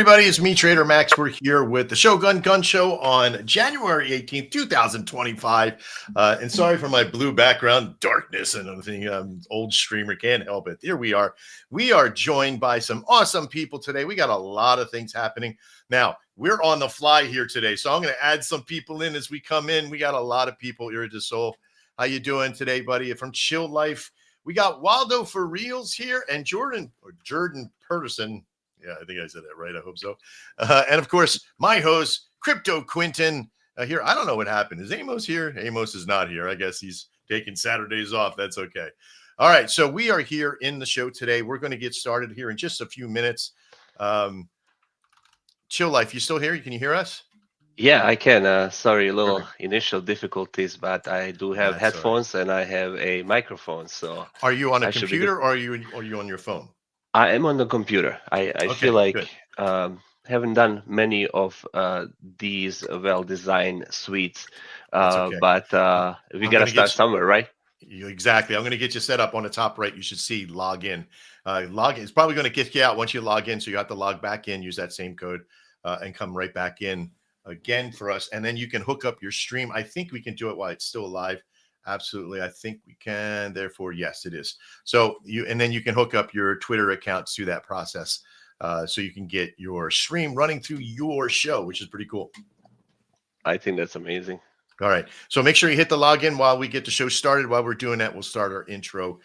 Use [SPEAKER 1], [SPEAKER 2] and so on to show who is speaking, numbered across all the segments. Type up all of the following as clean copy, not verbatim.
[SPEAKER 1] everybody, it's me, Trader Max. We're here with the Shogun Gun Show on January 18th, 2025. And sorry for my blue background, darkness and everything. Old streamer, can't help it. Here we are. We are joined by some awesome people today. We got a lot of things happening. Now, we're on the fly here today, so I'm going to add some people in as we come in. We got a lot of people here to Soul. How you doing today, buddy? From Shill Life. We got Waldo for Reals here and Jordan Pedersen. Yeah, I think I said that right. I hope so. And of course, my host, Crypto Quinton, here. I don't know what happened. Is Amos here? Amos is not here. I guess he's taking Saturdays off. That's okay. All right. So we are here in the show today. We're going to get started here in just a few minutes. Chill Life, you still here? Can you hear us?
[SPEAKER 2] Yeah, I can. Sorry, a little initial difficulties, but I do have
[SPEAKER 1] That's
[SPEAKER 2] headphones and I have a microphone. So
[SPEAKER 1] are you on a computer or are you on your phone?
[SPEAKER 2] I am on the computer. I
[SPEAKER 1] Okay,
[SPEAKER 2] feel like
[SPEAKER 1] good.
[SPEAKER 2] haven't done many of these well-designed suites,
[SPEAKER 1] okay.
[SPEAKER 2] but we gotta start somewhere, right?
[SPEAKER 1] Exactly. I'm going to get you set up on the top right. You should see log in. Log in. It's probably going to kick you out once you log in. So you have to log back in, use that same code, and come right back in again for us. And then you can hook up your stream. I think we can do it while it's still live. Absolutely. I think we can. Therefore, yes, it is. So then you can hook up your Twitter accounts to that process. So you can get your stream running through your show, which is pretty cool.
[SPEAKER 2] I think that's amazing.
[SPEAKER 1] All right. So make sure you hit the login while we get the show started. While we're doing that, we'll start our intro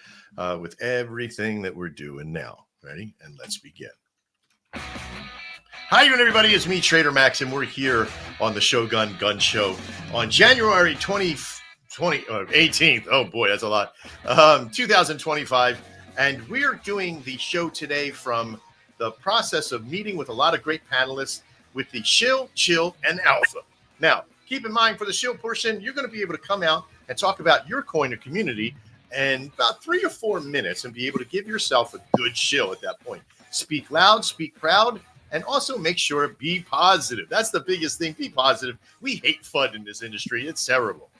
[SPEAKER 1] with everything that we're doing now. Ready? And let's begin. Hi, everybody. It's me, Trader Max, and we're here on the Shogun Gun Show on January 18th. Oh, boy, that's a lot. 2025. And we're doing the show today from the process of meeting with a lot of great panelists with the Shill, Chill, and Alpha. Now, keep in mind for the Shill portion, you're going to be able to come out and talk about your coiner community in about 3 or 4 minutes and be able to give yourself a good shill at that point. Speak loud, speak proud, and also make sure be positive. That's the biggest thing. Be positive. We hate FUD in this industry. It's terrible.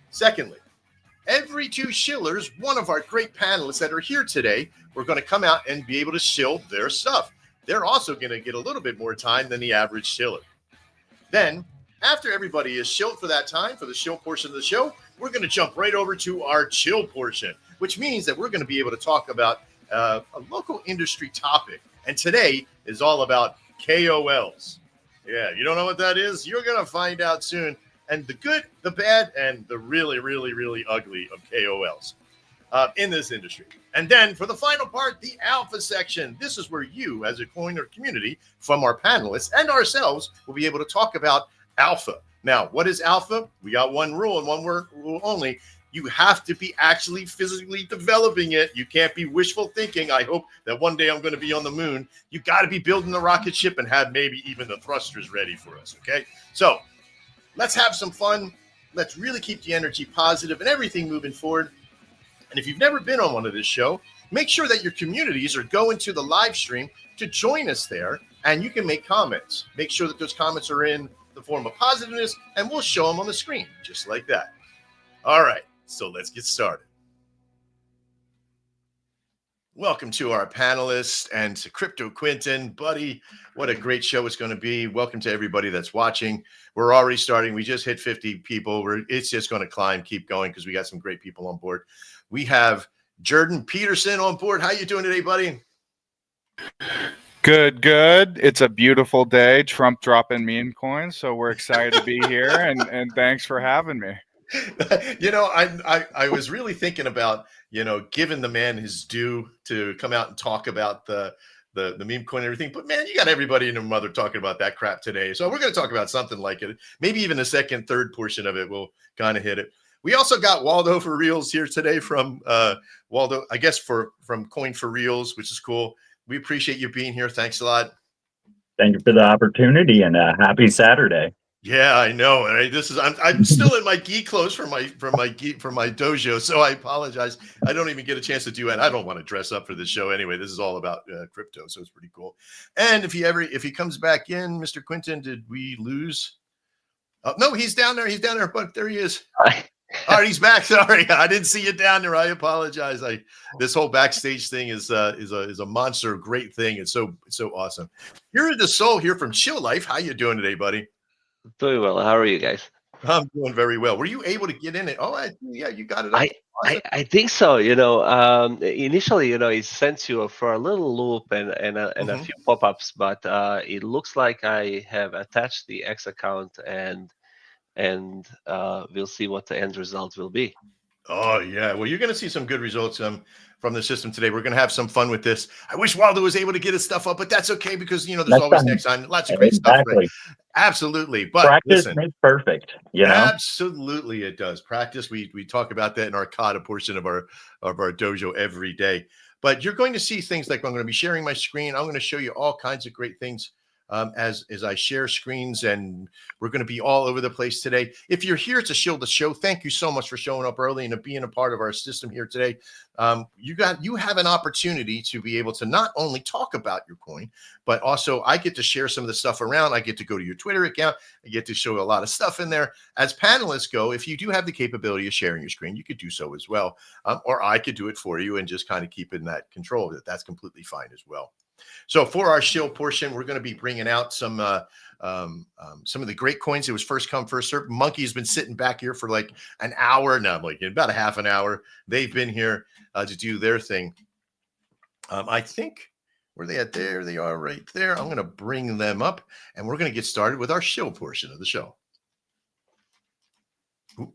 [SPEAKER 1] Secondly, every 2 shillers, one of our great panelists that are here today, we're going to come out and be able to shill their stuff. They're also going to get a little bit more time than the average shiller. Then, after everybody is shilled for that time, for the shill portion of the show, we're going to jump right over to our chill portion, which means that we're going to be able to talk about a local industry topic. And today is all about KOLs. Yeah, you don't know what that is? You're going to find out soon. And the good, the bad, and the really, really, really ugly of KOLs in this industry. And then for the final part, the alpha section. This is where you, as a coiner community, from our panelists and ourselves, will be able to talk about alpha. Now, what is alpha? We got one rule and one rule only. You have to be actually physically developing it. You can't be wishful thinking. I hope that one day I'm going to be on the moon. You got to be building the rocket ship and have maybe even the thrusters ready for us. Okay. So let's have some fun. Let's really keep the energy positive and everything moving forward. And if you've never been on one of this show, make sure that your communities are going to the live stream to join us there. And you can make comments. Make sure that those comments are in the form of positiveness, and we'll show them on the screen just like that. All right. So let's get started. Welcome to our panelists and to Crypto Quinton. Buddy, what a great show it's going to be. Welcome to everybody that's watching. We're already starting. We just hit 50 people. It's just going to climb, keep going because we got some great people on board. We have Jordan Pedersen on board. How you doing today, buddy?
[SPEAKER 3] Good. It's a beautiful day. Trump dropping meme coins. So we're excited to be here and thanks for having me.
[SPEAKER 1] You know, I was really thinking about, giving the man his due to come out and talk about the meme coin and everything. But man, you got everybody and their mother talking about that crap today. So we're going to talk about something like it. Maybe even the second, third portion of it will kind of hit it. We also got Waldo for Reals here today from Waldo, I guess from Coin for Reals, which is cool. We appreciate you being here. Thanks a lot.
[SPEAKER 4] Thank you for the opportunity and happy Saturday.
[SPEAKER 1] Yeah, I know. Right? I'm still in my gi clothes from my dojo, so I apologize. I don't even get a chance to do it. I don't want to dress up for this show anyway. This is all about crypto, so it's pretty cool. And if he comes back in, Mr. Quinton, did we lose? No, he's down there. But there he is. All right, he's back. Sorry, I didn't see you down there. I apologize. This whole backstage thing is a monster, great thing. It's so awesome. You're the soul here from Chill Life. How you doing today, buddy?
[SPEAKER 2] Doing well. How are you guys?
[SPEAKER 1] I'm doing very well. Were you able to get in it? Oh, yeah, you got it up.
[SPEAKER 2] I,
[SPEAKER 1] Awesome.
[SPEAKER 2] I think so. Initially, it sends you for a little loop and a
[SPEAKER 1] Mhm.
[SPEAKER 2] few pop-ups, but it looks like I have attached the X account and we'll see what the end result will be.
[SPEAKER 1] Oh yeah, well, you're going to see some good results from the system today. We're going to have some fun with this. I wish Waldo was able to get his stuff up, but that's okay because there's
[SPEAKER 4] Next
[SPEAKER 1] always
[SPEAKER 4] time.
[SPEAKER 1] next time. Lots of great stuff. Right?
[SPEAKER 4] Exactly.
[SPEAKER 1] Absolutely, but
[SPEAKER 4] Practice
[SPEAKER 1] listen,
[SPEAKER 4] makes perfect. You know.
[SPEAKER 1] absolutely it does. Practice. We talk about that in our kata portion of our dojo every day. But you're going to see things like I'm going to be sharing my screen. I'm going to show you all kinds of great things as I share screens, and we're going to be all over the place today. If you're here to Shill the Show, thank you so much for showing up early and being a part of our system here today. You have an opportunity to be able to not only talk about your coin, but also I get to share some of the stuff around. I get to go to your Twitter account. I get to show a lot of stuff in there. As panelists go, if you do have the capability of sharing your screen, you could do so as well. Or I could do it for you and just kind of keep in that control. That's completely fine as well. So for our Shill portion, we're going to be bringing out some of the great coins. It was first come, first served. Monkey's been sitting back here for like an hour. No, like about a half an hour. They've been here to do their thing. I think where they at? There they are right there. I'm going to bring them up, and we're going to get started with our Shill portion of the show. Ooh,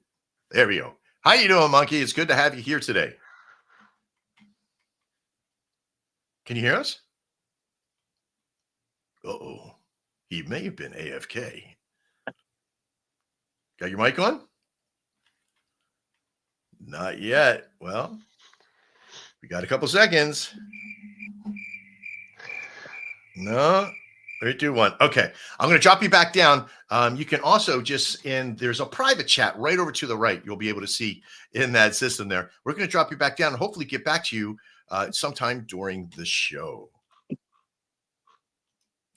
[SPEAKER 1] there we go. How you doing, Monkey? It's good to have you here today. Can you hear us? Uh-oh. He may have been AFK. Got your mic on? Not yet. Well, we got a couple seconds. No. 3, 2, 1. Okay. I'm going to drop you back down. You can also there's a private chat right over to the right. You'll be able to see in that system there. We're going to drop you back down and hopefully get back to you sometime during the show.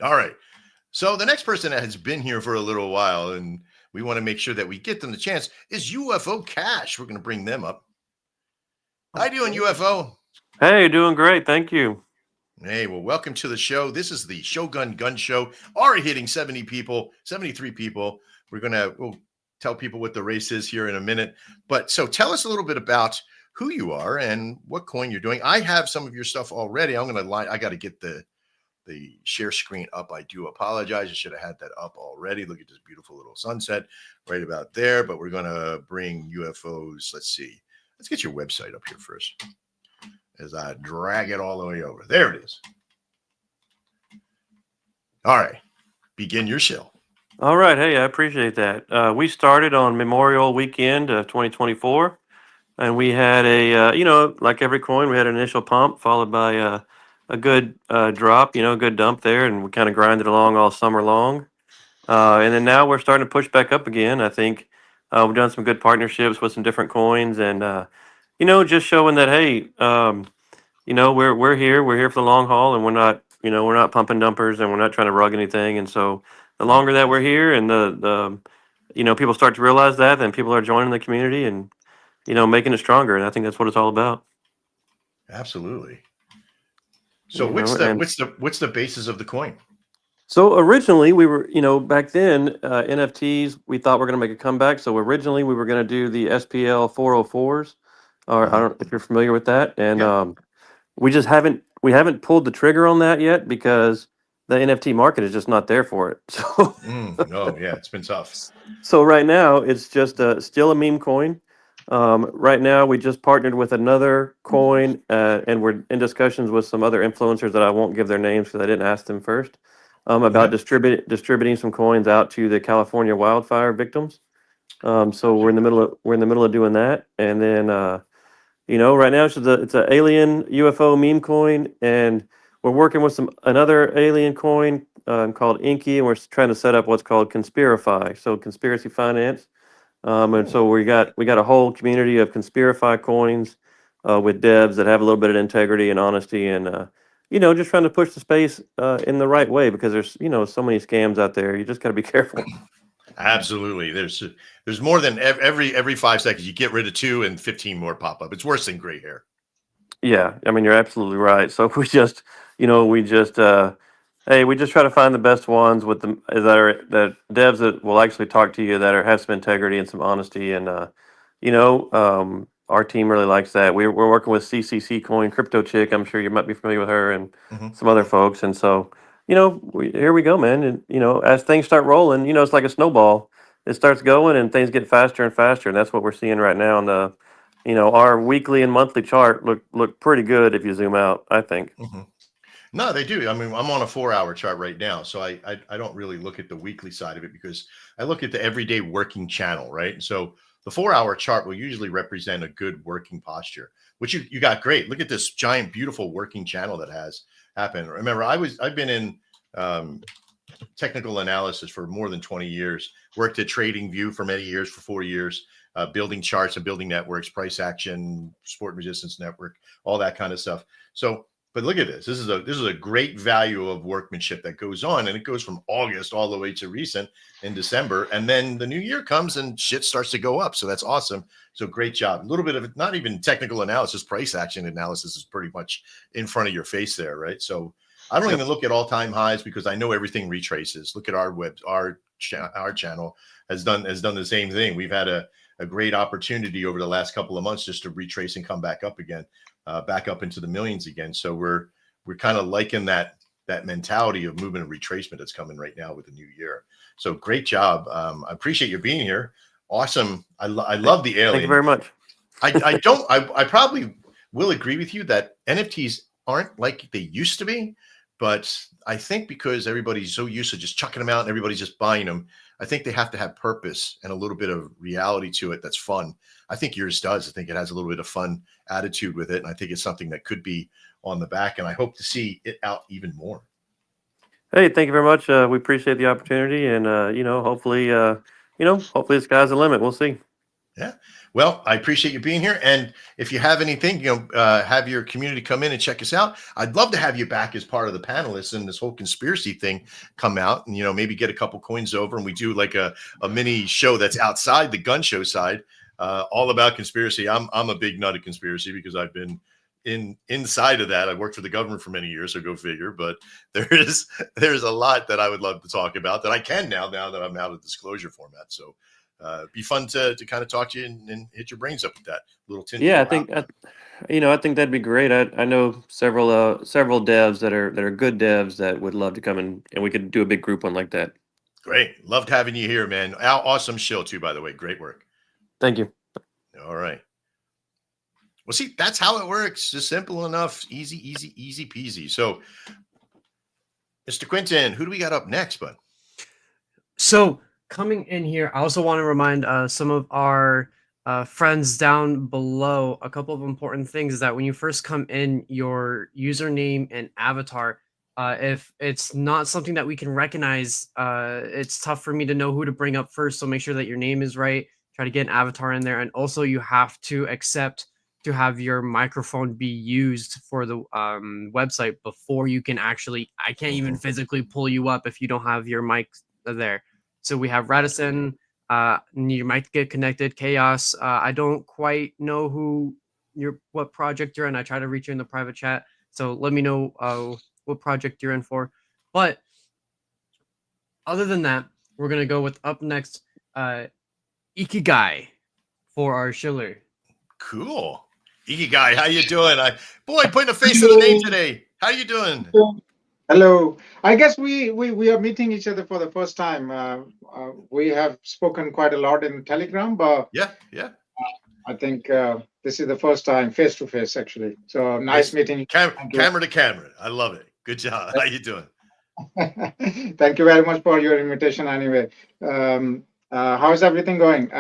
[SPEAKER 1] All right. So the next person that has been here for a little while, and we want to make sure that we get them the chance, is UFO Cash. We're going to bring them up. How you doing, UFO?
[SPEAKER 5] Hey, doing great. Thank you.
[SPEAKER 1] Hey, well, welcome to the show. This is the Shogun Gun Show. Already hitting 70 people, 73 people. We'll tell people what the race is here in a minute. But so tell us a little bit about who you are and what coin you're doing. I have some of your stuff already. I got to get the share screen up. I do apologize. I should have had that up already. Look at this beautiful little sunset right about there. But we're going to bring UFOs. Let's see. Let's get your website up here first as I drag it all the way over. There it is. All right. Begin your Shill.
[SPEAKER 5] All right. Hey, I appreciate that. We started on Memorial Weekend of 2024, and we had like every coin, we had an initial pump followed by a good drop, a good dump there, and we kind of grinded along all summer long. And then now we're starting to push back up again. I think we've done some good partnerships with some different coins, and just showing that hey, we're here for the long haul, and we're not pumping dumpers, and we're not trying to rug anything. And so the longer that we're here, and the people start to realize that, then people are joining the community and making it stronger. And I think that's what it's all about.
[SPEAKER 1] Absolutely. So what's the basis of the coin?
[SPEAKER 5] So originally we were, back then, NFTs, we thought we're going to make a comeback. So originally we were going to do the SPL 404s, or I don't know if you're familiar with that. And we just haven't pulled the trigger on that yet because the NFT market is just not there for it. So
[SPEAKER 1] it's been tough.
[SPEAKER 5] So right now it's just still a meme coin. Right now we just partnered with another coin, and we're in discussions with some other influencers that I won't give their names because I didn't ask them first. About distributing some coins out to the California wildfire victims. So we're in the middle of doing that, and then right now it's an alien UFO meme coin, and we're working with another alien coin called Inky, and we're trying to set up what's called Conspirify, so conspiracy finance. And so we got a whole community of Conspirify coins with devs that have a little bit of integrity and honesty, and just trying to push the space in the right way because there's so many scams out there. You just got to be careful.
[SPEAKER 1] Absolutely. There's more than every 5 seconds. You get rid of 2 and 15 more pop up. It's worse than gray hair.
[SPEAKER 5] Yeah, I mean, you're absolutely right. So we just, hey, we just try to find the best ones with the that devs that will actually talk to you, that have some integrity and some honesty, and our team really likes that. We're working with CCC Coin, Crypto Chick. I'm sure you might be familiar with her, and
[SPEAKER 1] Mhm.
[SPEAKER 5] some other folks. And so, here we go, man. And as things start rolling, it's like a snowball. It starts going, and things get faster and faster, and that's what we're seeing right now. And our weekly and monthly chart look pretty good if you zoom out, I think.
[SPEAKER 1] Mhm. No, they do. I mean, I'm on a 4-hour chart right now, so I don't really look at the weekly side of it because I look at the everyday working channel, right? So the 4-hour chart will usually represent a good working posture, which you got great. Look at this giant, beautiful working channel that has happened. Remember, I've been in um, technical analysis for more than 20 years. Worked at TradingView for many years, for 4 years, building charts and building networks, price action, support resistance network, all that kind of stuff. So, but look at this. This is a great value of workmanship that goes on, and it goes from August all the way to recent in December, and then the new year comes and shit starts to go up. So that's awesome. So great job. A little bit of not even technical analysis, price action analysis is pretty much in front of your face there, right? So I don't even look at all-time highs because I know everything retraces. Look at our channel has done the same thing. We've had a great opportunity over the last couple of months just to retrace and come back up again, back up into the millions again. So we're kind of liking that mentality of movement and retracement that's coming right now with the new year. So great job. I appreciate you being here. Awesome. I love the alien.
[SPEAKER 5] Thank you very much.
[SPEAKER 1] I probably will agree with you that NFTs aren't like they used to be, but I think because everybody's so used to just chucking them out and everybody's just buying them, I think they have to have purpose and a little bit of reality to it that's fun. I think yours does. I think it has a little bit of fun attitude with it, and I think it's something that could be on the back, and I hope to see it out even more.
[SPEAKER 5] Hey, thank you very much. We appreciate the opportunity, and hopefully the sky's the limit. We'll see.
[SPEAKER 1] Yeah. Well, I appreciate you being here. And if you have anything, have your community come in and check us out. I'd love to have you back as part of the panelists and this whole conspiracy thing come out and, maybe get a couple coins over and we do like a mini show that's outside the gun show side, all about conspiracy. I'm a big nut of conspiracy because I've been inside of that. I worked for the government for many years, so go figure. But there's a lot that I would love to talk about that I can now that I'm out of disclosure format. So be fun to kind of talk to you and hit your brains up with that little tin.
[SPEAKER 5] Yeah, I think that'd be great. I know several devs that are good devs that would love to come in, and we could do a big group one like that.
[SPEAKER 1] Great. Loved having you here, man. Awesome Shill too, by the way. Great work.
[SPEAKER 5] Thank you.
[SPEAKER 1] All right. Well, see, that's how it works. Just simple enough. Easy peasy. So, Mr. Quinton, who do we got up next, bud?
[SPEAKER 6] So coming in here, I also want to remind some of our friends down below a couple of important things is that when you first come in, your username and avatar, if it's not something that we can recognize, it's tough for me to know who to bring up first. So make sure that your name is right. Try to get an avatar in there. And also you have to accept to have your microphone be used for the website before you can actually, I can't even physically pull you up if you don't have your mic there. So we have Radisson, you might get connected, Chaos. I don't quite know what project you're in. I try to reach you in the private chat. So let me know what project you're in for. But other than that, we're going to go with up next, Ikigai for our Schiller.
[SPEAKER 1] Cool. Ikigai, how you doing? Putting a face to the name today. How you doing?
[SPEAKER 7] Hello. I guess we are meeting each other for the first time. We have spoken quite a lot in Telegram, but
[SPEAKER 1] yeah.
[SPEAKER 7] I think this is the first time face to face, actually. So nice meeting.
[SPEAKER 1] Camera to camera. I love it. Good job. How you doing?
[SPEAKER 7] Thank you very much for your invitation. Anyway, how's everything going?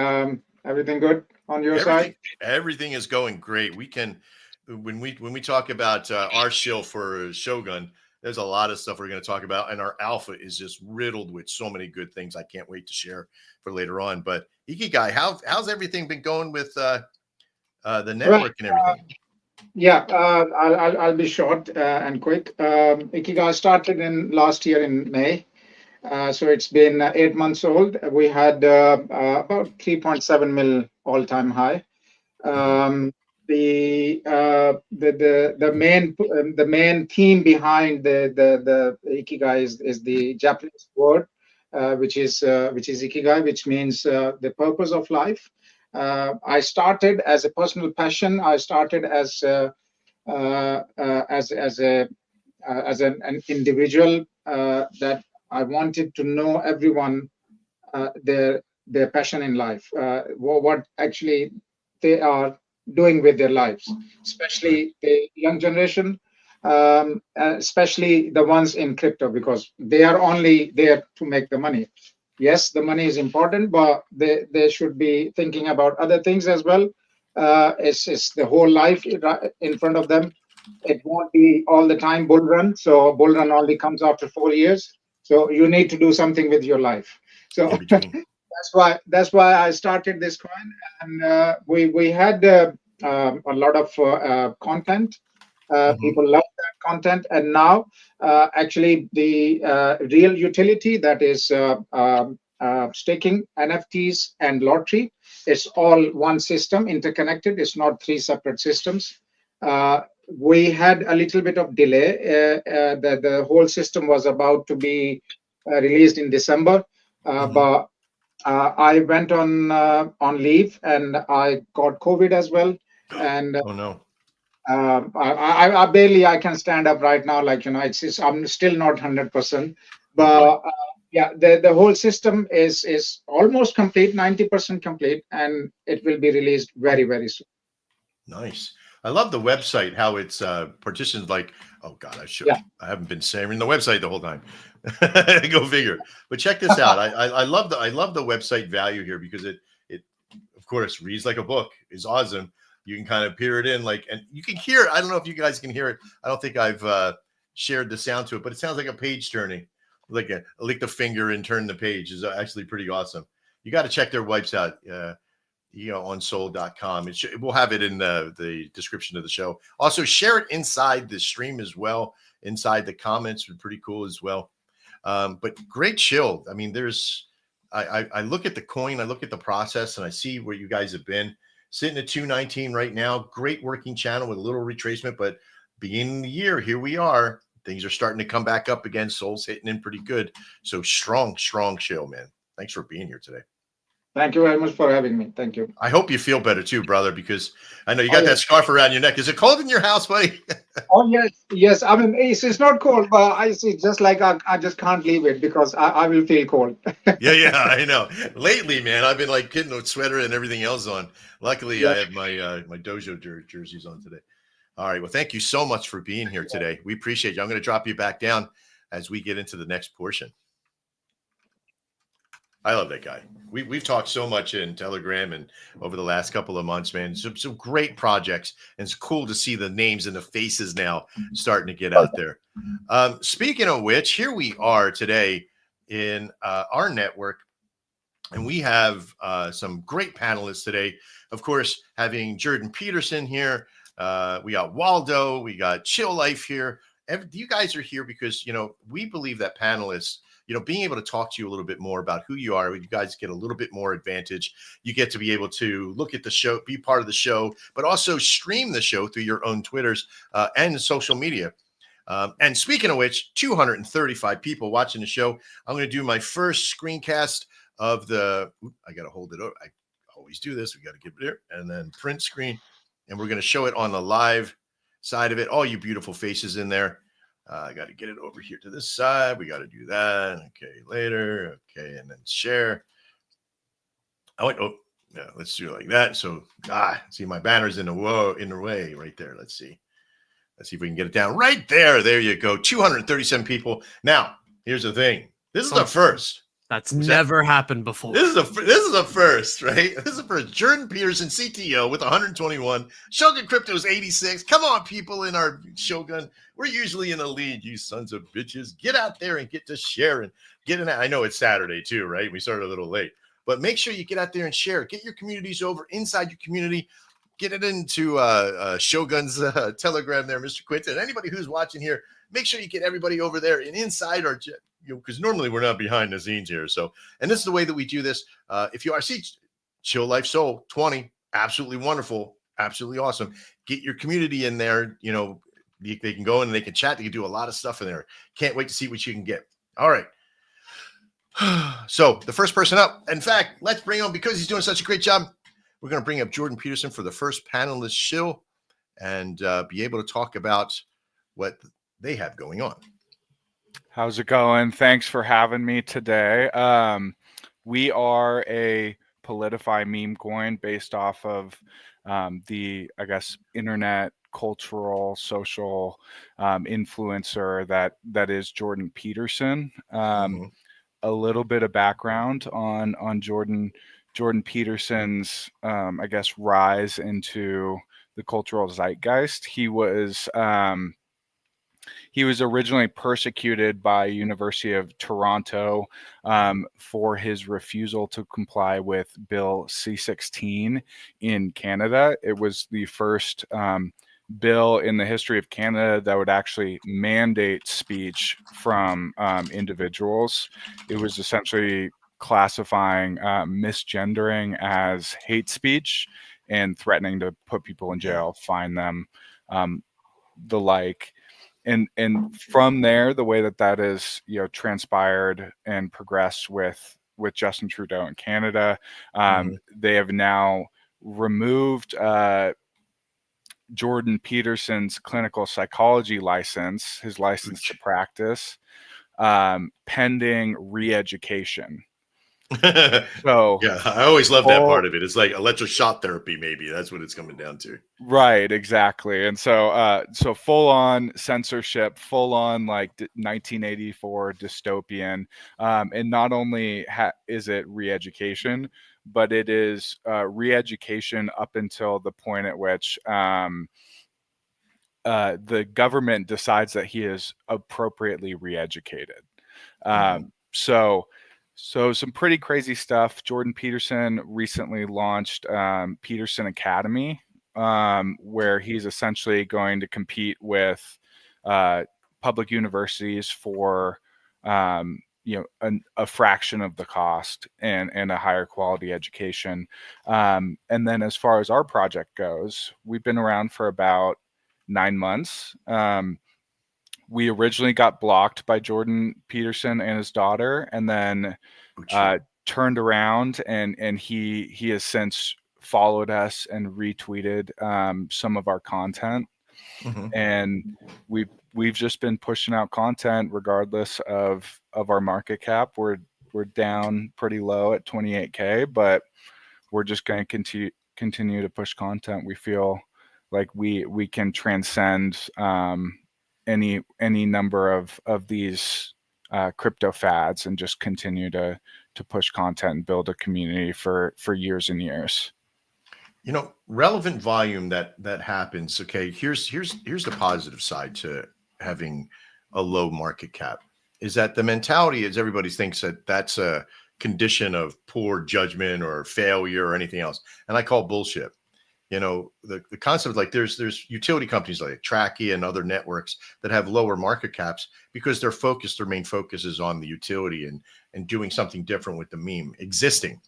[SPEAKER 7] Everything good on your side?
[SPEAKER 1] Everything is going great. We can, when we talk about our Shill for Shogun, there's a lot of stuff we're going to talk about, and our alpha is just riddled with so many good things I can't wait to share for later on. But Ikigai, how's everything been going with the network and everything?
[SPEAKER 7] I'll be short and quick. Ikigai started in last year in May, So it's been 8 months old. We had about 3.7 mil all-time high. The main theme behind the ikigai is the Japanese word, which is ikigai, which means the purpose of life. I started as a personal passion. I started as an individual that I wanted to know everyone their passion in life, what actually they are doing with their lives, especially the young generation, especially the ones in crypto, because they are only there to make the money. Yes, the money is important, but they should be thinking about other things as well. It's the whole life in front of them. It won't be all the time bull run. So bull run only comes after 4 years. So you need to do something with your life. So that's why I started this coin, and we had a lot of content. People love that content, and now actually the real utility, that is staking, NFTs, and lottery. It's all one system, interconnected. It's not three separate systems. We had a little bit of delay. The whole system was about to be released in December, but I went on leave, and I got COVID as well. And
[SPEAKER 1] Oh no.
[SPEAKER 7] I barely I can stand up right now. Like, it's I'm still not 100%, but yeah, the whole system is almost complete, 90% complete, and it will be released very, very soon.
[SPEAKER 1] Nice. I love the website, how it's partitioned like, oh God, I haven't been saying the website the whole time. Go figure. But check this out. I love the website value here, because it of course reads like a book. Is awesome. You can kind of peer it in, like, and you can hear it. I don't know if you guys can hear it. I don't think I've shared the sound to it, but it sounds like a page turning, like lick the finger and turn the page is actually pretty awesome. You got to check their website out. On soul.com. We'll have it in the description of the show. Also, share it inside the stream as well. Inside the comments would be pretty cool as well. But great Shill. I mean, I look at the coin, I look at the process, and I see where you guys have been. Sitting at 219 right now. Great working channel with a little retracement, but beginning of the year, here we are. Things are starting to come back up again. Soul's hitting in pretty good. So strong Shill, man. Thanks for being here today.
[SPEAKER 7] Thank you very much for having me. Thank you.
[SPEAKER 1] I hope you feel better too, brother, because I know you got that scarf around your neck. Is it cold in your house, buddy?
[SPEAKER 7] Oh, yes. I mean, it's not cold, but it's just like I just can't leave it, because I will feel cold.
[SPEAKER 1] Yeah, I know. Lately, man, I've been like getting a sweater and everything else on. Luckily, I have my dojo jerseys on today. All right. Well, thank you so much for being here today. We appreciate you. I'm going to drop you back down as we get into the next portion. I love that guy. We've talked so much in Telegram and over the last couple of months, man. Some great projects, and it's cool to see the names and the faces now starting to get out there. Speaking of which, here we are today in our network, and we have some great panelists today. Of course, having Jordan Peterson here. We got Waldo. We got Chill Life here. You guys are here because, we believe that panelists, being able to talk to you a little bit more about who you are, you guys get a little bit more advantage. You get to be able to look at the show, be part of the show, but also stream the show through your own Twitters and social media. And speaking of which, 235 people watching the show. I'm going to do my first screencast of I got to hold it over. I always do this. We got to get it there and then print screen. And we're going to show it on the live side of it. All you beautiful faces in there. I got to get it over here to this side. We got to do that. Okay, later. Okay, and then share. Yeah, let's do it like that. So, see, my banner's in the way right there. Let's see if we can get it down right there. There you go. 237 people. Now, here's the thing. This is the first.
[SPEAKER 6] That's never happened before.
[SPEAKER 1] This is a first, right? This is a first. Jordan Peterson, CTO, with 121. Shogun Crypto's 86. Come on, people in our Shogun. We're usually in the lead, you sons of bitches. Get out there and get to share and get in. I know it's Saturday too, right? We started a little late, but make sure you get out there and share. Get your communities over inside your community. Get it into Shogun's Telegram there, Mr. Quinton. Anybody who's watching here, make sure you get everybody over there and inside our because normally we're not behind the scenes here. So, and this is the way that we do this. If you are, see, Chill Life Soul 20, absolutely wonderful, absolutely awesome. Get your community in there. They can go in and they can chat. They can do a lot of stuff in there. Can't wait to see what you can get. All right. So the first person up, in fact, let's bring on, because he's doing such a great job, we're going to bring up Jordan Peterson for the first panelist, Shill, and be able to talk about what they have going on.
[SPEAKER 3] How's it going? Thanks for having me today. We are a Politify meme coin based off of the, I guess, internet cultural social influencer that is Jordan Peterson. A little bit of background on Jordan Peterson's, I guess, rise into the cultural zeitgeist. He was originally persecuted by University of Toronto for his refusal to comply with Bill C-16 in Canada. It was the first bill in the history of Canada that would actually mandate speech from individuals. It was essentially classifying misgendering as hate speech and threatening to put people in jail, fine them, the like. And from there, the way that is, transpired and progressed with Justin Trudeau in Canada, they have now removed Jordan Peterson's clinical psychology license, his license to practice, pending re-education. So
[SPEAKER 1] yeah, I always love that part of it. It's like electroshock therapy, maybe that's what it's coming down to.
[SPEAKER 3] Right, exactly. And so so full on censorship, full on like 1984 dystopian, and not only is it re-education, but it is re-education up until the point at which the government decides that he is appropriately re-educated. So some pretty crazy stuff. Jordan Peterson recently launched Peterson Academy, where he's essentially going to compete with public universities for a fraction of the cost and a higher quality education. And then as far as our project goes, we've been around for about 9 months. We originally got blocked by Jordan Peterson and his daughter, and then turned around and he has since followed us and retweeted some of our content. And we've just been pushing out content regardless of our market cap. We're down pretty low at 28K, but we're just going to continue to push content. We feel like we can transcend any number of these crypto fads and just continue to push content and build a community for years and years.
[SPEAKER 1] Relevant volume that happens. Okay, here's the positive side to having a low market cap, is that the mentality is everybody thinks that that's a condition of poor judgment or failure or anything else, and I call bullshit. The concept, like there's utility companies like Tracky and other networks that have lower market caps because their main focus is on the utility and doing something different with the meme existing.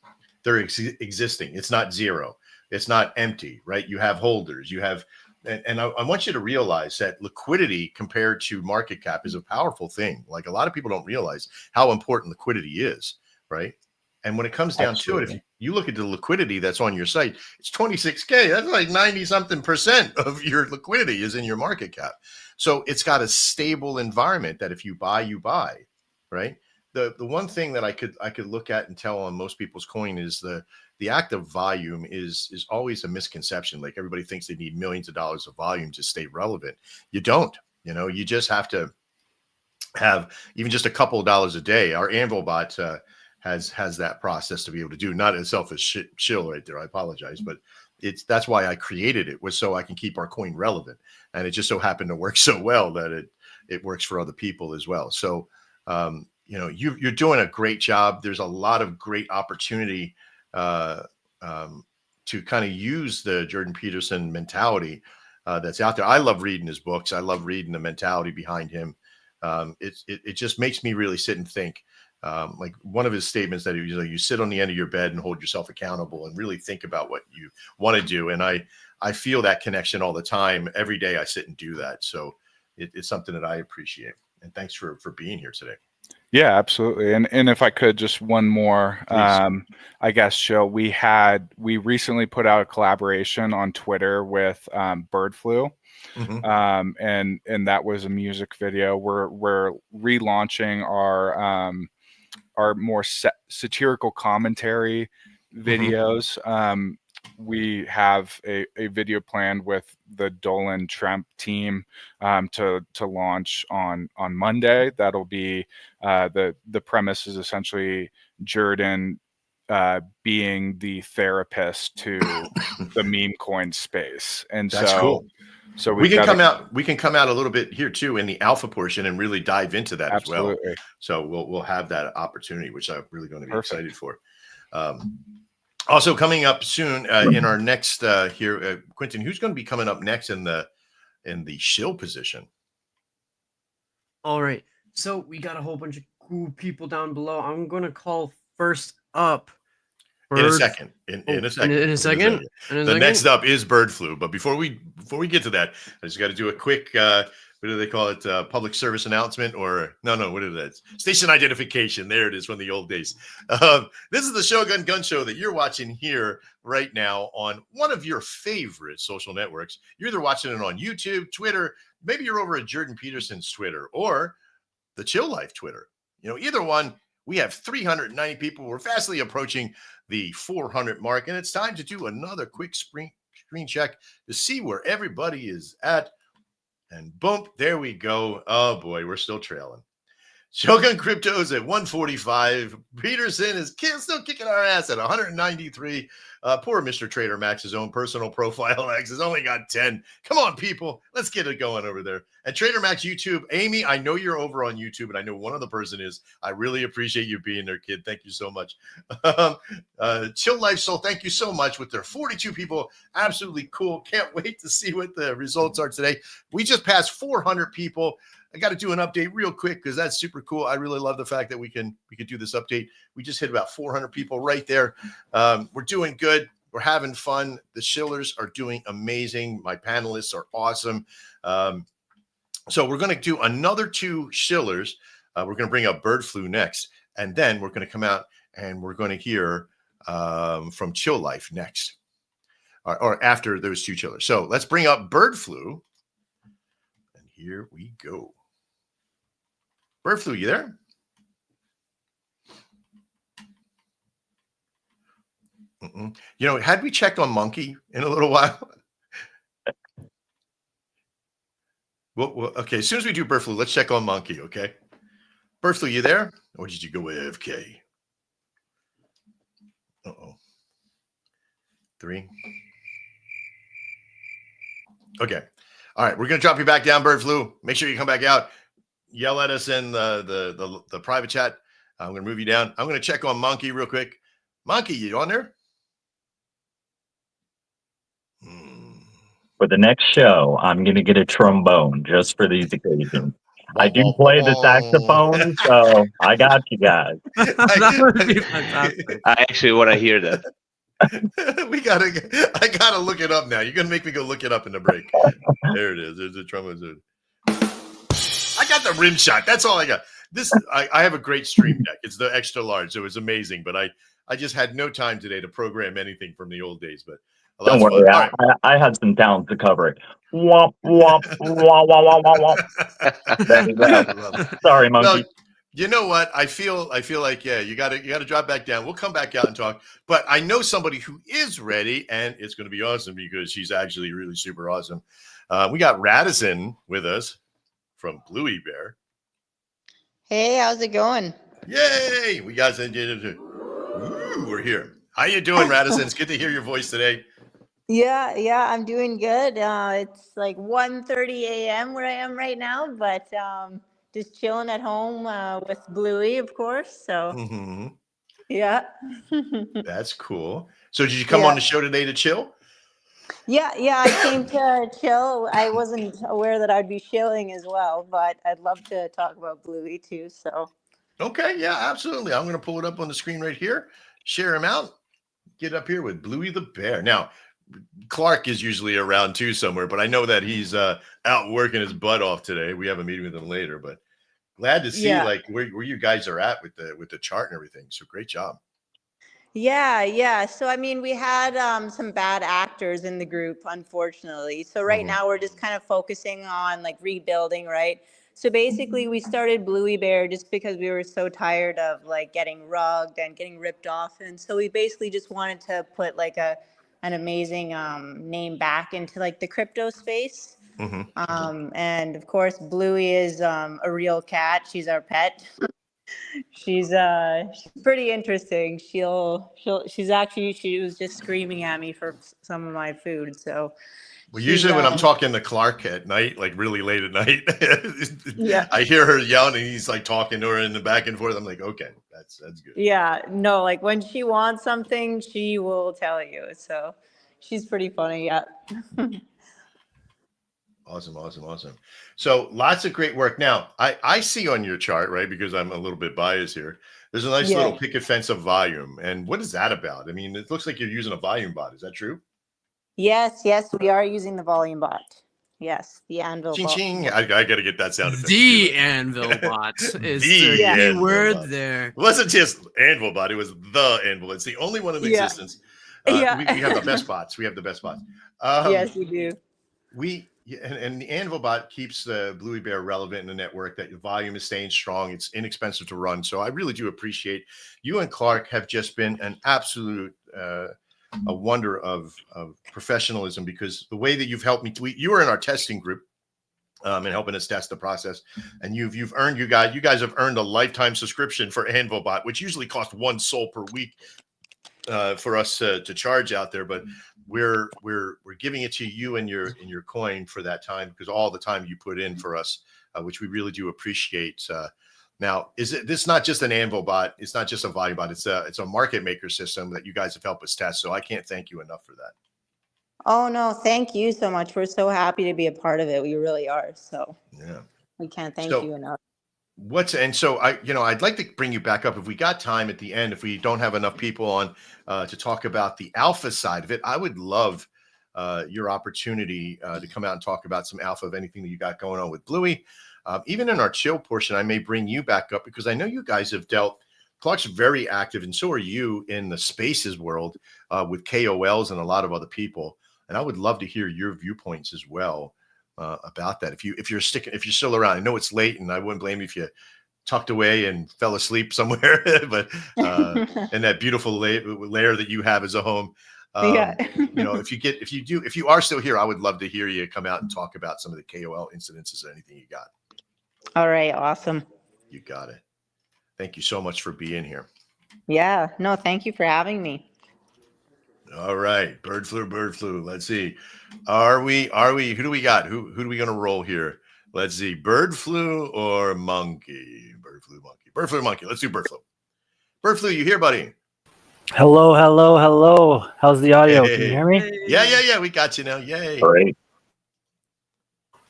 [SPEAKER 1] They're existing. It's not zero. It's not empty, right? You have holders. You have, and I want you to realize that liquidity compared to market cap is a powerful thing. Like a lot of people don't realize how important liquidity is, right? And when it comes down to it, if you look at the liquidity that's on your site, it's 26K. That's like 90-something% of your liquidity is in your market cap. So it's got a stable environment that if you buy, you buy, right? The one thing that I could look at and tell on most people's coin is the active volume is always a misconception. Like everybody thinks they need millions of dollars of volume to stay relevant. You don't. You just have to have even just a couple of dollars a day. Our Anvil bot has that process to be able to do. Not as selfish Shill right there. I apologize, but that's why I created it, was so I can keep our coin relevant. And it just so happened to work so well that it works for other people as well. So you're doing a great job. There's a lot of great opportunity to kind of use the Jordan Peterson mentality that's out there. I love reading his books. I love reading the mentality behind him. It just makes me really sit and think. Like one of his statements that he was like, you sit on the end of your bed and hold yourself accountable and really think about what you want to do. And I feel that connection all the time. Every day I sit and do that. So it's something that I appreciate. And thanks for being here today.
[SPEAKER 3] Yeah, absolutely. And if I could, just one more, I guess, Shill, we recently put out a collaboration on Twitter with Bird Flu.
[SPEAKER 1] Mm-hmm.
[SPEAKER 3] And that was a music video. We're relaunching our more satirical commentary videos. We have a video planned with the Dolan Tremp team to launch on Monday. That'll be the premise is essentially Jordan being the therapist to the meme coin space, and
[SPEAKER 1] that's cool.
[SPEAKER 3] So
[SPEAKER 1] we can come out. We can come out a little bit here too in the alpha portion and really dive into that as well. So we'll have that opportunity, which I'm really going to be excited for. Also coming up soon in our next here, Quentin, who's going to be coming up next in the Shill position?
[SPEAKER 6] All right, so we got a whole bunch of cool people down below. I'm going to call first up.
[SPEAKER 1] In a second. In a second. The next up is Bird Flu. But before we get to that, I just got to do a quick what do they call it? Public service announcement, or no, what is that? Station identification. There it is from the old days. This is the Shogun Gun Show that you're watching here right now on one of your favorite social networks. You're either watching it on YouTube, Twitter, maybe you're over at Jordan Peterson's Twitter, or the Chill Life Twitter. Either one. We have 390 people. We're fastly approaching the 400 mark, and it's time to do another quick screen check to see where everybody is at. And boom, there we go. Oh boy, we're still trailing. Shogun Crypto's at 145. Peterson is still kicking our ass at 193. Poor Mr. Trader Max's own personal profile X has only got 10. Come on, people. Let's get it going over there. And Trader Max YouTube, Amy, I know you're over on YouTube, and I know one other person is. I really appreciate you being there, kid. Thank you so much. Chill Life Soul, thank you so much with their 42 people. Absolutely cool. Can't wait to see what the results are today. We just passed 400 people. I got to do an update real quick because that's super cool. I really love the fact that we could do this update. We just hit about 400 people right there. We're doing good. We're having fun. The Shillers are doing amazing. My panelists are awesome. So we're going to do another 2 Shillers. We're going to bring up Bird Flu next, and then we're going to come out and we're going to hear from Chill Life next, or after those 2 Chillers. So let's bring up Bird Flu. Here we go. Bird Flu, you there? Had we checked on Monkey in a little while? Well, okay, as soon as we do Bird Flu, let's check on Monkey, okay? Bird Flu, you there? Or did you go AFK? Uh-oh. 3. Okay. All right, we're going to drop you back down, Bird Flu. Make sure you come back out. Yell at us in the private chat. I'm going to move you down. I'm going to check on Monkey real quick. Monkey, you on there?
[SPEAKER 4] For the next show, I'm going to get a trombone just for these occasions. I do play the saxophone, so I got you guys.
[SPEAKER 6] That would be fantastic.
[SPEAKER 2] I actually want to hear that.
[SPEAKER 1] I gotta look it up now. You're gonna make me go look it up in the break. There it is. There's the trombone. I got the rim shot. That's all I got. I have a great stream deck. It's the extra large, so it's amazing. But I just had no time today to program anything from the old days. But
[SPEAKER 4] don't worry, right. I had some talent to cover it. Womp womp womp womp womp womp. There you go. Sorry, Monkey.
[SPEAKER 1] Well, you know what? I feel like you gotta drop back down. We'll come back out and talk. But I know somebody who is ready, and it's going to be awesome because she's actually really super awesome. We got Radisson with us from Bluey Bear.
[SPEAKER 8] Hey, how's it going?
[SPEAKER 1] Yay! We got we're here. How you doing, Radisson? It's good to hear your voice today.
[SPEAKER 8] Yeah, I'm doing good. It's like 1:30 a.m. where I am right now, but just chilling at home with Bluey, of course. So yeah.
[SPEAKER 1] That's cool. So did you come on the show today to chill?
[SPEAKER 8] Yeah, yeah, I came to chill. I wasn't aware that I'd be shilling as well, but I'd love to talk about Bluey too. So
[SPEAKER 1] Okay, yeah, absolutely. I'm going to pull it up on the screen right here. Share him out. Get up here with Bluey the bear. Now, Clark is usually around too somewhere, but I know that he's out working his butt off today. We have a meeting with him later, but glad to see
[SPEAKER 8] yeah,
[SPEAKER 1] like where you guys are at with the chart and everything. So great job.
[SPEAKER 8] yeah, yeah. So I mean, we had some bad actors in the group, unfortunately. So right
[SPEAKER 1] Mhm.
[SPEAKER 8] now we're just kind of focusing on like rebuilding, right? So basically, we started Bluey Bear just because we were so tired of like getting rugged and getting ripped off, and so we basically just wanted to put like an amazing name back into like the crypto space.
[SPEAKER 1] Mhm.
[SPEAKER 8] And of course, Bluey is a real cat. She's our pet. She's pretty interesting. She was just screaming at me for some of my food. So
[SPEAKER 1] Well,
[SPEAKER 8] she's
[SPEAKER 1] usually when I'm talking to Clark at night, like really late at night,
[SPEAKER 8] yeah.
[SPEAKER 1] I hear her yelling and he's like talking to her in the back and forth. I'm like, okay, that's good.
[SPEAKER 8] Yeah, no, like when she wants something, she will tell you. So she's pretty funny. Yeah.
[SPEAKER 1] Awesome. So lots of great work. Now, I see on your chart, right, because I'm a little bit biased here, there's a nice little
[SPEAKER 8] Yeah.
[SPEAKER 1] picket fence of volume. And what is that about? I mean, it looks like you're using a volume bot. Is that true?
[SPEAKER 8] Yes, yes, we are using the volume bot. Yes, the Anvil
[SPEAKER 1] Ching
[SPEAKER 8] bot.
[SPEAKER 1] ching. I got to get that sound effect too.
[SPEAKER 6] The
[SPEAKER 1] Though.
[SPEAKER 6] Anvil bot is the
[SPEAKER 1] The
[SPEAKER 8] Yeah.
[SPEAKER 6] key
[SPEAKER 1] Anvil
[SPEAKER 6] word
[SPEAKER 1] bot.
[SPEAKER 6] there.
[SPEAKER 1] It wasn't just Anvil bot. It was the Anvil. It's the only one in
[SPEAKER 8] Yeah.
[SPEAKER 1] existence.
[SPEAKER 8] Yeah.
[SPEAKER 1] We have the best bots. We have the best bots.
[SPEAKER 8] Yes, we do.
[SPEAKER 1] And the Anvil bot keeps the Bluey Bear relevant in the network. That your volume is staying strong. It's inexpensive to run. So I really do appreciate you and Clark have just been an absolute a wonder of professionalism, because the way that you've helped me. You were in our testing group. And helping us test the process, and you've earned you guys have earned a lifetime subscription for Anvilbot, which usually costs 1 soul per week for us to charge out there, but we're giving it to you and your coin for that time, because all the time you put in for us, which we really do appreciate. Now, this not just an Anvil bot? It's not just a volume bot. It's a market maker system that you guys have helped us test. So I can't thank you enough for that.
[SPEAKER 8] Oh no, thank you so much. We're so happy to be a part of it. We really are. So
[SPEAKER 1] Yeah.
[SPEAKER 8] we can't thank
[SPEAKER 1] So
[SPEAKER 8] you enough.
[SPEAKER 1] I'd like to bring you back up if we got time at the end. If we don't have enough people on to talk about the alpha side of it, I would love your opportunity to come out and talk about some alpha of anything that you got going on with Bluey. Even in our chill portion, I may bring you back up, because I know you guys have dealt. Clark's very active, and so are you in the spaces world with KOLs and a lot of other people. And I would love to hear your viewpoints as well about that. If you're still around, I know it's late, and I wouldn't blame you if you tucked away and fell asleep somewhere, but in that beautiful lair that you have as a home.
[SPEAKER 8] Yeah.
[SPEAKER 1] If you are still here, I would love to hear you come out and talk about some of the KOL incidences or anything you got.
[SPEAKER 8] All right. Awesome.
[SPEAKER 1] You got it. Thank you so much for being here.
[SPEAKER 8] Yeah. No, thank you for having me.
[SPEAKER 1] All right. Bird flu. Let's see. Are we, who do we got? Who do we going to roll here? Let's see. Bird flu or monkey? Bird flu, monkey. Let's do bird flu. Bird flu, you here, buddy?
[SPEAKER 9] Hello. How's the audio? Can you hear me?
[SPEAKER 1] Yeah. We got you now. Yay.
[SPEAKER 4] Great.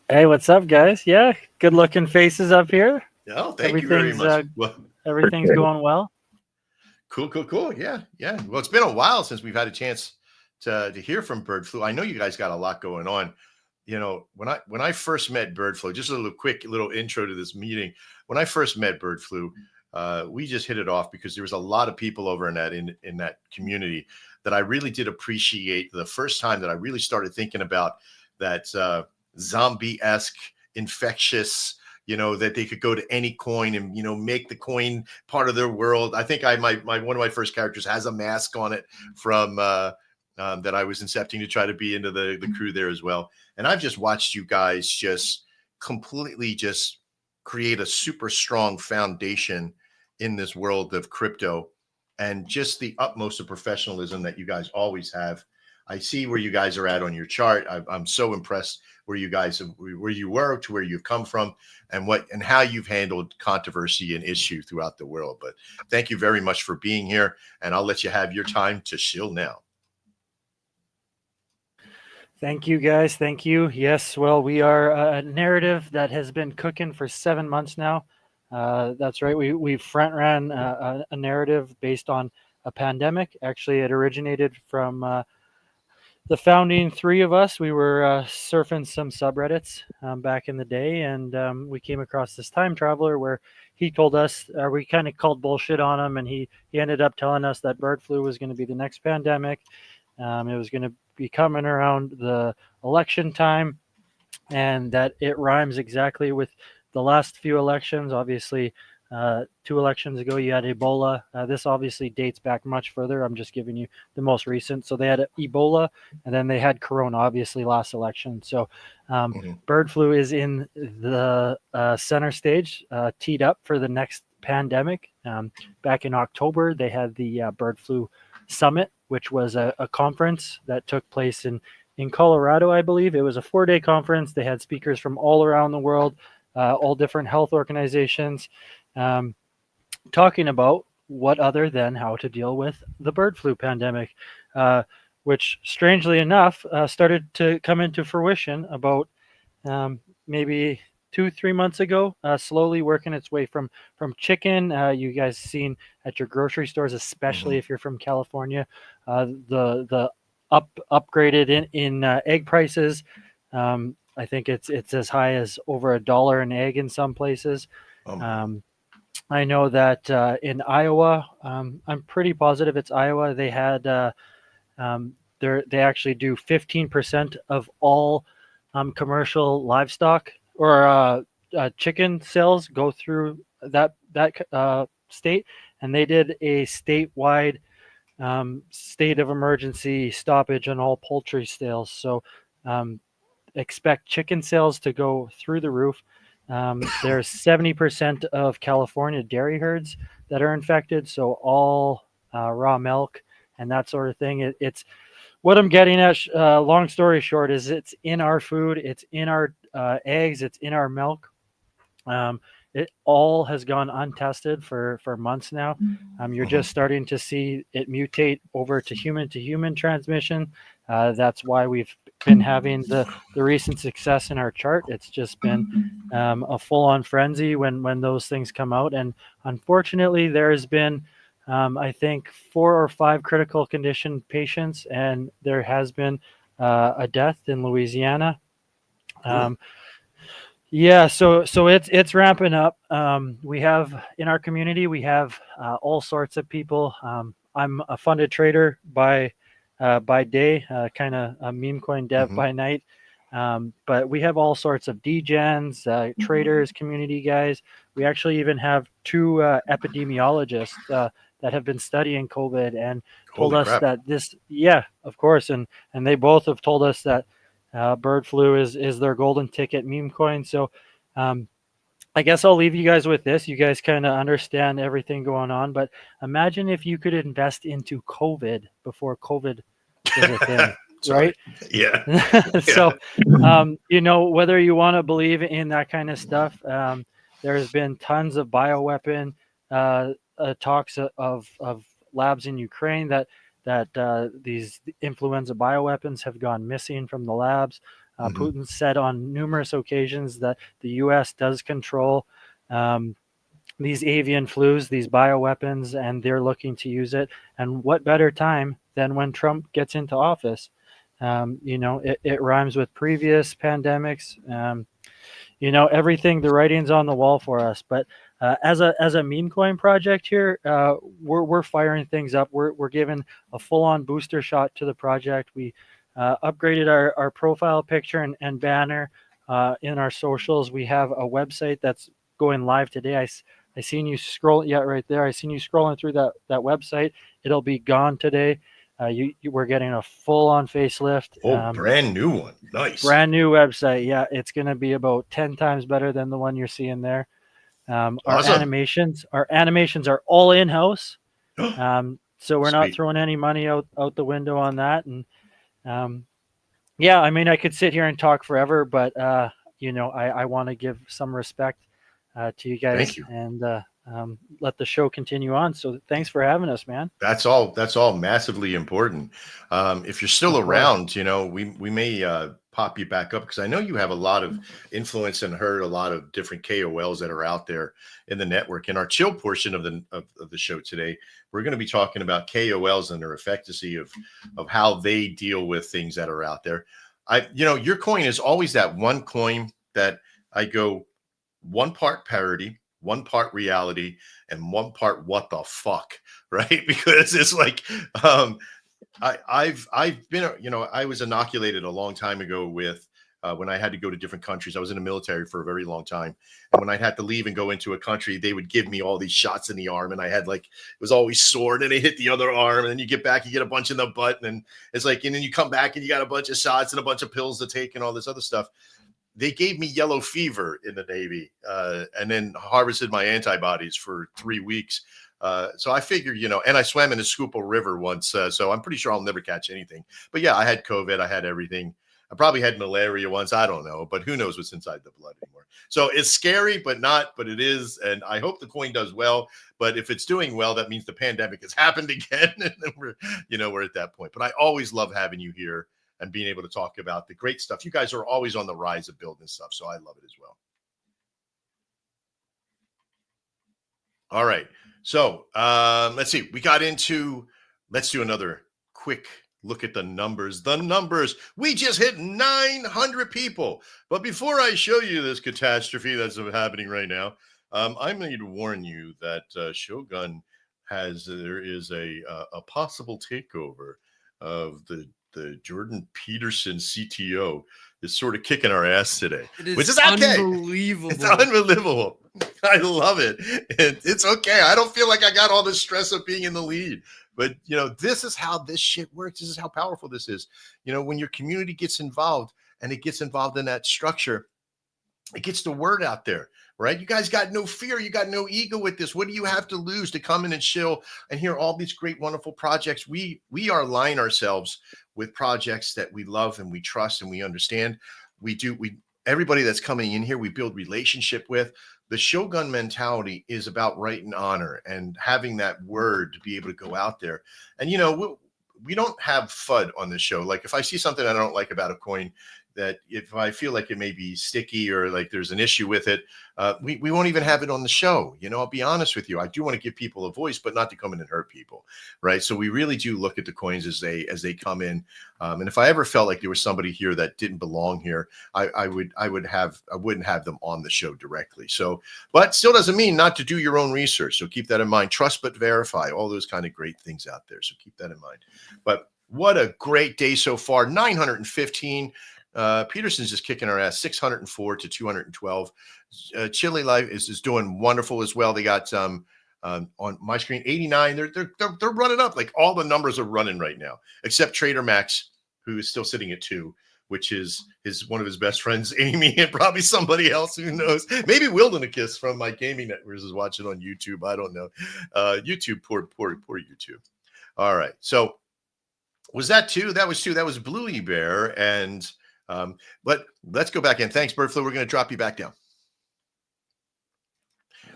[SPEAKER 9] Hey, what's up, guys? Yeah, good looking faces up here.
[SPEAKER 1] Oh, thank you very much.
[SPEAKER 9] Everything's going well.
[SPEAKER 1] Cool. Yeah. Well, it's been a while since we've had a chance to hear from Bird Flu. I know you guys got a lot going on. You know, when I first met Bird Flu, just a quick intro to this meeting. When I first met Bird Flu, we just hit it off, because there was a lot of people over in that community that I really did appreciate. The first time that I really started thinking about that zombie-esque, infectious, that they could go to any coin and, make the coin part of their world. I think one of my first characters has a mask on it from that I was incepting to try to be into the crew there as well. And I've just watched you guys just completely just create a super strong foundation in this world of crypto, and just the utmost of professionalism that you guys always have. I see where you guys are at on your chart. I'm so impressed where you were to where you've come from, and how you've handled controversy and issue throughout the world. But thank you very much for being here, and I'll let you have your time to shill now.
[SPEAKER 9] Thank you, guys. Thank you. Yes, well, we are a narrative that has been cooking for 7 months now. That's right. We front ran a narrative based on a pandemic. Actually, it originated from the founding three of us. We were surfing some subreddits back in the day, and we came across this time traveler where he told us, we kind of called bullshit on him, and he ended up telling us that bird flu was going to be the next pandemic. It was going to be coming around the election time, and that it rhymes exactly with the last few elections. Obviously, 2 elections ago, you had Ebola. This obviously dates back much further. I'm just giving you the most recent. So they had Ebola, and then they had Corona, obviously, last election. So bird flu is in the center stage, teed up for the next pandemic. Back in October, they had the bird flu summit, which was a conference that took place in Colorado, I believe. It was a 4-day conference. They had speakers from all around the world, all different health organizations, talking about what other than how to deal with the bird flu pandemic, which strangely enough started to come into fruition about maybe 2-3 months ago, slowly working its way from chicken. You guys seen at your grocery stores, especially if you're from California, the upgraded in egg prices. I think it's as high as over $1 an egg in some places. I know that in Iowa, I'm pretty positive it's Iowa. They had they actually do 15% of all commercial livestock or chicken sales go through that state, and they did a statewide state of emergency stoppage on all poultry sales. So expect chicken sales to go through the roof. There's 70% of California dairy herds that are infected, so all raw milk and that sort of thing. It's what I'm getting at. Long story short, is it's in our food, it's in our eggs, it's in our milk. It all has gone untested for months now. You're just starting to see it mutate over to human transmission. That's why we've been having the recent success in our chart. It's just been a full-on frenzy when those things come out. And unfortunately, there's been, I think, 4 or 5 critical condition patients, and there has been a death in Louisiana. Yeah, so it's ramping up. We have in our community, we have all sorts of people. I'm a funded trader by day, kind of a meme coin dev by night. But we have all sorts of degens, traders, community guys. We actually even have 2 epidemiologists that have been studying COVID and told us that this, yeah, of course, and they both have told us that bird flu is their golden ticket meme coin. So I guess I'll leave you guys with this. You guys kind of understand everything going on, but imagine if you could invest into COVID before COVID was a thing, right?
[SPEAKER 1] Yeah.
[SPEAKER 9] So, whether you want to believe in that kind of stuff, there's been tons of bioweapon talks of labs in Ukraine that these influenza bioweapons have gone missing from the labs. Putin said on numerous occasions that the U.S. does control these avian flus, these bioweapons, and they're looking to use it. And what better time than when Trump gets into office? It rhymes with previous pandemics. Everything, the writing's on the wall for us. But as a meme coin project here, we're firing things up. We're giving a full-on booster shot to the project. We upgraded our profile picture and banner in our socials. We have a website that's going live today. I seen you scroll, yeah, right there. I seen you scrolling through that website. It'll be gone today. You we're getting a full-on facelift.
[SPEAKER 1] Brand new one. Nice.
[SPEAKER 9] Brand new website. Yeah, it's going to be about 10 times better than the one you're seeing there. Our animations are all in-house. So we're not throwing any money out the window on that. And yeah, I mean, I could sit here and talk forever, but I want to give some respect to you guys.
[SPEAKER 1] Thank you.
[SPEAKER 9] And let the show continue on. So thanks for having us, man.
[SPEAKER 1] That's all massively important. If you're still
[SPEAKER 9] Of course.
[SPEAKER 1] around, we may pop you back up, because I know you have a lot of influence and heard a lot of different KOLs that are out there in the network. In our chill portion of the show today, we're going to be talking about KOLs and their efficacy of how they deal with things that are out there. Your coin is always that one coin that I go one part parody, one part reality, and one part what the fuck, right? Because it's like I've been, I was inoculated a long time ago with when I had to go to different countries. I was in the military for a very long time, and when I had to leave and go into a country, they would give me all these shots in the arm, and I had it was always sore, and they hit the other arm, and then you get back, you get a bunch in the butt, and it's like, and then you come back and you got a bunch of shots and a bunch of pills to take and all this other stuff. They gave me yellow fever in the Navy, and then harvested my antibodies for 3 weeks. So I figured, and I swam in the Schuylkill River once, so I'm pretty sure I'll never catch anything. But yeah, I had COVID, I had everything. I probably had malaria once, I don't know, but who knows what's inside the blood anymore. So it's scary, but it is. And I hope the coin does well. But if it's doing well, that means the pandemic has happened again, and then we're at that point. But I always love having you here and being able to talk about the great stuff. You guys are always on the rise of building stuff, so I love it as well. All right. So let's see. Let's do another quick look at the numbers. The numbers. We just hit 900 people. But before I show you this catastrophe that's happening right now, I need to warn you that Shogun there is a possible takeover of the Jordan Peterson CTO is sort of kicking our ass today. Which is okay.
[SPEAKER 6] Unbelievable.
[SPEAKER 1] It's unbelievable. I love it. It's okay. I don't feel like I got all the stress of being in the lead. But, this is how this shit works. This is how powerful this is. When your community gets involved and it gets involved in that structure, it gets the word out there, right? You guys got no fear. You got no ego with this. What do you have to lose to come in and chill and hear all these great, wonderful projects? We align ourselves with projects that we love and we trust and we understand. Everybody that's coming in here, we build relationship with. The Shogun mentality is about right and honor and having that word to be able to go out there. And, we don't have FUD on this show. Like if I see something I don't like about a coin, that if I feel like it may be sticky or like there's an issue with it, we won't even have it on the show. I'll be honest with you. I do want to give people a voice, but not to come in and hurt people, right? So we really do look at the coins as they come in. And if I ever felt like there was somebody here that didn't belong here, I wouldn't have them on the show directly. So, but still doesn't mean not to do your own research. So keep that in mind. Trust but verify. All those kind of great things out there. So keep that in mind. But what a great day so far. 915. Peterson's just kicking our ass. 604 to 212. Chile Life is doing wonderful as well. They got on my screen 89. They're running up. Like all the numbers are running right now, except Trader Max, who is still sitting at 2, which is one of his best friends, Amy, and probably somebody else who knows. Maybe Wildernicus from my gaming networks is watching on YouTube. I don't know. YouTube, poor YouTube. All right. So was that 2? That was 2. That was Bluey Bear and. But let's go back in. Thanks, Birdflu. We're going to drop you back down.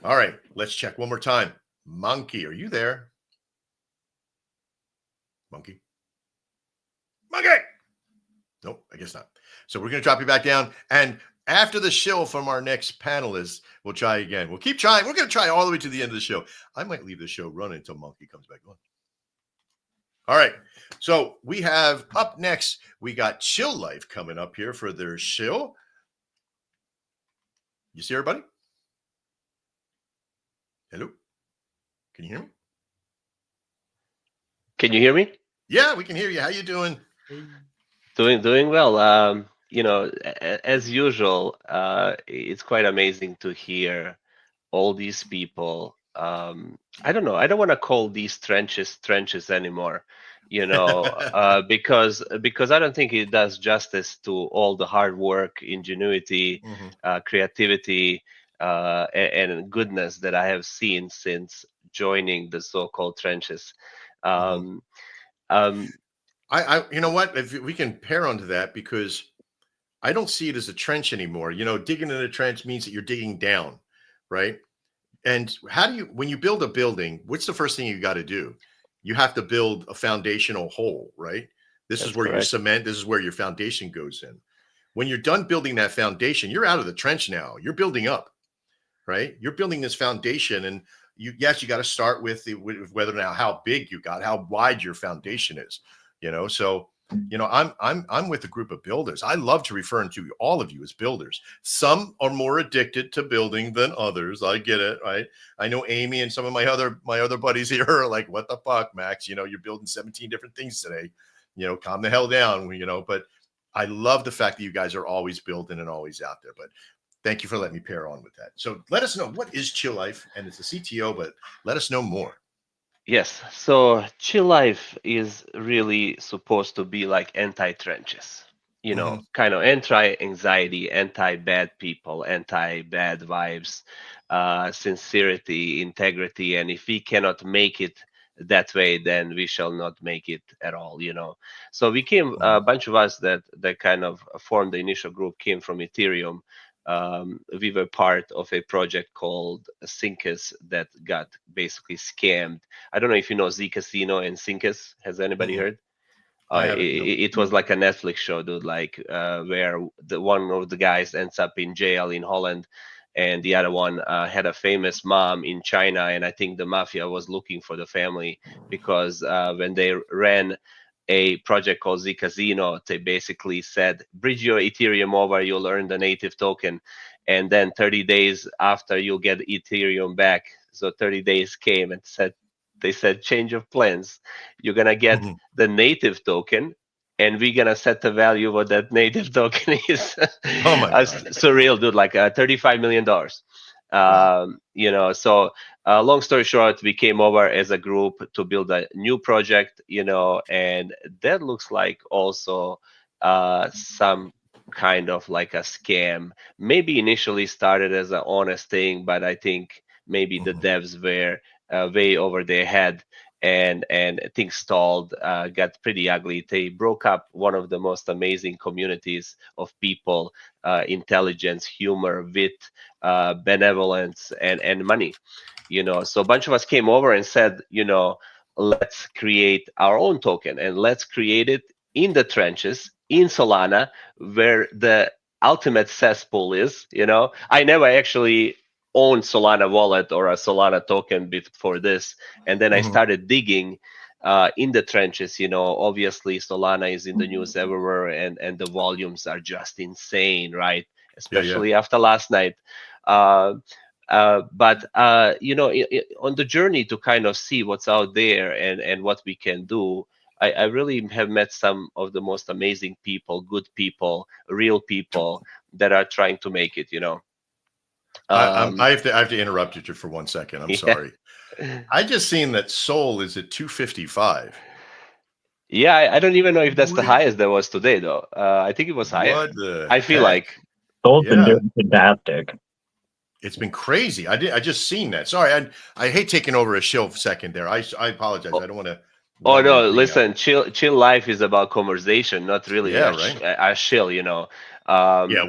[SPEAKER 1] All right, let's check one more time. Monkey, are you there? Monkey. Nope, I guess not. So we're going to drop you back down. And after the show from our next panelist, we'll try again. We'll keep trying. We're going to try all the way to the end of the show. I might leave the show running until Monkey comes back on. All right. So we have up next, we got Shill Life coming up here for their Shill. You see everybody? Hello? Can you hear me?
[SPEAKER 2] Can you hear me?
[SPEAKER 1] Yeah, we can hear you. How you doing?
[SPEAKER 2] Doing well. As usual, it's quite amazing to hear all these people. I don't know. I don't want to call these trenches anymore, because I don't think it does justice to all the hard work, ingenuity, creativity, and goodness that I have seen since joining the so-called trenches.
[SPEAKER 1] You know what? If we can pair onto that, because I don't see it as a trench anymore. Digging in a trench means that you're digging down, right? And how do you, when you build a building, what's the first thing you got to do? You have to build a foundational hole, right? This is
[SPEAKER 2] That's
[SPEAKER 1] where your
[SPEAKER 2] correct.
[SPEAKER 1] cement, this is where your foundation goes in. When you're done building that foundation, you're out of the trench now. You're building up, right? You're building this foundation, and you, yes, you got to start with with whether now how big you got, how wide your foundation is, So, I'm with a group of builders. I love to refer to all of you as builders. Some are more addicted to building than others. I get it, right? I know Amy and some of my other buddies here are like, "What the fuck, Max? You're building 17 different things today. Calm the hell down." But I love the fact that you guys are always building and always out there. But thank you for letting me pair on with that. So let us know, what is Chill Life, and it's a CTO, but let us know more.
[SPEAKER 2] Yes. So Chill Life is really supposed to be like anti-trenches, kind of anti-anxiety, anti-bad people, anti-bad vibes, sincerity, integrity. And if we cannot make it that way, then we shall not make it at all. So we came, a bunch of us that kind of formed the initial group came from Ethereum. We were part of a project called Syncus that got basically scammed. I don't know if you know Z Casino and Syncus. Has anybody heard?
[SPEAKER 1] I haven't, no.
[SPEAKER 2] It was like a Netflix show, dude, like where the one of the guys ends up in jail in Holland, and the other one had a famous mom in China, and I think the mafia was looking for the family because when they ran a project called Z Casino, they basically said, bridge your Ethereum over, you'll earn the native token, and then 30 days after you'll get Ethereum back. So 30 days came and they said, change of plans. You're gonna get the native token, and we're gonna set the value of what that native token is.
[SPEAKER 1] Oh my God.
[SPEAKER 2] Surreal, dude, like $35 million.
[SPEAKER 1] Wow.
[SPEAKER 2] So long story short, we came over as a group to build a new project, and that looks like also some kind of like a scam. Maybe initially started as an honest thing, but I think maybe the devs were way over their head, and things stalled, got pretty ugly. They broke up one of the most amazing communities of people, intelligence, humor, wit, benevolence, and money. So a bunch of us came over and said, let's create our own token, and let's create it in the trenches in Solana, where the ultimate cesspool is. I never actually owned Solana wallet or a Solana token before this, and then I started digging in the trenches. Obviously Solana is in the news everywhere, and the volumes are just insane, right? Especially after last night. But on the journey to kind of see what's out there and what we can do, I really have met some of the most amazing people, good people, real people that are trying to make it.
[SPEAKER 1] I have to interrupt you for 1 second. I'm sorry. I just seen that Sol is at 255.
[SPEAKER 2] Yeah, I don't even know if that's the highest there was today, though. I think it was higher.
[SPEAKER 1] What the
[SPEAKER 2] I feel
[SPEAKER 1] heck?
[SPEAKER 2] like
[SPEAKER 4] Sol's been doing fantastic.
[SPEAKER 1] It's been crazy. I just seen that. Sorry, I hate taking over a Shill second there. I apologize. I don't want to.
[SPEAKER 2] Oh no, listen, chill life is about conversation, not really a Shill.
[SPEAKER 1] Yeah,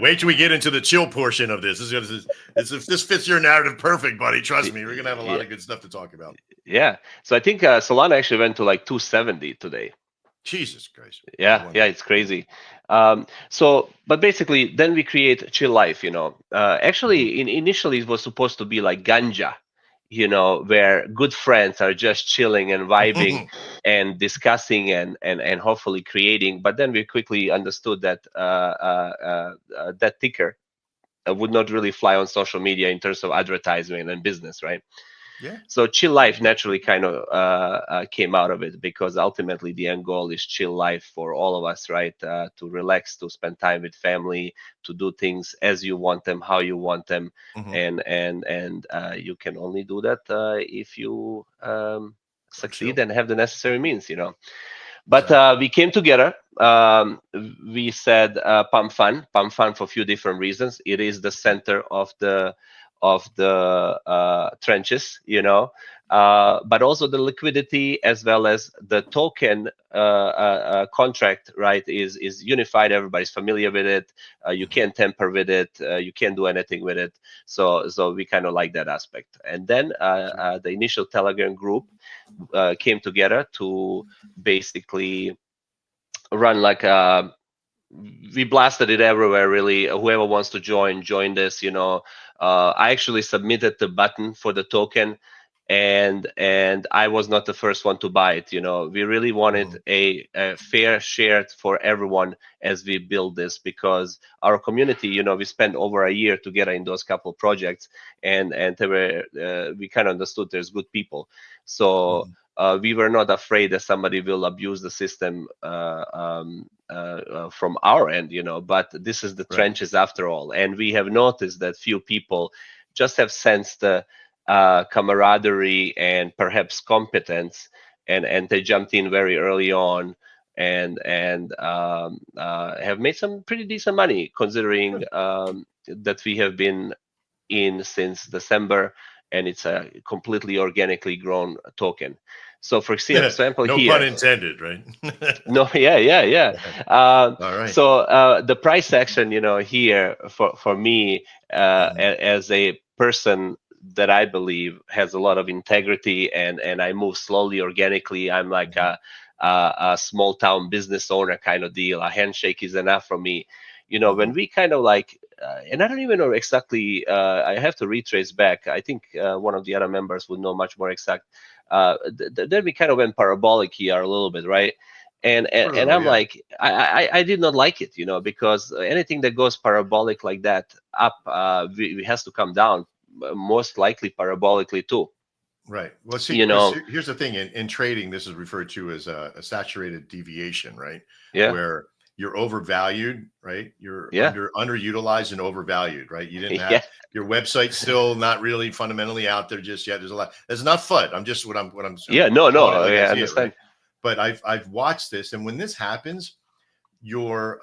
[SPEAKER 1] wait till we get into the chill portion of this. This fits your narrative perfect, buddy. Trust me, we're gonna have a lot of good stuff to talk about.
[SPEAKER 2] Yeah, so I think Solana actually went to like 270 today.
[SPEAKER 1] Jesus Christ.
[SPEAKER 2] Yeah, it's crazy. But basically, then we create Chill Life. Actually, initially it was supposed to be like ganja, where good friends are just chilling and vibing and discussing and hopefully creating. But then we quickly understood that that ticker would not really fly on social media in terms of advertisement and business, right?
[SPEAKER 1] Yeah.
[SPEAKER 2] So Chill Life naturally kind of came out of it, because ultimately the end goal is chill life for all of us, right? To relax, to spend time with family, to do things as you want them, how you want them, and you can only do that if you succeed and have the necessary means, But we came together. We said pump fun for a few different reasons. It is the center of the trenches, but also the liquidity as well as the token contract, right, is unified. Everybody's familiar with it. You can't tamper with it. You can't do anything with it. So we kind of like that aspect. And then the initial Telegram group came together to basically run like we blasted it everywhere, really. Whoever wants to join this, I actually submitted the button for the token, and I was not the first one to buy it. We really wanted a fair share for everyone as we build this, because our community, we spent over a year together in those couple projects, and they were we kind of understood there's good people. So we were not afraid that somebody will abuse the system from our end, but this is the trenches after all. And we have noticed that few people just have sensed the camaraderie and perhaps competence, and they jumped in very early on and have made some pretty decent money, considering that we have been in since December, and it's a completely organically grown token. So for example,
[SPEAKER 1] no
[SPEAKER 2] here,
[SPEAKER 1] pun intended, right?
[SPEAKER 2] no, yeah.
[SPEAKER 1] All right.
[SPEAKER 2] So the price action, here for me, as a person that I believe has a lot of integrity, and I move slowly, organically. I'm like a small town business owner kind of deal. A handshake is enough for me. When we kind of like, and I don't even know exactly, I have to retrace back. I think one of the other members would know much more exact. Then we kind of went parabolic here a little bit, right? And I'm like, I did not like it, because anything that goes parabolic like that up, we has to come down, most likely parabolically too.
[SPEAKER 1] Right. Well, see, here's the thing. In trading, this is referred to as a saturated deviation, right?
[SPEAKER 2] Yeah.
[SPEAKER 1] Where you're overvalued, right? You're underutilized and overvalued, right? You didn't have your website still not really fundamentally out there just yet. There's enough FUD. I'm just what I'm.
[SPEAKER 2] Yeah. No. I understand.
[SPEAKER 1] Right? But I've watched this, and when this happens, your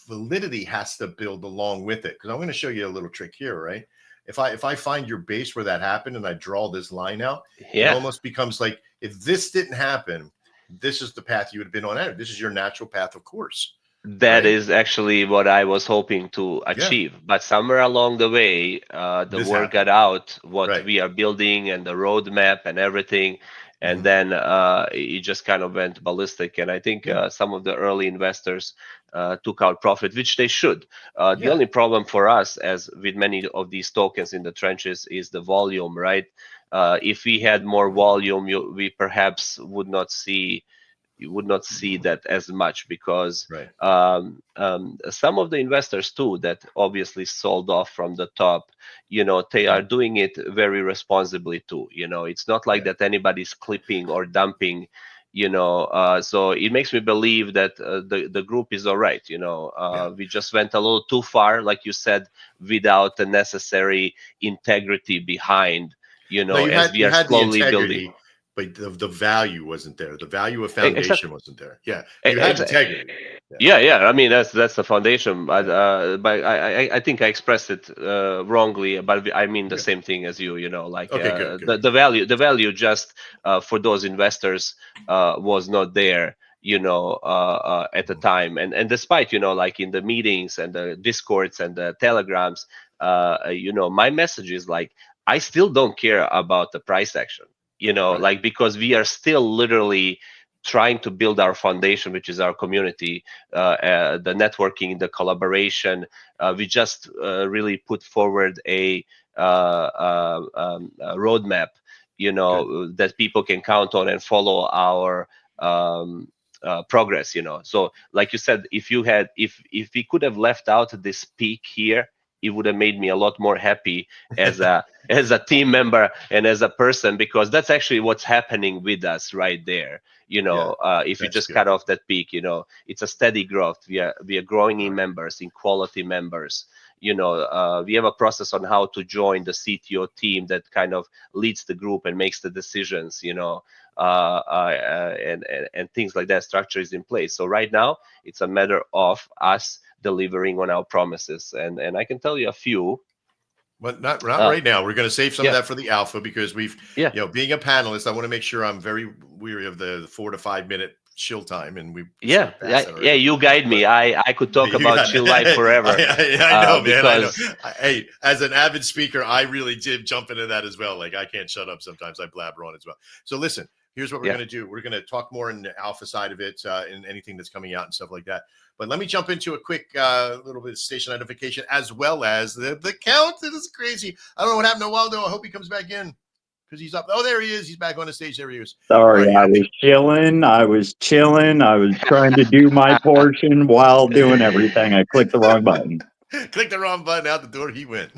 [SPEAKER 1] validity has to build along with it. Because I'm going to show you a little trick here, right? If I find your base where that happened and I draw this line out, it almost becomes like, if this didn't happen, this is the path you would have been on. This is your natural path, of course.
[SPEAKER 2] That is actually what I was hoping to achieve. But somewhere along the way, the word got out what we are building and the roadmap and everything. And then it just kind of went ballistic. And I think some of the early investors took out profit, which they should. The only problem for us, as with many of these tokens in the trenches, is the volume, right? If we had more volume, we perhaps would not see that as much, because some of the investors too that obviously sold off from the top, they are doing it very responsibly too. It's not like that anybody's clipping or dumping, so it makes me believe that the group is all right. We just went a little too far, like you said, without the necessary integrity behind, as we are slowly building.
[SPEAKER 1] But the value wasn't there. The value of foundation wasn't there. Yeah, you had integrity.
[SPEAKER 2] Yeah. I mean, that's the foundation. But I think I expressed it wrongly. But I mean the same thing as you. Like good. The value just for those investors was not there. At the time, and despite like in the meetings and the discords and the telegrams, my message is like, I still don't care about the price action. Like, because we are still literally trying to build our foundation, which is our community, the networking, the collaboration. We just really put forward a roadmap, that people can count on and follow our progress. So like you said, if we could have left out this peak here, it would have made me a lot more happy as a team member and as a person, because that's actually what's happening with us right there. If you just cut off that peak, it's a steady growth. We are growing in members, in quality members. We have a process on how to join the CTO team that kind of leads the group and makes the decisions, and things like that. Structure is in place. So right now it's a matter of us delivering on our promises, and I can tell you a few.
[SPEAKER 1] But not right now. We're going to save some of
[SPEAKER 2] Yeah.
[SPEAKER 1] that for the alpha because we've,
[SPEAKER 2] Yeah.
[SPEAKER 1] being a panelist, I want to make sure I'm very weary of the 4 to 5 minute Shill time, and we
[SPEAKER 2] Yeah,
[SPEAKER 1] sort of passed that
[SPEAKER 2] yeah,
[SPEAKER 1] already.
[SPEAKER 2] you guide me.
[SPEAKER 1] But
[SPEAKER 2] I could talk
[SPEAKER 1] you
[SPEAKER 2] about
[SPEAKER 1] got
[SPEAKER 2] Shill
[SPEAKER 1] it.
[SPEAKER 2] life forever.
[SPEAKER 1] I know, man. I know.
[SPEAKER 2] Because
[SPEAKER 1] Hey, as an avid speaker, I really did jump into that as well. Like I can't shut up sometimes. I blabber on as well. So listen, here's what we're going to do. We're going to talk more in the alpha side of it, and anything that's coming out and stuff like that. But let me jump into a quick little bit of station identification as well as the count. This is crazy. I don't know what happened to Waldo. I hope he comes back in because he's up. Oh, there he is. He's back on the stage. There he is.
[SPEAKER 4] Sorry,
[SPEAKER 1] Right,
[SPEAKER 4] I was chilling. I was trying to do my portion while doing everything. I clicked the wrong button.
[SPEAKER 1] Click the wrong button. Out the door he went.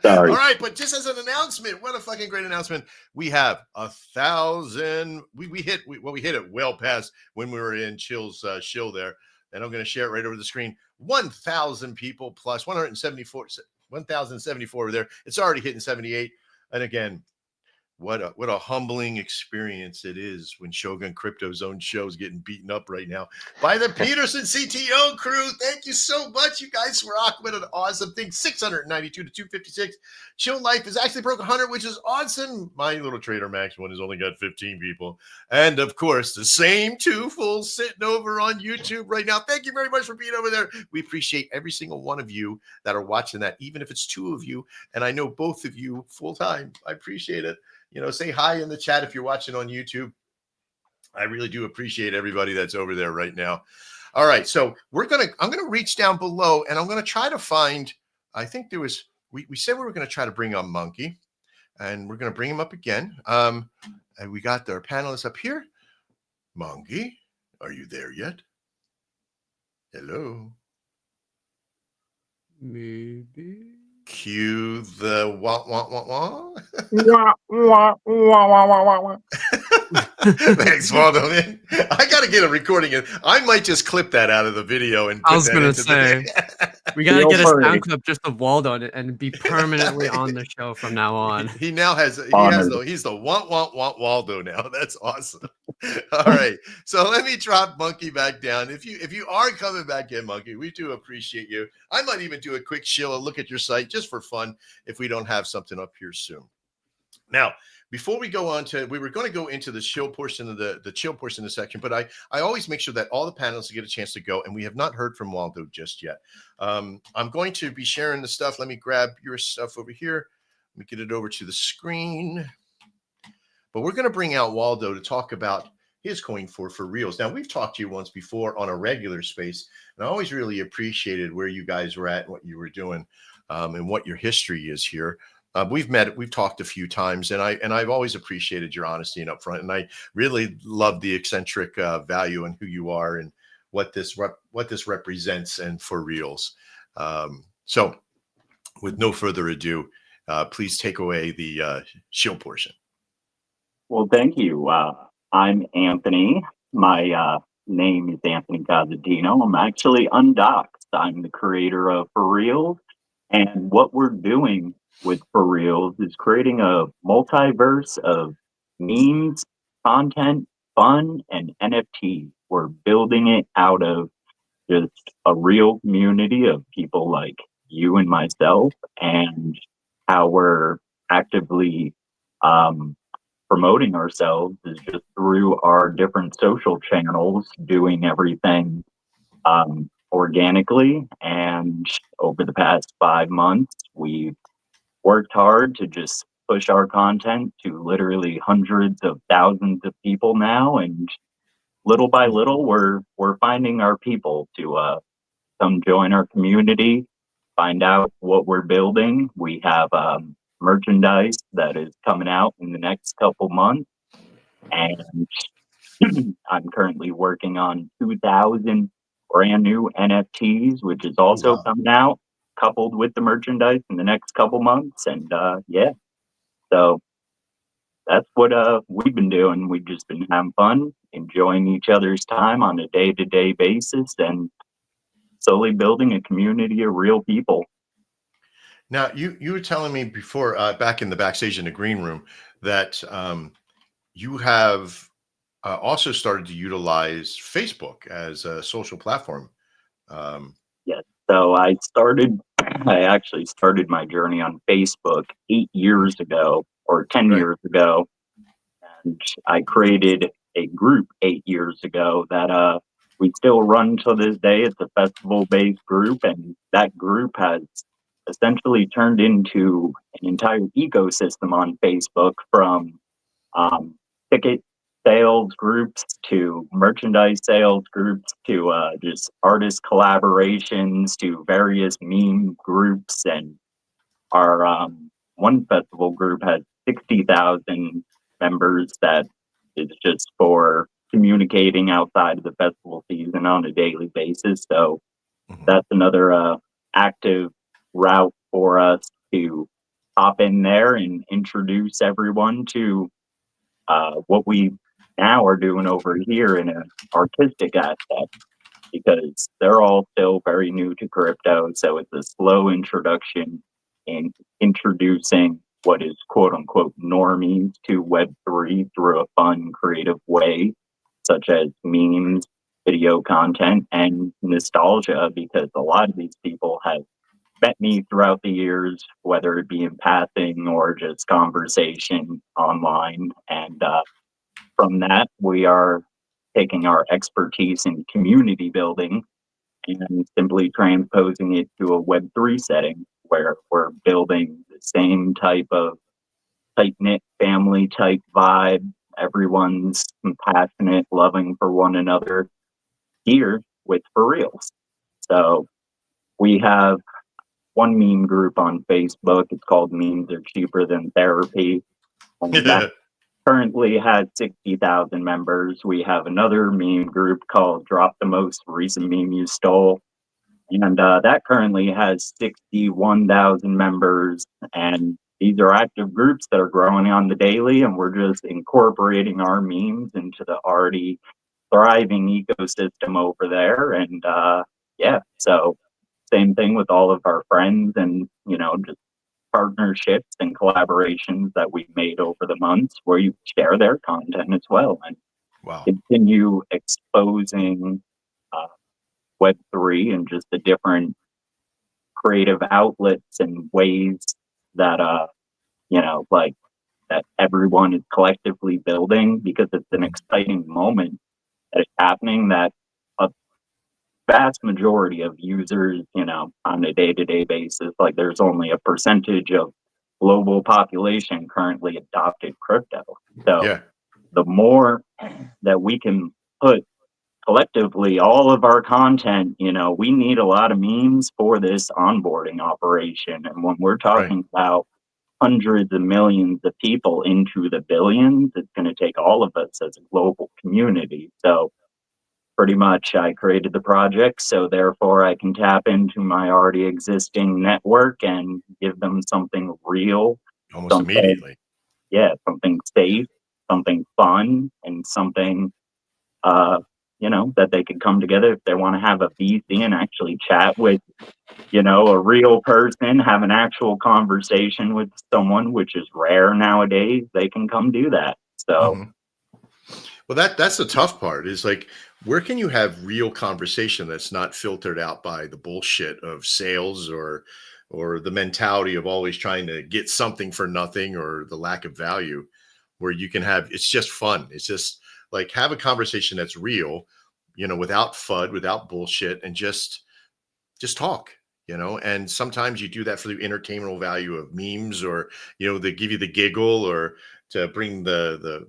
[SPEAKER 4] Sorry.
[SPEAKER 1] All right, but just as an announcement, what a fucking great announcement. We have 1,000. We hit it well past when we were in Chill's Shill there. And I'm going to share it right over the screen. 1,000 people plus 1,074 over there. It's already hitting 78. And again, what a humbling experience it is when Shogun Crypto's own show is getting beaten up right now by the Peterson CTO crew. Thank you so much. You guys were an awesome thing. 692 to 256. Chill Life is actually broke 100, which is awesome. My little Trader Max one has only got 15 people. And of course, the same two fools sitting over on YouTube right now. Thank you very much for being over there. We appreciate every single one of you that are watching that, even if it's 2 of you. And I know both of you full time. I appreciate it. Say hi in the chat if you're watching on YouTube. I really do appreciate everybody that's over there right now. All right, so I'm gonna reach down below and I'm gonna try to find. I think there was we said we were gonna try to bring on Monkey, and we're gonna bring him up again. And we got our panelists up here. Monkey, are you there yet? Hello.
[SPEAKER 6] Maybe.
[SPEAKER 1] Cue the wah. Thanks, Waldo, man. I got to get a recording. I might just clip that out of the video and.
[SPEAKER 6] I was gonna say we gotta get a sound clip just of Waldo and be permanently on the show from now on.
[SPEAKER 1] He now has. He's the want Waldo now. That's awesome. All right, so let me drop Monkey back down. If you are coming back in, Monkey, we do appreciate you. I might even do a quick Shill, look at your site just for fun if we don't have something up here soon. Now, before we go on we were going to go into the Shill portion of the chill portion of the section, but I always make sure that all the panelists get a chance to go, and we have not heard from Waldo just yet. I'm going to be sharing the stuff. Let me grab your stuff over here. Let me get it over to the screen. But we're going to bring out Waldo to talk about his coin for reals. Now, we've talked to you once before on a regular space, and I always really appreciated where you guys were at and what you were doing, and what your history is here. We've talked a few times, and I've always appreciated your honesty and upfront, and I really love the eccentric value and who you are and what this represents and for reals. So, with no further ado, please take away the Shill portion.
[SPEAKER 4] Well, thank you. I'm Anthony. My name is Anthony Gazzadino. I'm actually undoxed. I'm the creator of For Reals, and what we're doing with For Reals is creating a multiverse of memes, content, fun, and NFTs. We're building it out of just a real community of people like you and myself, and how we're actively promoting ourselves is just through our different social channels, doing everything organically. And over the past 5 months, we've worked hard to just push our content to literally hundreds of thousands of people now, and little by little we're finding our people to come join our community, find out what we're building. We have merchandise that is coming out in the next couple months, and I'm currently working on 2,000 brand new NFTs, which is also coming out, coupled with the merchandise in the next couple months. And so that's what we've been doing. We've just been having fun, enjoying each other's time on a day-to-day basis, and slowly building a community of real people.
[SPEAKER 1] Now, you were telling me before, back in the backstage in the green room, that you have also started to utilize Facebook as a social platform.
[SPEAKER 4] Yes. So I started I actually started my journey on Facebook 8 years ago or 10
[SPEAKER 1] Right.
[SPEAKER 4] years ago. And I created a group 8 years ago that we still run to this day. It's a festival-based group, and that group has essentially turned into an entire ecosystem on Facebook, from ticket sales groups to merchandise sales groups to just artist collaborations to various meme groups. And our one festival group has 60,000 members that is just for communicating outside of the festival season on a daily basis. So that's another active route for us to hop in there and introduce everyone to what we now are doing over here in an artistic aspect, because they're all still very new to crypto. So it's a slow introduction in introducing what is quote unquote normies to Web3 through a fun, creative way, such as memes, video content, and nostalgia, because a lot of these people have met me throughout the years, whether it be in passing or just conversation online. And from that, we are taking our expertise in community building and simply transposing it to a Web3 setting where we're building the same type of tight knit family type vibe. Everyone's compassionate, loving for one another here with for reals. So we have one meme group on Facebook. It's called Memes Are Cheaper Than Therapy. And that currently has 60,000 members. We have another meme group called Drop the Most Recent Meme You Stole. And that currently has 61,000 members. And these are active groups that are growing on the daily. And we're just incorporating our memes into the already thriving ecosystem over there. And yeah, so same thing with all of our friends and, you know, just partnerships and collaborations that we've made over the months where you share their content as well and continue exposing Web3 and just the different creative outlets and ways that, you know, like that everyone is collectively building, because it's an exciting moment that is happening that a vast majority of users, you know, on a day-to-day basis, like there's only a percentage of global population currently adopted crypto. So the more that we can put collectively all of our content, you know, we need a lot of memes for this onboarding operation. And when we're talking about hundreds of millions of people into the billions, it's going to take all of us as a global community. So pretty much I created the project, so therefore I can tap into my already existing network and give them something real.
[SPEAKER 1] Almost immediately.
[SPEAKER 4] Yeah, something safe, something fun, and something, you know, that they could come together if they want to have a VC and actually chat with, you know, a real person, have an actual conversation with someone, which is rare nowadays. They can come do that. So.
[SPEAKER 1] Well, that's the tough part, is like, where can you have real conversation that's not filtered out by the bullshit of sales or the mentality of always trying to get something for nothing, or the lack of value, where you can have, it's just fun. It's just like, have a conversation that's real, you know, without FUD, without bullshit, and just talk, you know. And sometimes you do that for the entertainmental value of memes, or, you know, they give you the giggle, or to bring the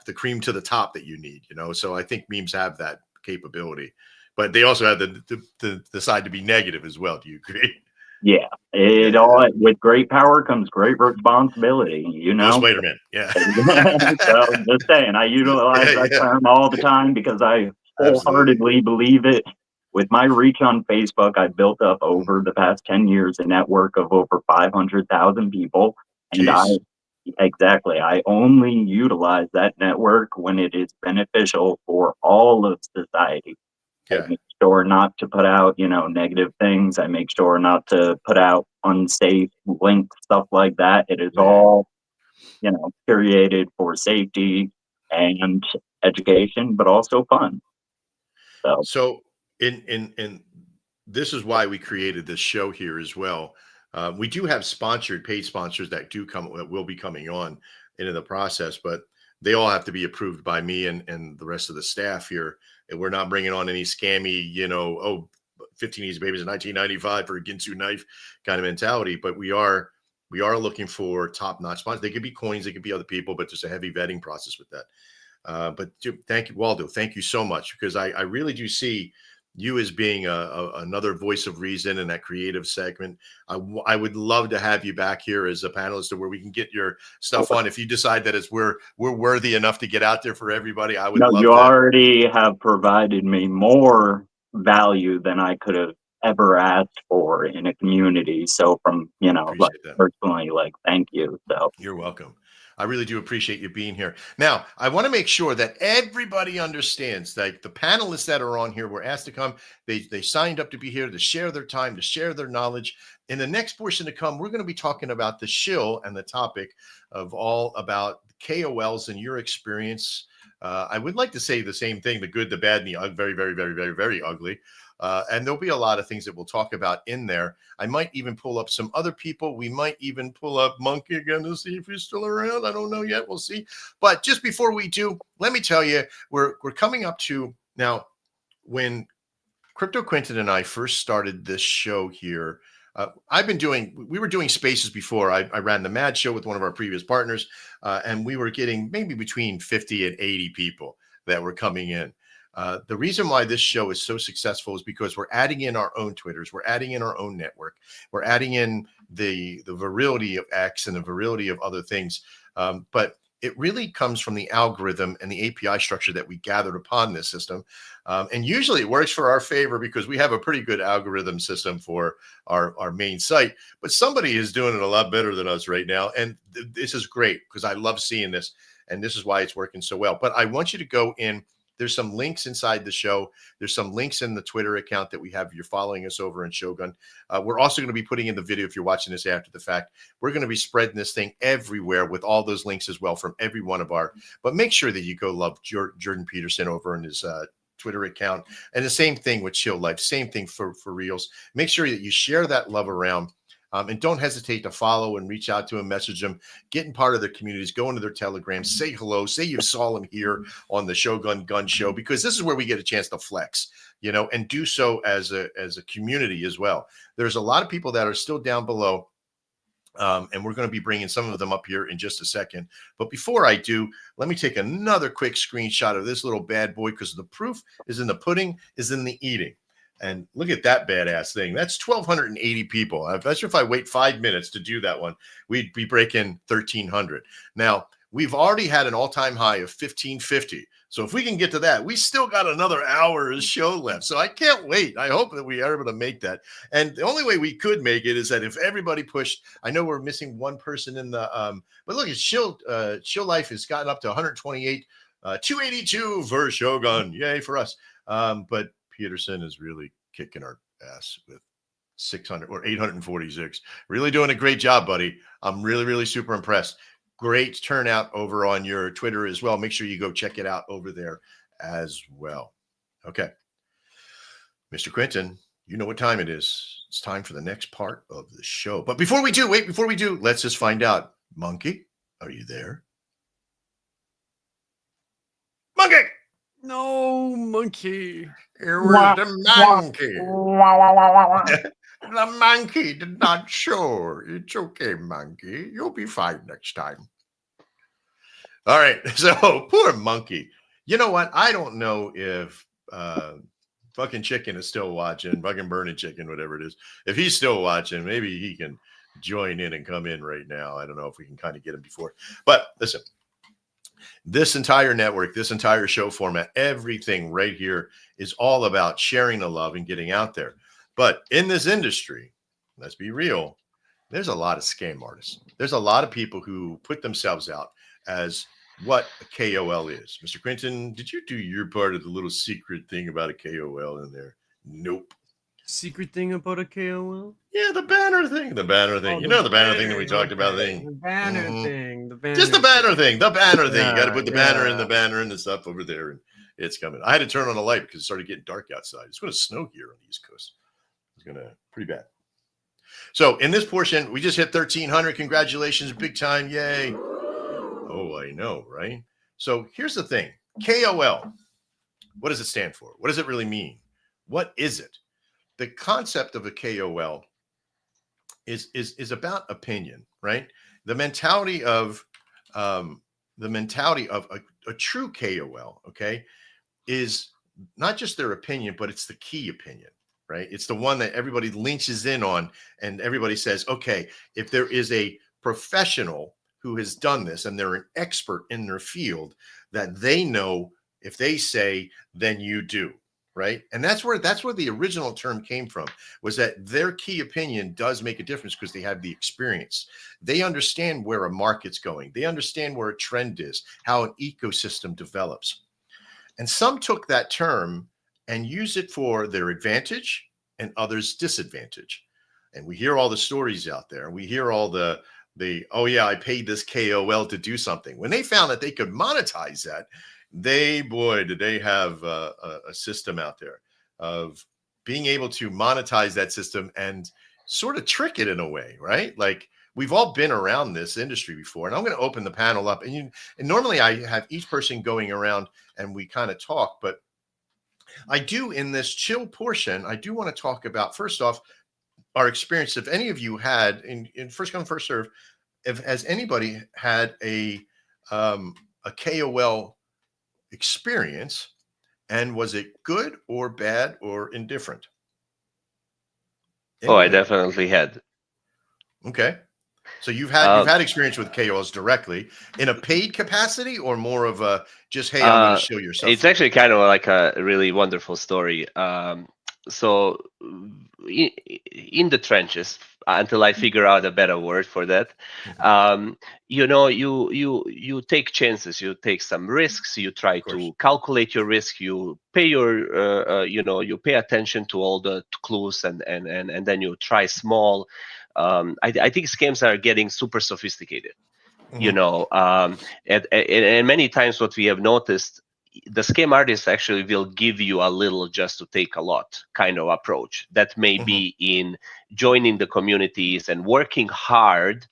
[SPEAKER 1] cream to the top that you need, you know. So I think memes have that capability, but they also have the side to be negative as well. Do you agree?
[SPEAKER 4] Yeah, it all, with great power comes great responsibility, you know.
[SPEAKER 1] Spider-Man, yeah.
[SPEAKER 4] So just saying, I utilize that term all the time because I wholeheartedly believe it. With my reach on Facebook, I built up over the past 10 years a network of over 500,000 people, and I only utilize that network when it is beneficial for all of society. I make sure not to put out, you know, negative things. I make sure not to put out unsafe links, stuff like that. It is all, you know, curated for safety and education, but also fun.
[SPEAKER 1] So in this is why we created this show here as well. We do have paid sponsors that will be coming on into the process, but they all have to be approved by me and the rest of the staff here. And we're not bringing on any scammy, 15 Easy Babies in 1995 for a Ginsu knife kind of mentality. But we are looking for top-notch sponsors. They could be coins, they could be other people, but there's a heavy vetting process with that. But thank you, Waldo. Thank you so much, because I really do see you as being another voice of reason in that creative segment. I would love to have you back here as a panelist, to where we can get your stuff on. If you decide that we're worthy enough to get out there for everybody, I would love
[SPEAKER 4] you
[SPEAKER 1] to.
[SPEAKER 4] already have provided me more value than I could have ever asked for in a community. So from, personally, thank you. So
[SPEAKER 1] you're welcome. I really do appreciate you being here. Now, I want to make sure that everybody understands that the panelists that are on here were asked to come. They signed up to be here to share their time, to share their knowledge. In the next portion to come, we're going to be talking about the Shill and the topic of all about KOLs and your experience. I would like to say the same thing: the good, the bad, and the very, very, very, very, very ugly. And there'll be a lot of things that we'll talk about in there. I might even pull up some other people. We might even pull up Monkey again to see if he's still around. I don't know yet. We'll see. But just before we do, let me tell you, we're coming up to now. When Crypto Quentin and I first started this show here, we were doing spaces before. I ran the Mad Show with one of our previous partners, and we were getting maybe between 50 and 80 people that were coming in. The reason why this show is so successful is because we're adding in our own Twitters, we're adding in our own network, we're adding in the virility of X and the virility of other things. But it really comes from the algorithm and the API structure that we gathered upon this system. And usually it works for our favor, because we have a pretty good algorithm system for our main site. But somebody is doing it a lot better than us right now. And this is great, because I love seeing this. And this is why it's working so well. But I want you to go in. There's some links inside the show. There's some links in the Twitter account that we have. You're following us over in Shogun. We're also going to be putting in the video, if you're watching this after the fact. We're going to be spreading this thing everywhere with all those links as well from every one of our. But make sure that you go love Jordan Peterson over in his Twitter account. And the same thing with Shill Life. Same thing for Reels. Make sure that you share that love around. And don't hesitate to follow and reach out to them, message them, get in part of their communities, go into their Telegrams, say hello, say you saw them here on the Shogun Gun Show, because this is where we get a chance to flex, and do so as a community as well. There's a lot of people that are still down below, and we're going to be bringing some of them up here in just a second. But before I do, let me take another quick screenshot of this little bad boy, because the proof is in the pudding, is in the eating. And look at that badass thing. That's 1,280 people. I'm not sure if I wait 5 minutes to do that one, we'd be breaking 1,300. Now, we've already had an all-time high of 1,550. So if we can get to that, we still got another hour of show left. So I can't wait. I hope that we are able to make that. And the only way we could make it is that if everybody pushed. I know we're missing one person in the but look, Shill Life has gotten up to 128, 282 for Shogun. Yay for us. But Peterson is really kicking our ass with 600 or 846. Really doing a great job, buddy. I'm really, really super impressed. Great turnout over on your Twitter as well. Make sure you go check it out over there as well. Okay. Mr. Quentin, you know what time it is. It's time for the next part of the show. But before we do, let's just find out. Monkey, are you there? Monkey!
[SPEAKER 6] No, Monkey.
[SPEAKER 1] It was the monkey. The monkey did not show. It's okay, monkey. You'll be fine next time. All right. So poor monkey. You know what? I don't know if fucking chicken is still watching, fucking burning chicken, whatever it is. If he's still watching, maybe he can join in and come in right now. I don't know if we can kind of get him before. But listen. This entire network, this entire show format, everything right here is all about sharing the love and getting out there. But in this industry, let's be real, there's a lot of scam artists. There's a lot of people who put themselves out as what a KOL is. Mr. Quentin, did you do your part of the little secret thing about a KOL in there? Nope.
[SPEAKER 6] Secret thing about a KOL?
[SPEAKER 1] Yeah, the banner thing. Oh, the banner thing that we talked about.
[SPEAKER 6] The banner thing.
[SPEAKER 1] Just the banner thing. The banner thing. You got to put the banner in the banner and the stuff over there, and it's coming. I had to turn on the light because it started getting dark outside. It's going to snow here on the East Coast. It's gonna pretty bad. So in this portion, we just hit 1,300. Congratulations, big time, yay! Oh, I know, right? So here's the thing: KOL. What does it stand for? What does it really mean? What is it? The concept of a KOL is about opinion, right? The mentality of a true KOL, okay, is not just their opinion, but it's the key opinion, right? It's the one that everybody lynches in on, and everybody says, okay, if there is a professional who has done this and they're an expert in their field, that they know, if they say, then you do, right? And that's where the original term came from, was that their key opinion does make a difference because they have the experience. They understand where a market's going. They understand where a trend is, how an ecosystem develops. And some took that term and use it for their advantage and others' disadvantage. And we hear all the stories out there. We hear all the oh yeah, I paid this KOL to do something. When they found that they could monetize that, did they have a system out there of being able to monetize that system and sort of trick it in a way, right? Like, we've all been around this industry before. And I'm going to open the panel up. And normally I have each person going around and we kind of talk, but I do, in this chill portion, I do want to talk about, first off, our experience. If any of you had, in first come, first serve, has anybody had a KOL experience, and was it good or bad or indifferent?
[SPEAKER 2] Oh, I
[SPEAKER 1] Anybody?
[SPEAKER 2] definitely had.
[SPEAKER 1] Okay. So you've had experience with KOLs directly in a paid capacity, or more of a just, hey, I'm going to show yourself.
[SPEAKER 2] It's actually kind of like a really wonderful story. So in the trenches, until I figure out a better word for that, you take chances, you take some risks, you try to calculate your risk, you pay you pay attention to all the clues, and then you try small. I think scams are getting super sophisticated. And many times what we have noticed, the scam artists actually will give you a little just to take a lot kind of approach. That may be in joining the communities and working hard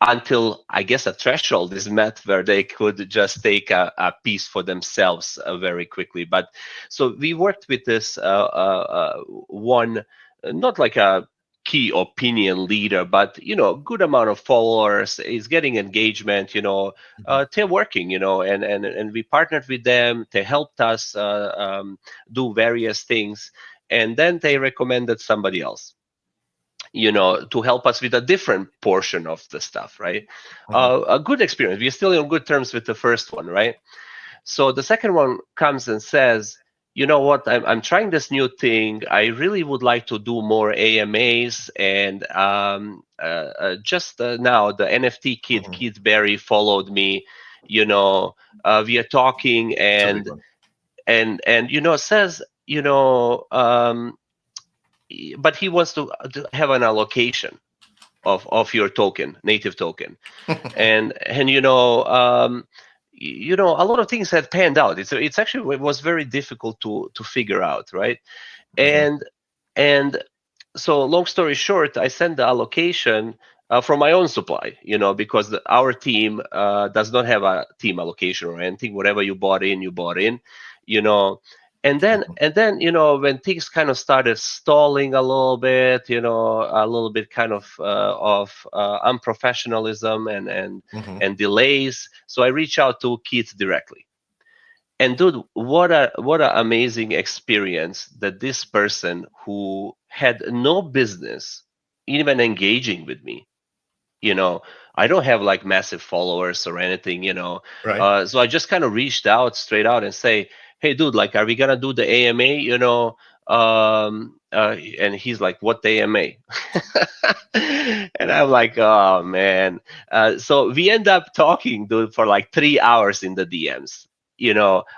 [SPEAKER 2] until, I guess, a threshold is met where they could just take a piece for themselves very quickly. But so we worked with this one, not like a key opinion leader, but good amount of followers, is getting engagement, they're working, and we partnered with them. They helped us do various things, and then they recommended somebody else, to help us with a different portion of the stuff, right? A good experience. We're still on good terms with the first one, right? So the second one comes and says, you know what, I'm trying this new thing. I really would like to do more AMAs. And just now, the NFT kid, Keith Berry, followed me. We are talking, and says, but he wants to have an allocation of your token, native token. and a lot of things have panned out. It's actually, it was very difficult to figure out, right? And so, long story short, I sent the allocation from my own supply, because our team does not have a team allocation or anything. Whatever you bought in, And then, when things kind of started stalling a little bit, a little bit kind of unprofessionalism and delays. So I reached out to Keith directly. And dude, what a amazing experience that this person who had no business even engaging with me. I don't have like massive followers or anything,
[SPEAKER 1] Right.
[SPEAKER 2] So I just kind of reached out straight out and say, hey, dude, like, are we gonna do the AMA? And he's like, what AMA? And I'm like, oh man. So we end up talking, dude, for like 3 hours in the DMs,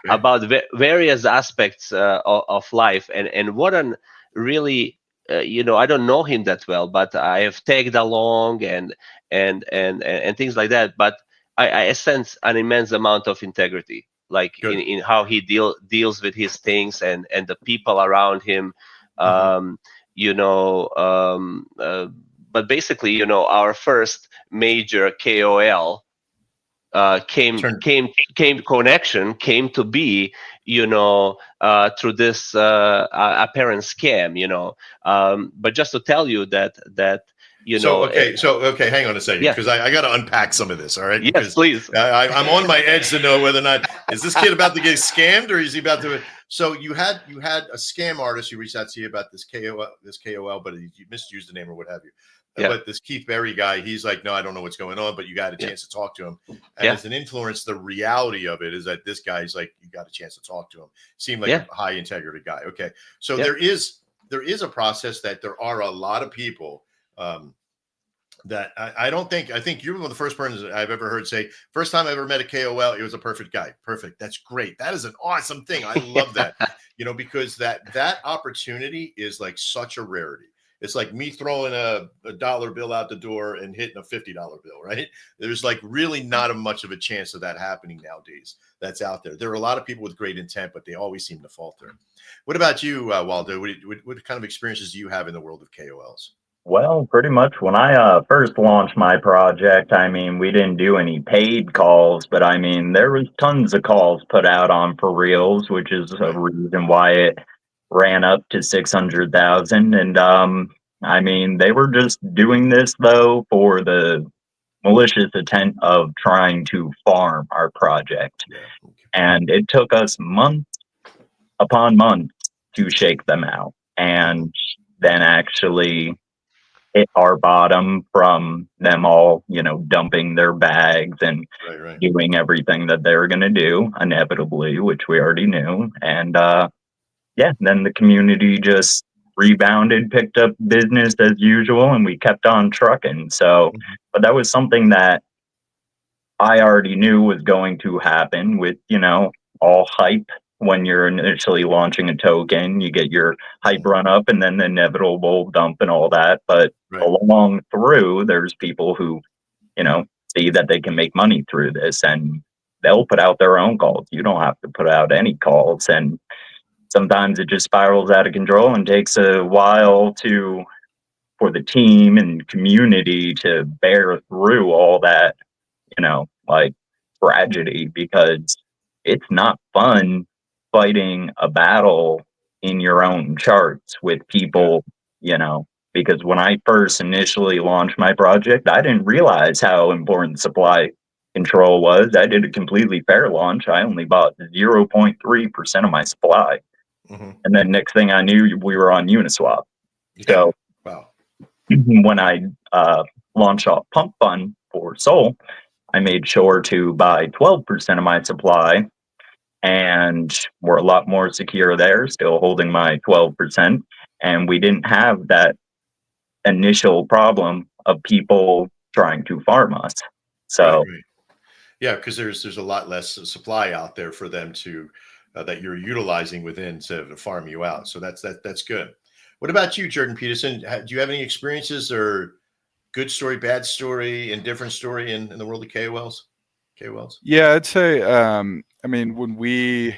[SPEAKER 2] about various aspects of life, and what an really, I don't know him that well, but I have tagged along and things like that. But I sense an immense amount of integrity, like in how he deals with his things and the people around him. but basically, our first major KOL came connection came to be, through this apparent scam. But just to tell you that.
[SPEAKER 1] Okay, hang on a second,
[SPEAKER 2] Yeah.
[SPEAKER 1] because I got to unpack some of this. All right.
[SPEAKER 2] Yes,
[SPEAKER 1] Because
[SPEAKER 2] please.
[SPEAKER 1] I'm on my edge to know whether or not is this kid about to get scammed or is he about to. So you had a scam artist who reached out to you about this KOL, but you misused the name or what have you.
[SPEAKER 2] Yeah.
[SPEAKER 1] But this Keith Berry guy, he's like, no, I don't know what's going on, but you got a chance to talk to him. And as an influencer, the reality of it is that this guy's like, you got a chance to talk to him. Seemed like a high integrity guy. Okay. So there is a process that there are a lot of people that I think you're one of the first persons I've ever heard say, first time I ever met a KOL, it was a perfect guy. Perfect. That's great. That is an awesome thing. I love that, because that opportunity is like such a rarity. It's like me throwing a dollar bill out the door and hitting a $50 bill, right? There's like really not much of a chance of that happening nowadays. That's out there. There are a lot of people with great intent, but they always seem to falter. What about you, Waldo? What kind of experiences do you have in the world of KOLs?
[SPEAKER 4] Well, pretty much when I first launched my project, I mean, we didn't do any paid calls, but I mean, there was tons of calls put out on For Reals, which is a reason why it ran up to 600,000. And I mean, they were just doing this though for the malicious intent of trying to farm our project. And it took us months upon months to shake them out, and then actually hit our bottom from them all, dumping their bags and doing everything that they were going to do, inevitably, which we already knew. And then the community just rebounded, picked up business as usual, and we kept on trucking. So, but that was something that I already knew was going to happen with, all hype. When you're initially launching a token, you get your hype run up and then the inevitable dump and all that. But along through, there's people who, see that they can make money through this, and they'll put out their own calls. You don't have to put out any calls. And sometimes it just spirals out of control and takes a while for the team and community to bear through all that, like tragedy, because it's not fun fighting a battle in your own charts with people, because when I first initially launched my project, I didn't realize how important supply control was. I did a completely fair launch. I only bought 0.3% of my supply. And then next thing I knew, we were on Uniswap. So when I launched off Pump Fund for Sol, I made sure to buy 12% of my supply, and we're a lot more secure there, still holding my 12%. And we didn't have that initial problem of people trying to farm us. So,
[SPEAKER 1] yeah, because there's a lot less supply out there for them to that you're utilizing within to farm you out. So that's good. What about you, Jordan Peterson? Do you have any experiences or good story, bad story, indifferent story in the world of KOLs?
[SPEAKER 3] Yeah, I'd say, I mean, when we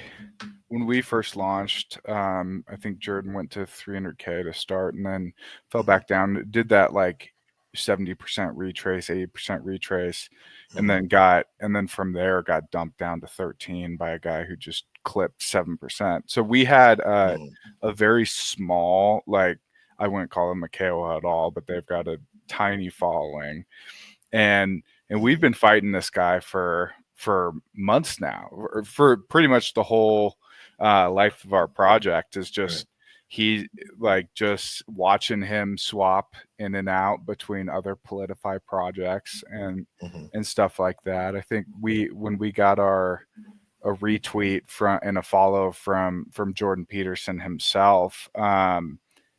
[SPEAKER 3] first launched, I think Jordan went to 300K to start and then fell back down, did that like 70% retrace, 80% retrace, and then from there got dumped down to 13 by a guy who just clipped 7%. So we had a very small, like, I wouldn't call them a KOL at all, but they've got a tiny following, and we've been fighting this guy for months now, for pretty much the whole life of our project. Is just he, like, just watching him swap in and out between other Politify projects and stuff like that. I think when we got a retweet and a follow from Jordan Peterson himself,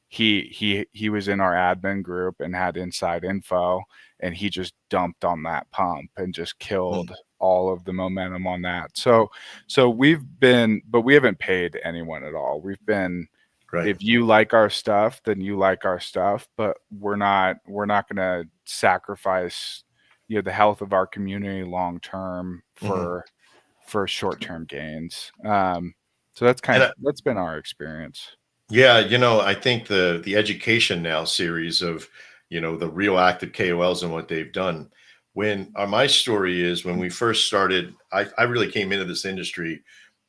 [SPEAKER 3] he was in our admin group and had inside info, and he just dumped on that pump and just killed all of the momentum on that. So we haven't paid anyone at all. We've been, if you like our stuff, then you like our stuff, but we're not going to sacrifice, the health of our community long term for short term gains. So that's been our experience.
[SPEAKER 1] Yeah, I think the Education Now series of, the real active KOLs and what they've done. When my story is when we first started, I really came into this industry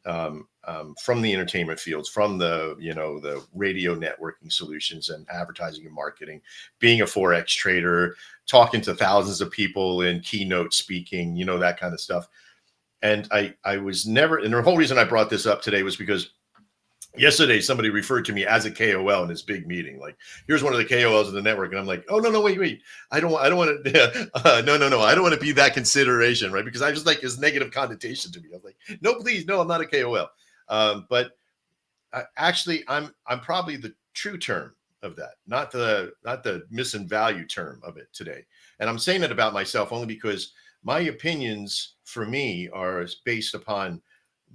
[SPEAKER 1] from the entertainment fields, from the radio networking solutions and advertising and marketing, being a forex trader, talking to thousands of people in keynote speaking, that kind of stuff. And I was never, and the whole reason I brought this up today was because yesterday somebody referred to me as a KOL in this big meeting. Like, here's one of the KOLs of the network, and I'm like, oh no, wait, I don't want to, no, I don't want to be that consideration, right? Because I just like this negative connotation to me. I'm like, no, please, no, I'm not a KOL. But actually, I'm probably the true term of that, not the miss and value term of it today. And I'm saying that about myself only because my opinions for me are based upon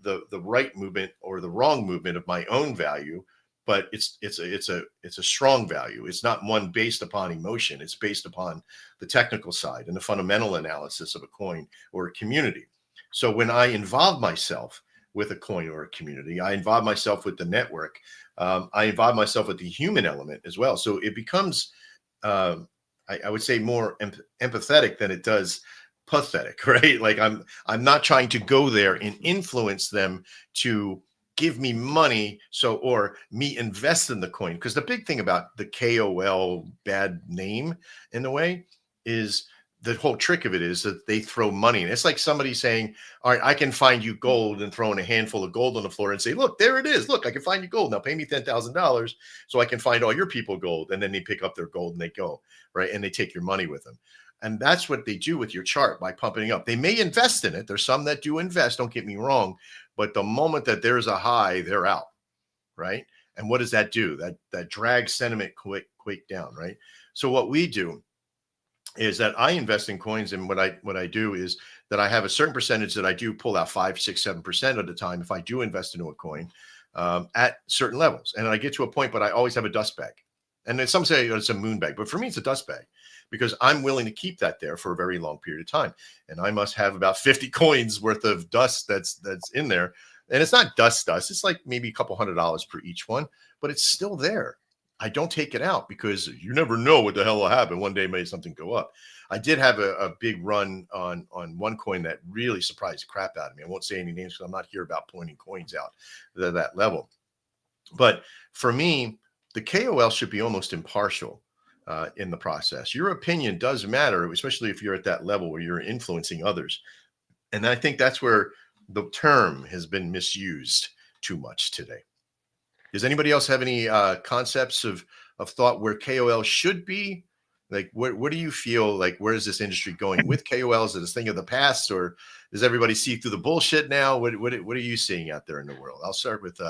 [SPEAKER 1] the right movement or the wrong movement of my own value, but it's a strong value. It's not one based upon emotion. It's based upon the technical side and the fundamental analysis of a coin or a community. So when I involve myself with a coin or a community, I involve myself with the network. I involve myself with the human element as well. So it becomes, I would say, more empathetic than it does pathetic, right? Like I'm not trying to go there and influence them to give me money or me invest in the coin. Because the big thing about the KOL bad name in a way is the whole trick of it is that they throw money in. It's like somebody saying, all right, I can find you gold, and throwing a handful of gold on the floor and say, look, there it is. Look, I can find you gold. Now pay me $10,000 so I can find all your people gold. And then they pick up their gold and they go, right? And they take your money with them. And that's what they do with your chart by pumping it up. They may invest in it. There's some that do invest, don't get me wrong. But the moment that there's a high, they're out, right? And what does that do? That drags sentiment quick down, right? So what we do is that I invest in coins, and what I do is that I have a certain percentage that I do pull out 5, 6, 7% of the time if I do invest into a coin at certain levels. And I get to a point, but I always have a dust bag. And then some say it's a moon bag, but for me, it's a dust bag because I'm willing to keep that there for a very long period of time. And I must have about 50 coins worth of dust that's in there. And it's not dust. It's like maybe a couple $100 per each one, but it's still there. I don't take it out because you never know what the hell will happen. One day, may something go up. I did have a big run on one coin that really surprised the crap out of me. I won't say any names because I'm not here about pointing coins out to that level. But for me, the KOL should be almost impartial in the process. Your opinion does matter, especially if you're at that level where you're influencing others. And I think that's where the term has been misused too much today. Does anybody else have any concepts of thought where KOL should be? Like, what do you feel like? Where is this industry going with KOLs? Is this thing of the past, or does everybody see through the bullshit now? What are you seeing out there in the world? I'll start with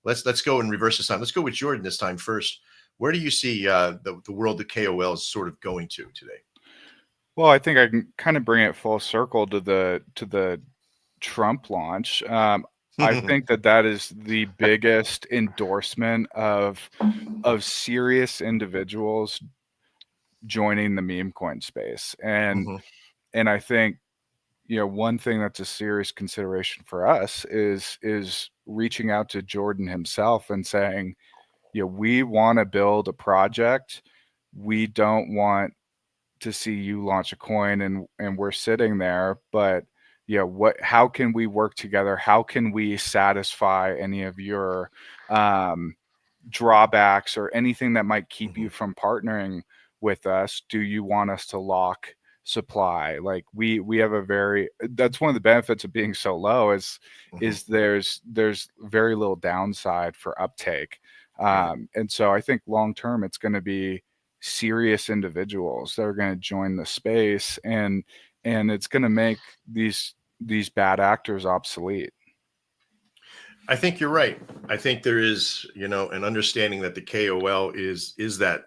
[SPEAKER 1] let's go and reverse this time. Let's go with Jordan this time first. Where do you see the world of KOLs sort of going to today?
[SPEAKER 3] Well, I think I can kind of bring it full circle to the Trump launch. I think that is the biggest endorsement of serious individuals joining the meme coin space. And I think, one thing that's a serious consideration for us is reaching out to Jordan himself and saying, we want to build a project. We don't want to see you launch a coin and we're sitting there, but how can we work together? How can we satisfy any of your drawbacks or anything that might keep you from partnering with us? Do you want us to lock supply? Like we have that's one of the benefits of being so low is there's very little downside for uptake. And so I think long term it's going to be serious individuals that are going to join the space, and it's going to make these bad actors obsolete.
[SPEAKER 1] I think you're right. I think there is, an understanding that the KOL is that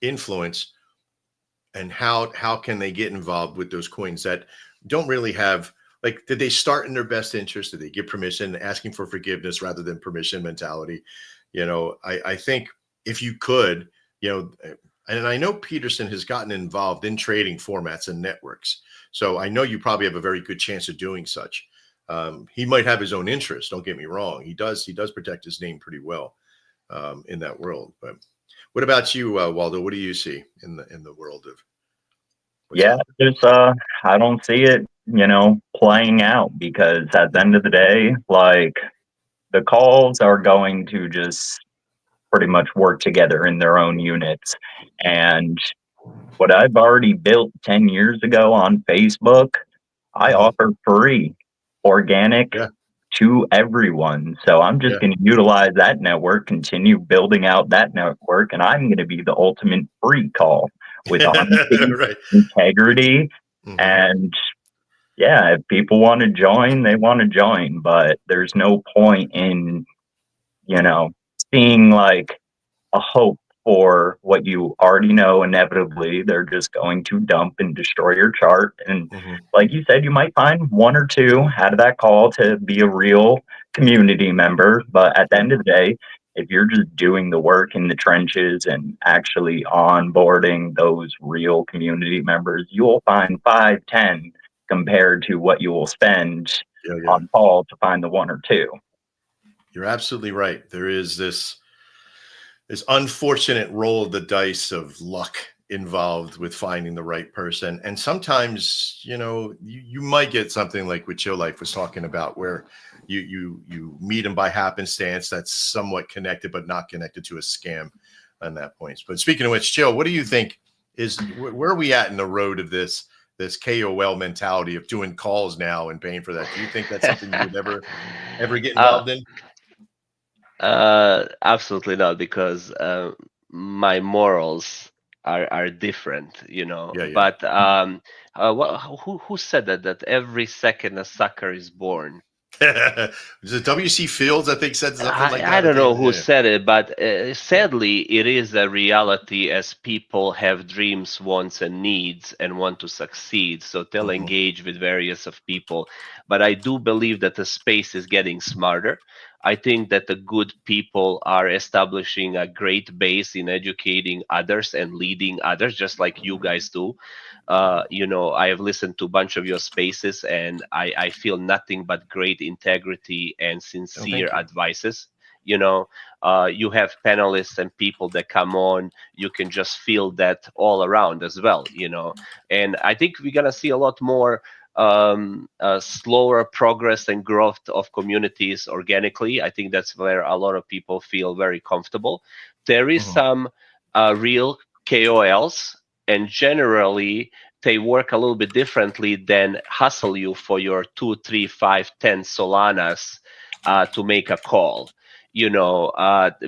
[SPEAKER 1] influence, and how can they get involved with those coins that don't really have, like, did they start in their best interest? Did they give permission, asking for forgiveness rather than permission mentality? I think if you could, and I know Peterson has gotten involved in trading formats and networks. So I know you probably have a very good chance of doing such. He might have his own interest. Don't get me wrong. He does protect his name pretty well. in that world. But what about you, Waldo? What do you see in the world of what's
[SPEAKER 4] Yeah,
[SPEAKER 1] up?
[SPEAKER 4] just I don't see it, playing out, because at the end of the day, like, the calls are going to just pretty much work together in their own units. And what I've already built 10 years ago on Facebook, I
[SPEAKER 1] Mhm.
[SPEAKER 4] offer free, organic,
[SPEAKER 1] Yeah,
[SPEAKER 4] to everyone. So I'm just
[SPEAKER 1] yeah,
[SPEAKER 4] going to utilize that network, continue building out that network, and I'm going to be the ultimate free call with honesty,
[SPEAKER 1] right.
[SPEAKER 4] integrity,
[SPEAKER 1] Hmm.
[SPEAKER 4] and yeah, if people want to join, they want to join, but there's no point in, you know, seeing like a hope for what you already know. Inevitably they're just going to dump and destroy your chart, and
[SPEAKER 1] Hmm.
[SPEAKER 4] like you said, you might find one or two out of that call to be a real community member, but at the
[SPEAKER 1] Yeah.
[SPEAKER 4] end of the day, if you're just doing the work in the trenches and actually onboarding those real community members, you'll find 5, 10 compared to what you will spend
[SPEAKER 1] Yeah, yeah.
[SPEAKER 4] on call to find the one or two.
[SPEAKER 1] You're absolutely right. There is this unfortunate roll of the dice of luck involved with finding the right person. And sometimes, you might get something like what Chill Life was talking about, where you meet them by happenstance that's somewhat connected, but not connected to a scam on that point. But speaking of which, Chill, what do you think where are we at in the road of this KOL mentality of doing calls now and paying for that? Do you think that's something you would ever get
[SPEAKER 2] uh,
[SPEAKER 1] involved in?
[SPEAKER 2] Absolutely not, because my morals are different, you know.
[SPEAKER 1] Yeah, yeah.
[SPEAKER 2] But who said that every second a sucker is born?
[SPEAKER 1] Is it W.C. Fields, I think, said something like
[SPEAKER 2] I
[SPEAKER 1] that? I
[SPEAKER 2] don't know
[SPEAKER 1] can't.
[SPEAKER 2] who
[SPEAKER 1] Yeah,
[SPEAKER 2] said it, but
[SPEAKER 1] yeah.
[SPEAKER 2] sadly, it is a reality, as people have dreams, wants, and needs and want to succeed. So they'll
[SPEAKER 1] Hmm.
[SPEAKER 2] engage with various of people. But I do believe that the space is getting smarter. I think that the good people are establishing a great base in educating others and leading others, just like you guys do. I have listened to a bunch of your spaces, and I feel nothing but great integrity and
[SPEAKER 1] Oh,
[SPEAKER 2] sincere
[SPEAKER 1] thank you.
[SPEAKER 2] advices. You know, you have panelists and people that come on. You can just feel that all around as well. And I think we're gonna see a lot more slower progress and growth of communities organically. I think that's where a lot of people feel very comfortable. There is
[SPEAKER 1] Hmm.
[SPEAKER 2] some real KOLs, and generally they work a little bit differently than hustle you for your 2, 3, 5, 10 Solanas to make a call.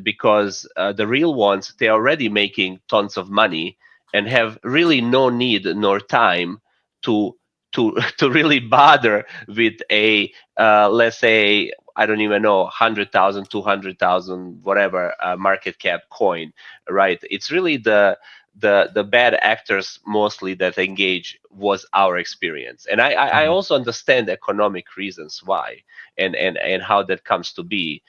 [SPEAKER 2] Because the real ones, they're already making tons of money and have really no need nor time to to really bother with a let's say, I don't even know, 100,000, 200,000, whatever market cap coin, right? It's really the bad actors mostly that engage, was our experience. And I
[SPEAKER 1] Hmm.
[SPEAKER 2] also understand economic reasons why, and how that comes to be.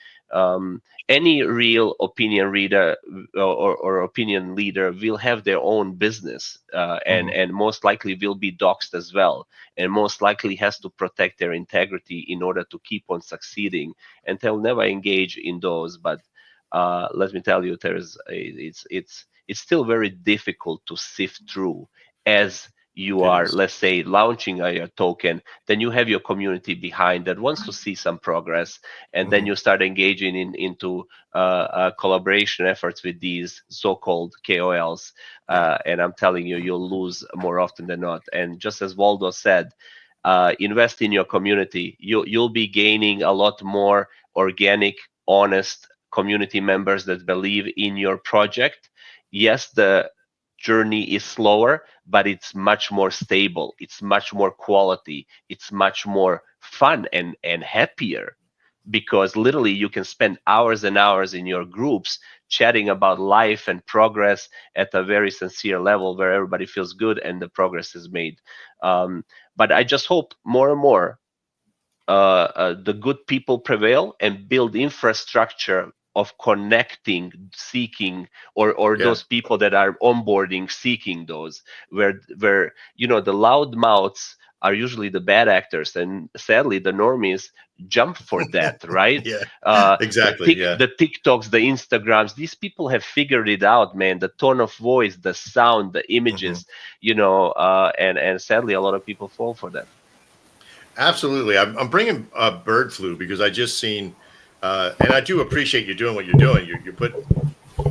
[SPEAKER 2] Any real opinion reader or opinion leader will have their own business, and
[SPEAKER 1] Hmm.
[SPEAKER 2] and most likely will be doxxed as well, and most likely has to protect their integrity in order to keep on succeeding, and they'll never engage in those. But let me tell you, it's still very difficult to sift through, as you
[SPEAKER 1] It
[SPEAKER 2] are,
[SPEAKER 1] is.
[SPEAKER 2] let's say, launching your token. Then you have your community behind that wants to see some progress, and then
[SPEAKER 1] Hmm.
[SPEAKER 2] you start engaging into collaboration efforts with these so-called KOLs.
[SPEAKER 1] Yeah.
[SPEAKER 2] And I'm telling you, you'll lose more often than not. And just as Waldo said, invest in your community. You'll be gaining a lot more organic, honest community members that believe in your project. Yes, the journey is slower, but it's much more stable. It's much more quality. It's much more fun and happier, because literally you can spend hours and hours in your groups chatting about life and progress at a very sincere level where everybody feels good and the progress is made. But I just hope more and more the good people prevail and build infrastructure of connecting, seeking, or
[SPEAKER 1] Yeah.
[SPEAKER 2] those people that are onboarding, seeking those, where the loud mouths are usually the bad actors, and sadly the normies jump for that, right?
[SPEAKER 1] Yeah,
[SPEAKER 2] uh
[SPEAKER 1] exactly. Yeah.
[SPEAKER 2] the TikToks, the Instagrams, these people have figured it out, man. The tone of voice, the sound, the images, and sadly a lot of people fall for that.
[SPEAKER 1] Absolutely. I'm bringing bird flu because I just seen, and I do appreciate you doing what you're doing. You put,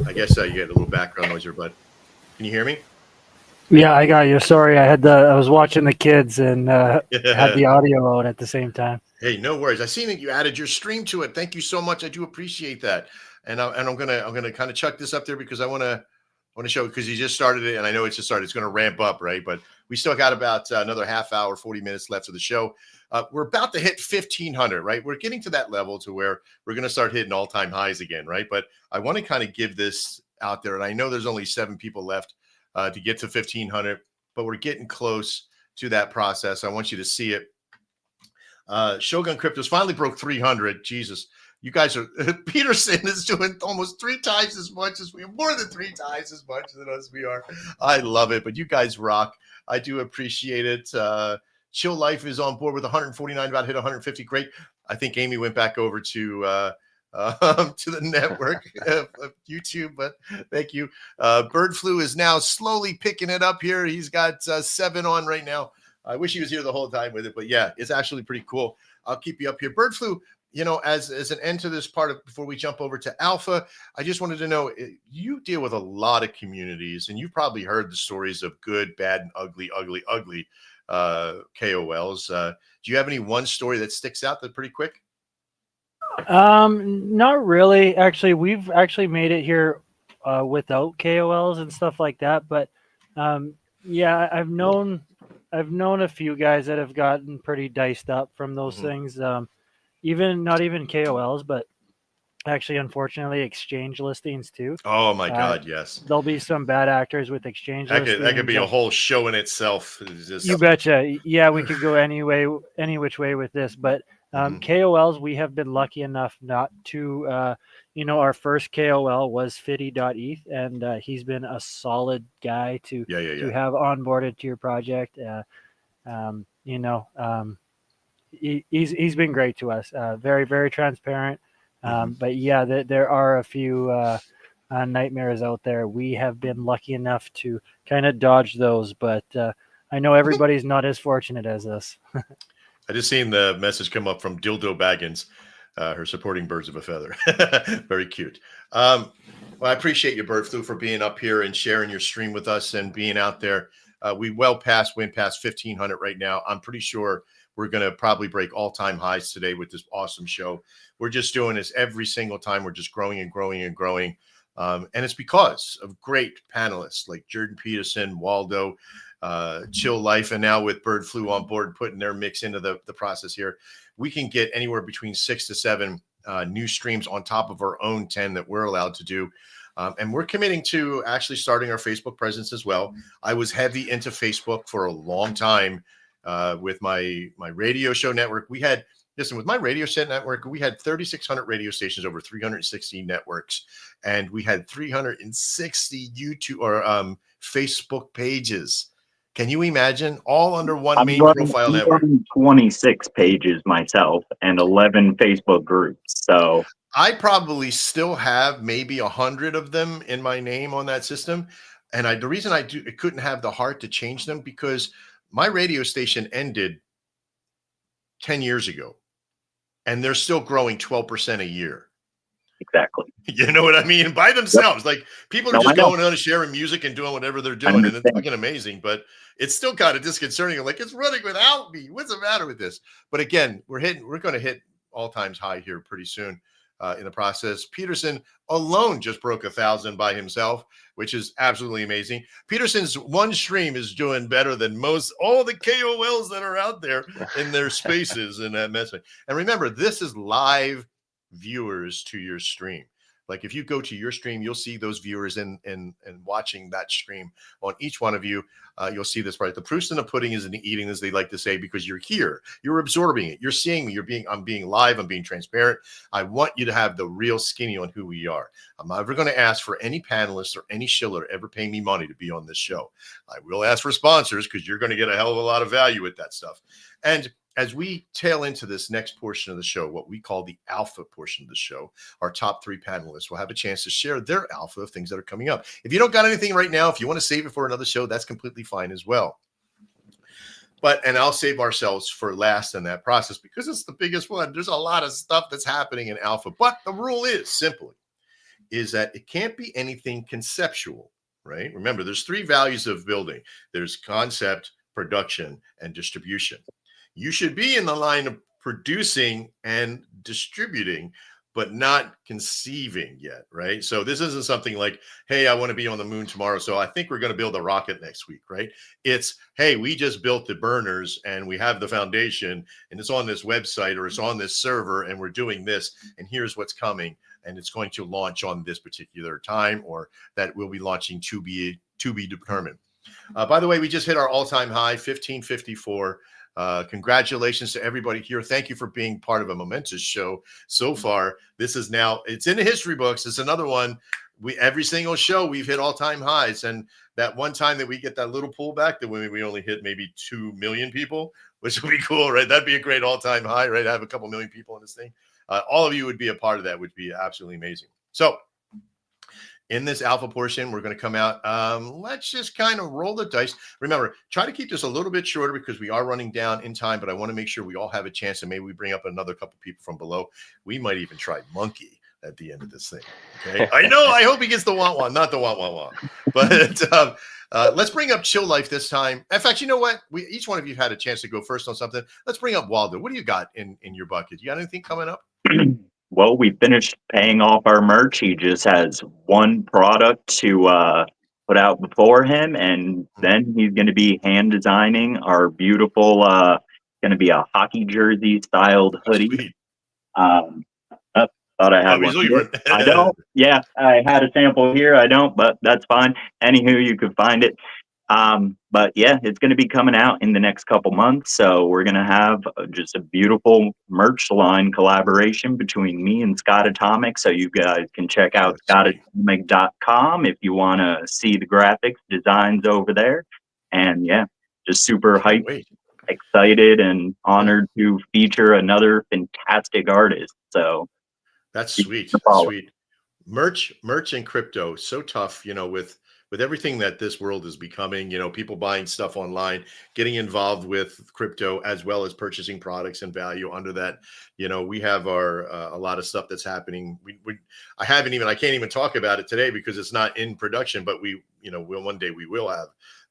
[SPEAKER 1] I guess you get a little background noise here, but can you hear me?
[SPEAKER 9] Yeah, I got you. Sorry, I was watching the kids and had the audio out at the same time.
[SPEAKER 1] Hey, no worries. I seen that you added your stream to it. Thank you so much. I do appreciate that. And I'm gonna kind of chuck this up there because I want to show, because you just started it, and I know it's just started. It's going to ramp up, right? But we still got about another half hour, 40 minutes left of the show. We're about to hit 1,500, right? We're getting to that level to where we're going to start hitting all-time highs again, right? But I want to kind of give this out there, and I know there's only 7 people left to get to 1,500, but we're getting close to that process. I want you to see it. Shogun Cryptos finally broke 300. Jesus. You guys are, Peterson is doing almost 3 times as much as we are, more than 3 times as much than us we are. I love it, but you guys rock. I do appreciate it. Chill Life is on board with 149, about to hit 150. Great. I think Amy went back over to the network of YouTube, but thank you. Bird Flu is now slowly picking it up here. He's got 7 on right now. I wish he was here the whole time with it, but yeah, it's actually pretty cool. I'll keep you up here. Bird Flu, as an end to this part of, before we jump over to Alpha, I just wanted to know, you deal with a lot of communities, and you've probably heard the stories of good, bad, and ugly KOLs. Do you have any one story that sticks out that pretty quick?
[SPEAKER 9] Not really. Actually, we've actually made it here without KOLs and stuff like that. But yeah, I've known a few guys that have gotten pretty diced up from those things. Not even KOLs, but actually, unfortunately, exchange listings too.
[SPEAKER 1] Oh my God, yes.
[SPEAKER 9] There'll be some bad actors with exchange listings.
[SPEAKER 1] That could be a whole show in itself.
[SPEAKER 9] You betcha. Yeah, we could go any which way with this, but KOLs, we have been lucky enough not to, our first KOL was Fitty.eth, and he's been a solid guy to have onboarded to your project. He's been great to us. Very, very transparent. But yeah, there are a few nightmares out there. We have been lucky enough to kind of dodge those, but I know everybody's not as fortunate as us.
[SPEAKER 1] I just seen the message come up from Dildo Baggins, her supporting Birds of a Feather. Very cute. Well, I appreciate you, Bird Flu, for being up here and sharing your stream with us and being out there. We went past 1,500 right now. I'm pretty sure we're going to probably break all-time highs today with this awesome show. We're just doing this every single time. We're just growing and growing and growing. And it's because of great panelists like Jordan Peterson, Waldo, Chill Life, and now with Bird Flu on board, putting their mix into the process here. We can get anywhere between 6 to 7 new streams on top of our own 10 that we're allowed to do. And we're committing to actually starting our Facebook presence as well. I was heavy into Facebook for a long time with my radio show network. With my radio set network, we had 3,600 radio stations over 360 networks, and we had 360 YouTube or Facebook pages. Can you imagine? All under one main profile network.
[SPEAKER 4] 26 pages myself and 11 Facebook groups. So
[SPEAKER 1] I probably still have maybe 100 of them in my name on that system. And the reason I couldn't have the heart to change them, because my radio station ended 10 years ago, and they're still growing 12% a year.
[SPEAKER 4] Exactly.
[SPEAKER 1] You know what I mean? By themselves. Like, people are just going on and sharing music and doing whatever they're doing. And it's fucking amazing, but it's still kind of disconcerting. Like, it's running without me. What's the matter with this? But again, we're going to hit all times high here pretty soon in the process. Peterson alone just broke 1,000 by himself, which is absolutely amazing. Peterson's one stream is doing better than all the KOLs that are out there in their spaces in that message. And remember, this is live viewers to your stream. Like if you go to your stream, you'll see those viewers and watching that stream on each one of you. You'll see this part. The proof's in the pudding is in the eating, as they like to say, because you're here, you're absorbing it, you're seeing me, I'm being live, I'm being transparent. I want you to have the real skinny on who we are. I'm never going to ask for any panelists or any Shiller to ever pay me money to be on this show. I will ask for sponsors because you're going to get a hell of a lot of value with that stuff. And as we tail into this next portion of the show, what we call the alpha portion of the show, our top 3 panelists will have a chance to share their alpha of things that are coming up. If you don't got anything right now, if you want to save it for another show, that's completely fine as well. And I'll save ourselves for last in that process because it's the biggest one. There's a lot of stuff that's happening in alpha, but the rule is that it can't be anything conceptual, right? Remember, there's 3 values of building. There's concept, production, and distribution. You should be in the line of producing and distributing, but not conceiving yet, right? So this isn't something like, hey, I want to be on the moon tomorrow, so I think we're going to build a rocket next week, right? It's, hey, we just built the burners and we have the foundation and it's on this website or it's on this server and we're doing this and here's what's coming and it's going to launch on this particular time or that we'll be launching to be determined. By the way, we just hit our all-time high, 1554. Congratulations to everybody here. Thank you for being part of a momentous show so far. This is now, it's in the history books. It's another one. Every single show we've hit all-time highs. And that one time that we get that little pullback that we only hit maybe 2 million people, which would be cool, right? That'd be a great all-time high, right? I have a couple million people in this thing. All of you would be a part of that, would be absolutely amazing. So in this alpha portion, we're going to come out. Let's just kind of roll the dice. Remember, try to keep this a little bit shorter because we are running down in time, but I want to make sure we all have a chance and maybe we bring up another couple people from below. We might even try Monkey at the end of this thing. Okay. I know. I hope he gets the want, not the want. But let's bring up Chill Life this time. In fact, you know what? Each one of you had a chance to go first on something. Let's bring up Waldo. What do you got in your bucket? You got anything coming up?
[SPEAKER 4] Well, we finished paying off our merch. He just has one product to put out before him, and then he's going to be hand designing our beautiful, going to be a hockey jersey styled hoodie. Thought I had one. I don't. Yeah, I had a sample here. I don't, but that's fine. Anywho, you could find it. But yeah, it's going to be coming out in the next couple months. So we're going to have just a beautiful merch line collaboration between me and Scott Atomic. So you guys can check out scottatomic.com if you want to see the graphics designs over there. And yeah, just super hyped, excited and honored to feature another fantastic artist. So
[SPEAKER 1] that's sweet. That's sweet. Merch and crypto, so tough, with everything that this world is becoming, people buying stuff online, getting involved with crypto, as well as purchasing products and value under that. We have a lot of stuff that's happening. I can't even talk about it today because it's not in production, but one day we will have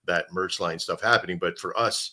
[SPEAKER 1] that merch line stuff happening. But for us,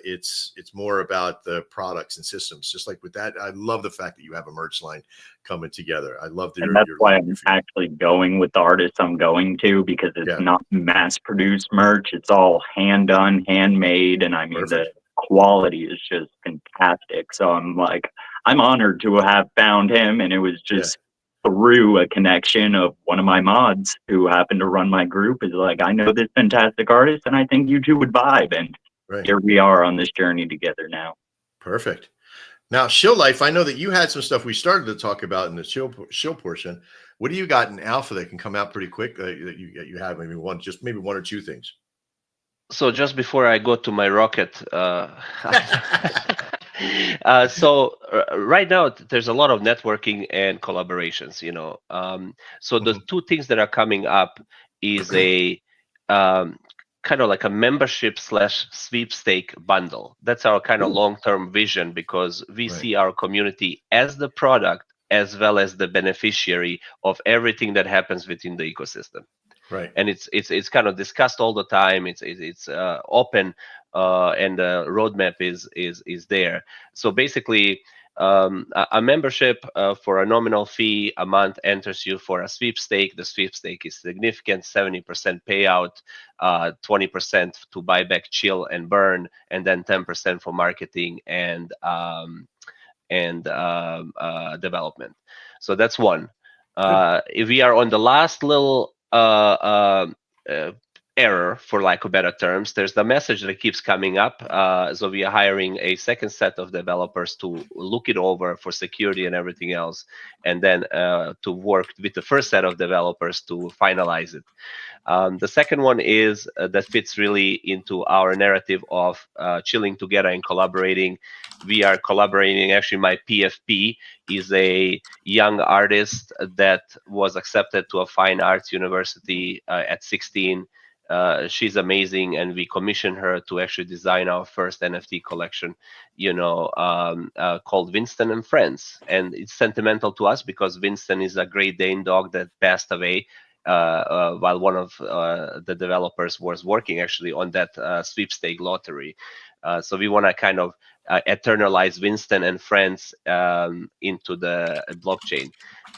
[SPEAKER 1] it's more about the products and systems. Just like with that, I love the fact that you have a merch line coming together. I love that.
[SPEAKER 4] And that's why I'm actually going with the artists I'm going to, because it's not mass produced merch. It's all hand done, handmade. And I mean, the quality is just fantastic. So I'm honored to have found him. And it was just through a connection of one of my mods who happened to run my group is like, I know this fantastic artist and I think you two would vibe. And here we are on this journey together now.
[SPEAKER 1] Perfect. Now, Shill Life, I know that you had some stuff we started to talk about in the Shill portion. What do you got in alpha that can come out pretty quick that you have? Maybe one or two things.
[SPEAKER 2] So just before I go to my rocket, so right now there's a lot of networking and collaborations. So the two things that are coming up is a kind of like a membership / sweepstake bundle. That's our kind of long-term vision, because we see our community as the product as well as the beneficiary of everything that happens within the ecosystem.
[SPEAKER 1] Right.
[SPEAKER 2] And it's kind of discussed all the time. It's open, and the roadmap is there. So basically, a membership for a nominal fee a month enters you for a sweepstake. The sweepstake is significant: 70% payout, 20% to buy back, chill, and burn, and then 10% for marketing and development. So that's one. We are on the last little error, for lack of better terms. There's the message that keeps coming up. So we are hiring a second set of developers to look it over for security and everything else, and then to work with the first set of developers to finalize it. The second one is that fits really into our narrative of chilling together and collaborating. We are collaborating. Actually, my PFP is a young artist that was accepted to a fine arts university at 16. She's amazing, and we commissioned her to actually design our first NFT collection, called Winston and Friends. And it's sentimental to us because Winston is a Great Dane dog that passed away while one of the developers was working actually on that sweepstake lottery. So we want to kind of eternalize Winston and Friends into the blockchain.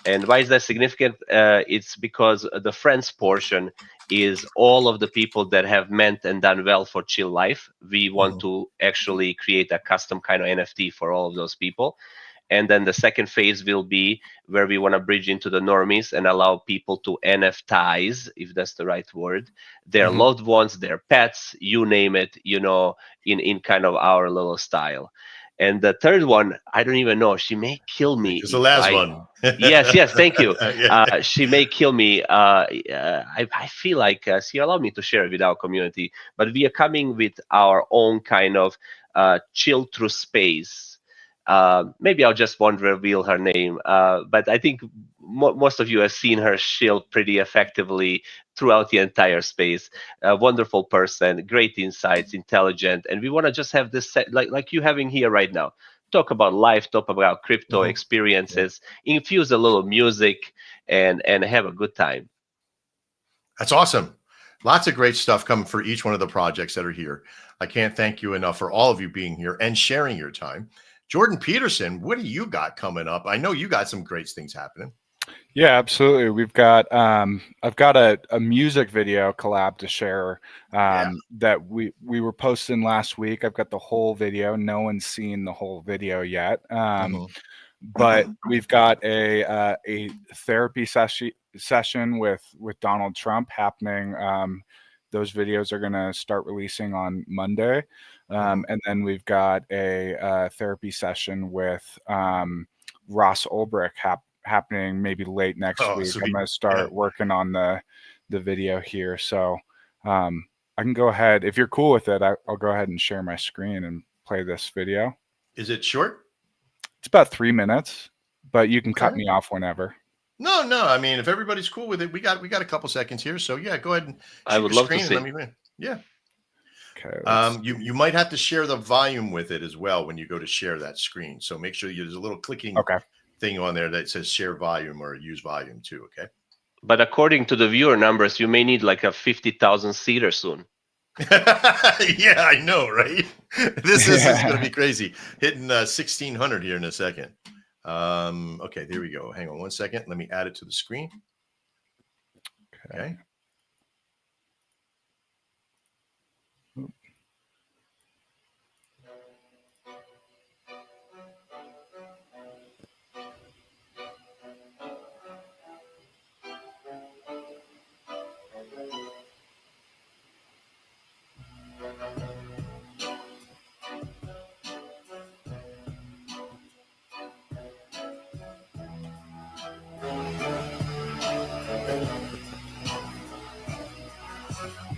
[SPEAKER 2] And why is that significant? It's because the Friends portion is all of the people that have meant and done well for Chill Life. We want to actually create a custom kind of NFT for all of those people. And then the second phase will be where we want to bridge into the normies and allow people to NFTize, if that's the right word, their loved ones, their pets, you name it, in kind of our little style. And the third one, I don't even know. She may kill me.
[SPEAKER 1] It's the last one.
[SPEAKER 2] Yes, thank you.
[SPEAKER 1] Yeah.
[SPEAKER 2] She may kill me. I feel like she allowed me to share it with our community, but we are coming with our own kind of chill through space. Maybe I'll just won't reveal her name, but I think most of you have seen her Shill pretty effectively throughout the entire space. A wonderful person, great insights, intelligent, and we want to just have this set, like you having here right now. Talk about life, talk about crypto experiences, infuse a little music, and have a good time.
[SPEAKER 1] That's awesome. Lots of great stuff coming for each one of the projects that are here. I can't thank you enough for all of you being here and sharing your time. Jordan Peterson, what do you got coming up? I know you got some great things happening.
[SPEAKER 3] Yeah, absolutely. We've got I've got a music video collab to share that we were posting last week. I've got the whole video. No one's seen the whole video yet. But we've got a therapy session with Donald Trump happening. Those videos are going to start releasing on Monday. And then we've got a therapy session with Ross Ulbricht happening maybe late next week.
[SPEAKER 1] Sweet.
[SPEAKER 3] I'm going to start working on the video here. So I can go ahead. If you're cool with it, I'll go ahead and share my screen and play this video.
[SPEAKER 1] Is it short?
[SPEAKER 3] It's about 3 minutes, but you can cut me off whenever.
[SPEAKER 1] No. I mean, if everybody's cool with it, we got a couple seconds here. So yeah, go ahead and
[SPEAKER 2] I would love to see.
[SPEAKER 1] let me win. Yeah.
[SPEAKER 3] Okay.
[SPEAKER 1] You might have to share the volume with it as well when you go to share that screen. So make sure there's a little clicking thing on there that says share volume or use volume too. Okay.
[SPEAKER 2] But according to the viewer numbers, you may need like a 50,000 seater soon.
[SPEAKER 1] Yeah, I know, right? This is going to be crazy. Hitting 1,600 here in a second. Okay, there we go. Hang on 1 second. Let me add it to the screen. Okay.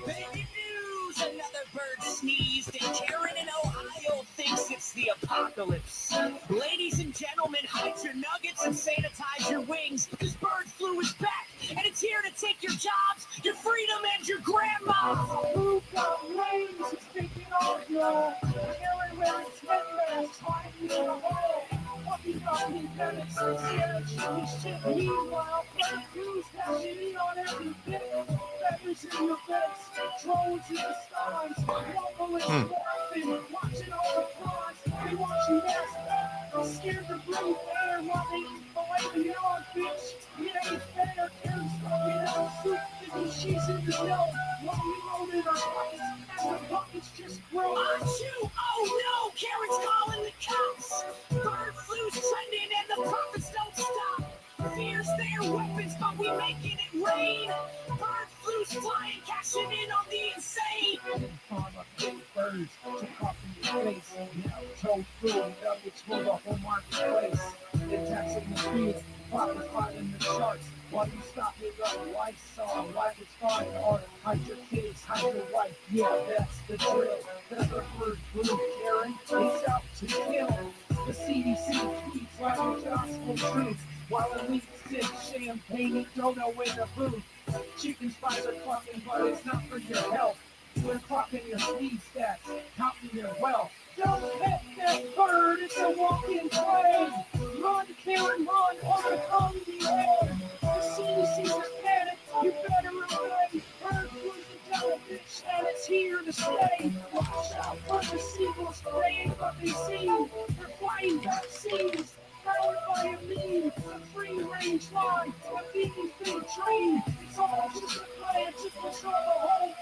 [SPEAKER 10] Baby news, another bird sneezed, and Karen in Ohio thinks it's the apocalypse. Ladies and gentlemen, hide your nuggets and sanitize your wings, because bird flu is back, and it's here to take your jobs, your freedom, and your grandma. Who got rains is taking off your Karen wearing sweat masks, hiding in a hole. Walking on pandemics, scared shit. Meanwhile, bird flu's cashing on every bit. Feathers in your beds, drones in the skies, wobbling, laughing, watching all the flies. They want you masked, scared to breathe air while they eat away the yard, bitch. It ain't fair, Karen's fucking out soup, thinking she's in the know. While we load in our pockets, and the pockets just grow. Achoo! Oh no, Karen's calling the cops. Bird flu's trending and the profits don't stop. Fears their way rain. Bird flu's flying, cashing in on the insane. Birds took off in your face. Now toe through nuggets for the whole marketplace. They're taxing the streets, profit in the charts. While you stop it up, lights on, life is fine. Or hide your kids, hide your wife. Yeah, that's the drill. That's the bird flu, Karen. It's out to kill. The CDC keeps writing gospel truth. While elites sip champagne and dodo in the booth. Chicken spice are clucking, but it's not for your health. We're clocking your speed stats, counting your wealth. Don't pet that bird, it's a walking plane. Run, Karen, run, or become the end. The CDC's a panic, you better obey. Bird flu's a jellyfish, and it's here to stay. Watch out for the seagulls spraying what they see. They're flying vaccines. Powered by a meme, a free-range line, a vegan food train. It's all just a plan to control the whole.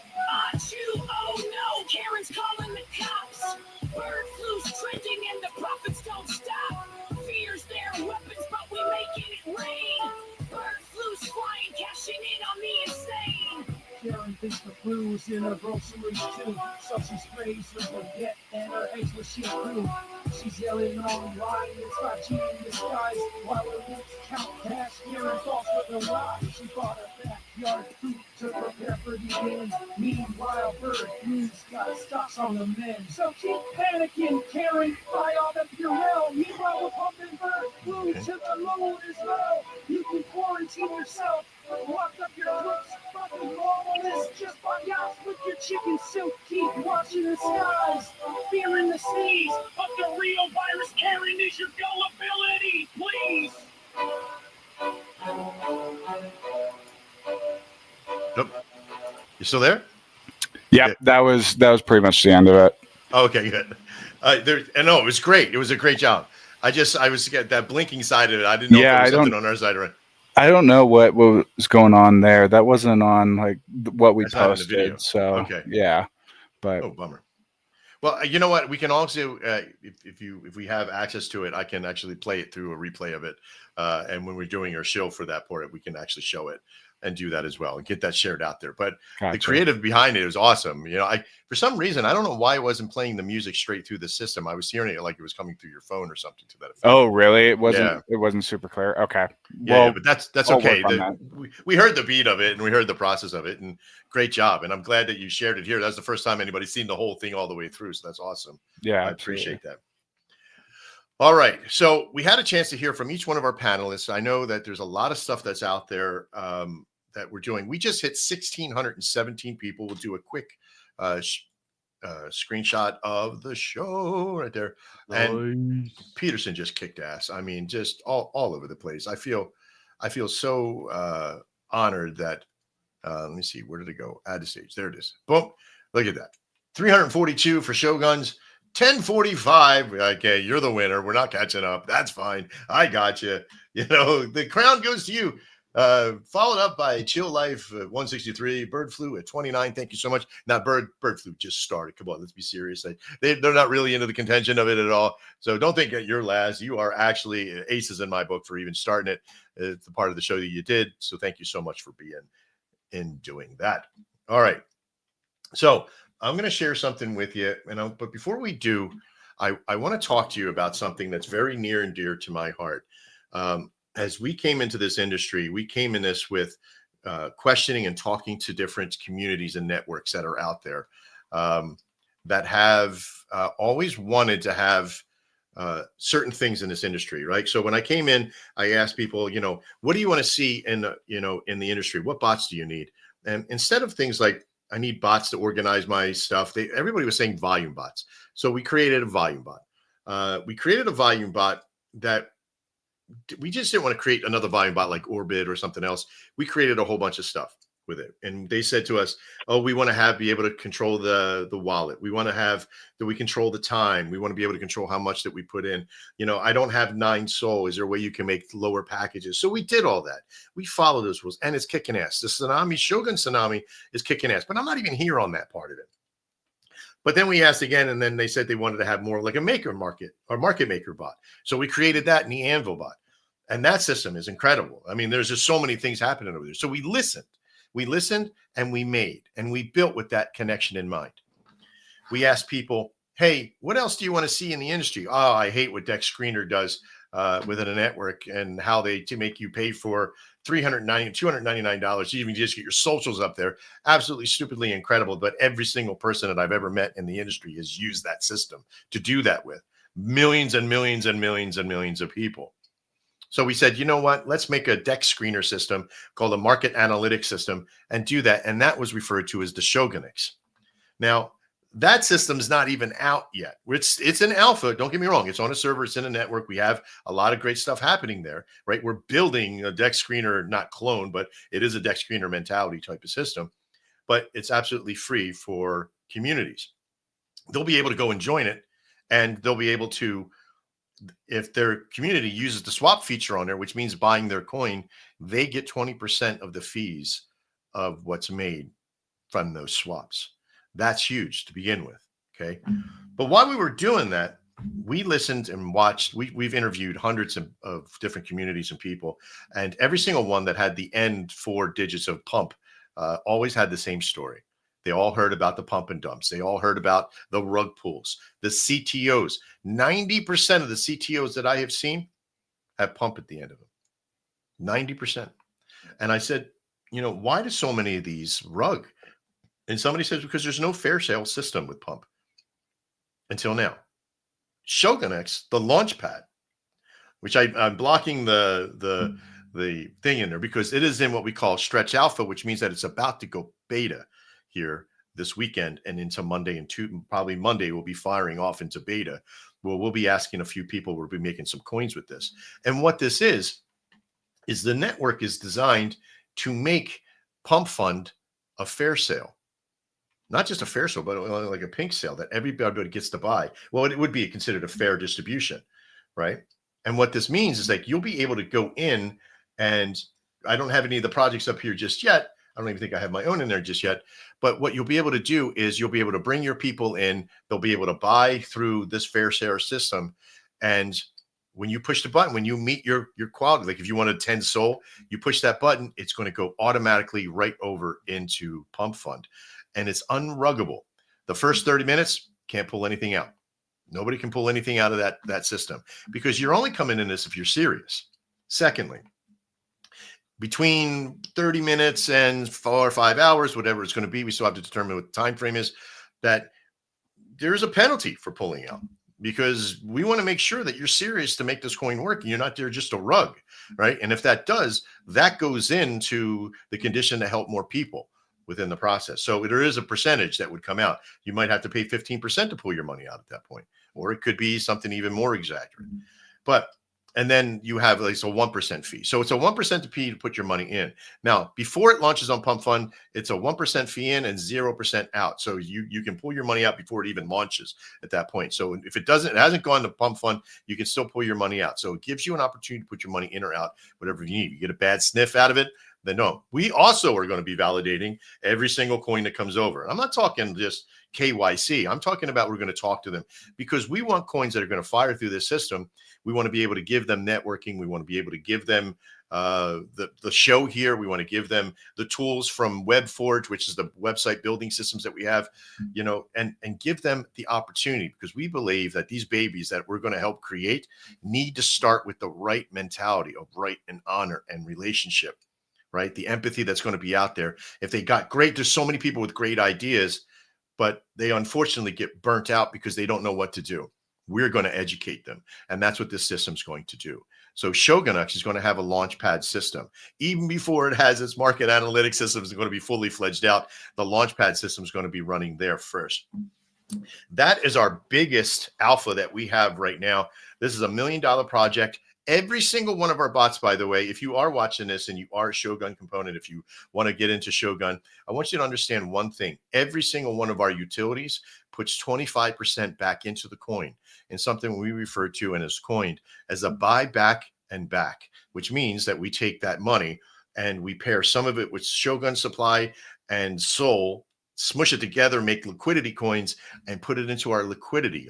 [SPEAKER 10] Achoo, oh no, Karen's calling the cops. Bird flu's trending and the profits don't stop. Fear's their weapons, but we making it rain. Bird flu's flying, cashing in on the insane. Karen thinks the flu's in her groceries too, so she sprays her baguette and her eggs with shit too. She's yelling online, it's 5G in disguise. While her lips count cash, Karen falls with a lie. She bought a backyard fruit to prepare for the end. Meanwhile, bird flu's got stocks on the mend. So keep panicking, Karen, buy all the Purell. Meanwhile, we're pumping bird flu to the moon as well. You can quarantine yourself, lock up your crooks, fucking normalists. Just buy yachts with your chicken soup. Keep watching the skies, fearing the seas. But the real virus, Karen, is your gullibility, please.
[SPEAKER 1] Nope. You still there?
[SPEAKER 3] Yep,
[SPEAKER 1] Yeah.
[SPEAKER 3] that was pretty much the end of it.
[SPEAKER 1] Okay, good. And no, it was great. It was a great job. I was getting that blinking side of it. I didn't know if there was something on our side or
[SPEAKER 3] I don't know what was going on there. That wasn't on like what we
[SPEAKER 1] That's not in the video.
[SPEAKER 3] posted. So
[SPEAKER 1] Okay.
[SPEAKER 3] yeah, but
[SPEAKER 1] Oh, bummer. Well, you know what? We can also, if we have access to it, I can actually play it through a replay of it. And when we're doing our show for that port, we can actually show it and do that as well and get that shared out there. But
[SPEAKER 3] gotcha.
[SPEAKER 1] The creative behind it is awesome. You know, for some reason, I don't know why it wasn't playing the music straight through the system. I was hearing it like it was coming through your phone or something to that effect.
[SPEAKER 3] Oh, really? It wasn't.
[SPEAKER 1] Yeah.
[SPEAKER 3] It wasn't super clear. Okay.
[SPEAKER 1] Yeah, but that's
[SPEAKER 3] I'll
[SPEAKER 1] okay.
[SPEAKER 3] work on that.
[SPEAKER 1] We heard the beat of it and we heard the process of it, and great job. And I'm glad that you shared it here. That's the first time anybody's seen the whole thing all the way through. So that's awesome.
[SPEAKER 3] Yeah,
[SPEAKER 1] I appreciate that. All right. So we had a chance to hear from each one of our panelists. I know that there's a lot of stuff that's out there that we're doing. We just hit 1,617 people. We'll do a quick screenshot of the show right there. And Peterson just kicked ass. I mean, just all over the place. I feel so honored that let me see, where did it go? Add to stage. There it is. Boom. Look at that. 342 for Shoguns. 1045. Okay, you're the winner. We're not catching up. That's fine. I got you. You know, the crown goes to you. Followed up by Chill Life 163, Bird Flu at 29. Thank you so much. Now, Bird Flu just started. Come on, let's be serious. They're not really into the contention of it at all. So don't think that you're last. You are actually aces in my book for even starting it. It's the part of the show that you did. So thank you so much for being in doing that. All right. So I'm going to share something with you. But before we do, I want to talk to you about something that's very near and dear to my heart. As we came into this industry, we came in this with questioning and talking to different communities and networks that are out there that have always wanted to have certain things in this industry, right? So when I came in, I asked people, what do you want to see in the industry? What bots do you need? And instead of things like, I need bots to organize my stuff, everybody was saying volume bots. So we created a volume bot. We created a volume bot that we just didn't want to create another volume bot like Orbit or something else. We created a whole bunch of stuff with it. And they said to us, oh, we want to be able to control the wallet. We want to have that we control the time. We want to be able to control how much that we put in. I don't have 9 Sol. Is there a way you can make lower packages? So we did all that. We followed those rules, and it's kicking ass. The Shogun Tsunami is kicking ass, but I'm not even here on that part of it. But then we asked again, and then they said they wanted to have more like a market maker bot. So we created that in the Anvil bot. And that system is incredible. I mean, there's just so many things happening over there. So we listened and we made, and we built with that connection in mind. We asked people, hey, what else do you want to see in the industry? Oh, I hate what Dex Screener does within a network, and how they to make you pay for $299 to even just get your socials up there. Absolutely stupidly incredible. But every single person that I've ever met in the industry has used that system to do that with millions and millions and millions and millions of people. So we said, you know what, let's make a Dex Screener system called a market analytics system and do that. And that was referred to as the Shogunix. Now, that system's not even out yet. It's in alpha. Don't get me wrong. It's on a server. It's in a network. We have a lot of great stuff happening there, right? We're building a Dex Screener, not clone, but it is a Dex Screener mentality type of system. But it's absolutely free for communities. They'll be able to go and join it, and they'll be able to, if their community uses the swap feature on there, which means buying their coin, they get 20% of the fees of what's made from those swaps. That's huge to begin with. Okay. But while we were doing that, we listened and watched. We've interviewed hundreds of different communities and people, and every single one that had the end 4 digits of pump always had the same story. They all heard about the pump and dumps. They all heard about the rug pools, the CTOs. 90% of the CTOs that I have seen have pump at the end of them. 90%. And I said, you know, why do so many of these rug? And somebody says, because there's no fair sale system with pump until now. Shogunix, the launch pad, which I'm blocking the thing in there because it is in what we call stretch alpha, which means that it's about to go beta here this weekend and into Monday, and probably Monday we'll be firing off into beta. Well, we'll be asking a few people. We'll be making some coins with this. And what this is the network is designed to make Pump Fund a fair sale. Not just a fair sale, but like a pink sale that everybody gets to buy. Well, it would be considered a fair distribution, right? And what this means is like you'll be able to go in, and I don't have any of the projects up here just yet. I don't even think I have my own in there just yet. But what you'll be able to do is you'll be able to bring your people in. They'll be able to buy through this fair share system. And when you push the button, when you meet your quality, like if you wanted 10 SOL, you push that button, it's going to go automatically right over into Pump Fund. And it's unruggable. The first 30 minutes, can't pull anything out. Nobody can pull anything out of that system because you're only coming in this if you're serious. Secondly, between 30 minutes and 4 or 5 hours, whatever it's going to be, we still have to determine what the time frame is, that there's a penalty for pulling out because we want to make sure that you're serious to make this coin work and you're not there just a rug, right? And if that does, that goes into the condition to help more people within the process. So there is a percentage that would come out. You might have to pay 15% to pull your money out at that point, or it could be something even more exaggerated. And then you have at least a 1% fee. So it's a 1% fee to put your money in. Now, before it launches on Pump Fund, it's a 1% fee in and 0% out. So you can pull your money out before it even launches at that point. So if it hasn't gone to Pump Fund, you can still pull your money out. So it gives you an opportunity to put your money in or out, whatever you need. You get a bad sniff out of it, then no. We also are going to be validating every single coin that comes over. I'm not talking just KYC. I'm talking about we're going to talk to them because we want coins that are going to fire through this system. We want to be able to give them networking. We want to be able to give them the show here. We want to give them the tools from WebForge, which is the website building systems that we have, you know, and give them the opportunity because we believe that these babies that we're going to help create need to start with the right mentality of right and honor and relationship, right? The empathy that's going to be out there. If they got great, there's so many people with great ideas, but they unfortunately get burnt out because they don't know what to do. We're going to educate them. And that's what this system's going to do. So Shogunix is going to have a launchpad system. Even before it has its market analytics system is going to be fully fledged out, the launchpad system is going to be running there first. That is our biggest alpha that we have right now. This is $1 million project. Every single one of our bots, by the way, if you are watching this and you are a Shogun component, if you want to get into Shogun, I want you to understand one thing. Every single one of our utilities puts 25% back into the coin in something we refer to and is coined as a buy back and back, which means that we take that money and we pair some of it with Shogun supply and SOL, smush it together, make liquidity coins, and put it into our liquidity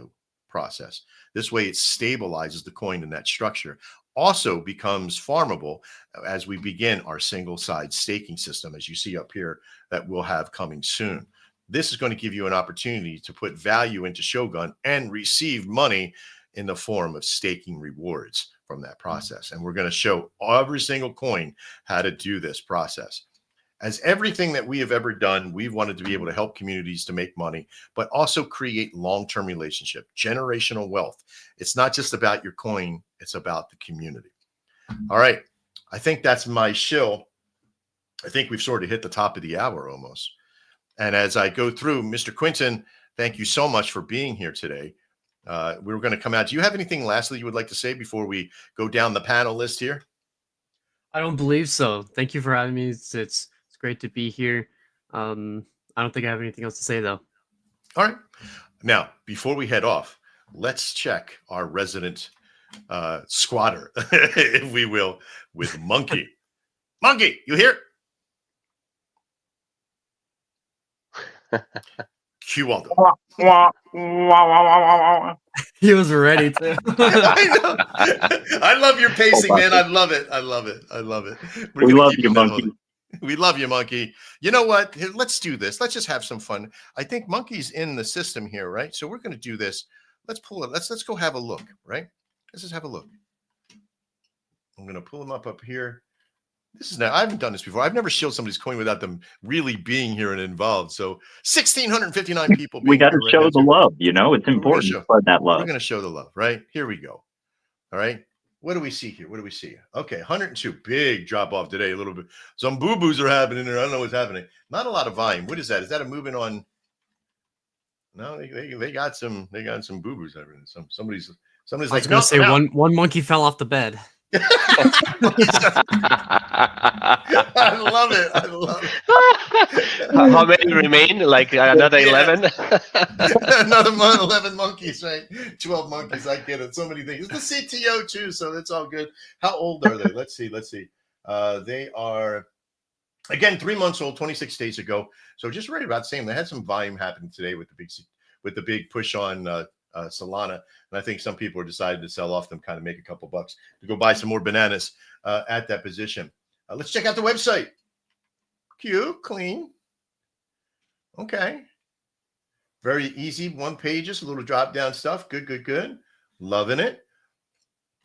[SPEAKER 1] process. This way it stabilizes the coin in that structure. also becomes farmable as we begin our single side staking system, as you see up here, that we'll have coming soon. This is going to give you an opportunity to put value into Shogun and receive money in the form of staking rewards from that process. And we're going to show every single coin how to do this process. As everything that we have ever done, we've wanted to be able to help communities to make money, but also create long-term relationship, generational wealth. It's not just about your coin, it's about the community. All right. I think that's my shill. I think we've sort of hit the top of the hour almost. And as I go through, Mr. Quinton, thank you so much for being here today. We're going to come out. Do you have anything lastly you would like to say before we go down the panel list here?
[SPEAKER 6] I don't believe so. Thank you for having me. It's great to be here. I don't think I have anything else to say, though.
[SPEAKER 1] All right. Now, before we head off, let's check our resident squatter, if we will, with Monkey. Monkey, you here? Cue Waldo.
[SPEAKER 6] He was ready to.
[SPEAKER 1] I know. I love your pacing, man. I love it. I love it. I love it.
[SPEAKER 4] We love you, Monkey.
[SPEAKER 1] We love you, Monkey. You know what? Here, let's do this. Let's just have some fun. I think Monkey's in the system here, right? So we're going to do this. Let's pull it. Let's go have a look, right? Let's just have a look. I'm going to pull him up here. This is now, I haven't done this before. I've never shielded somebody's coin without them really being here and involved. So 1,659 people.
[SPEAKER 4] We got to show the love, you know, it's important to spread that love.
[SPEAKER 1] We're going to show the love, right? Here we go. All right. What do we see here? What do we see? Okay. 102. Big drop off today. A little bit. Some boo-boos are happening there. I don't know what's happening. Not a lot of volume. What is that? Is that a movement on? No, they got some boo-boos happening. Somebody's
[SPEAKER 6] I was
[SPEAKER 1] like,
[SPEAKER 6] going to say one monkey fell off the bed.
[SPEAKER 1] I love it. I love it.
[SPEAKER 2] How many remain? Like another 11?
[SPEAKER 1] Another 11 monkeys, right? 12 monkeys. I get it. So many things. It's the CTO too, so that's all good. How old are they? Let's see. They are, again, 3 months old, 26 days ago. So just right about the same. They had some volume happening today with the big push on Solana, and I think some people are decided to sell off them, kind of make a couple bucks to go buy some more bananas at that position. Let's check out the website. Cute, clean. Okay. Very easy, one pages, a little drop down stuff. Good. Loving it.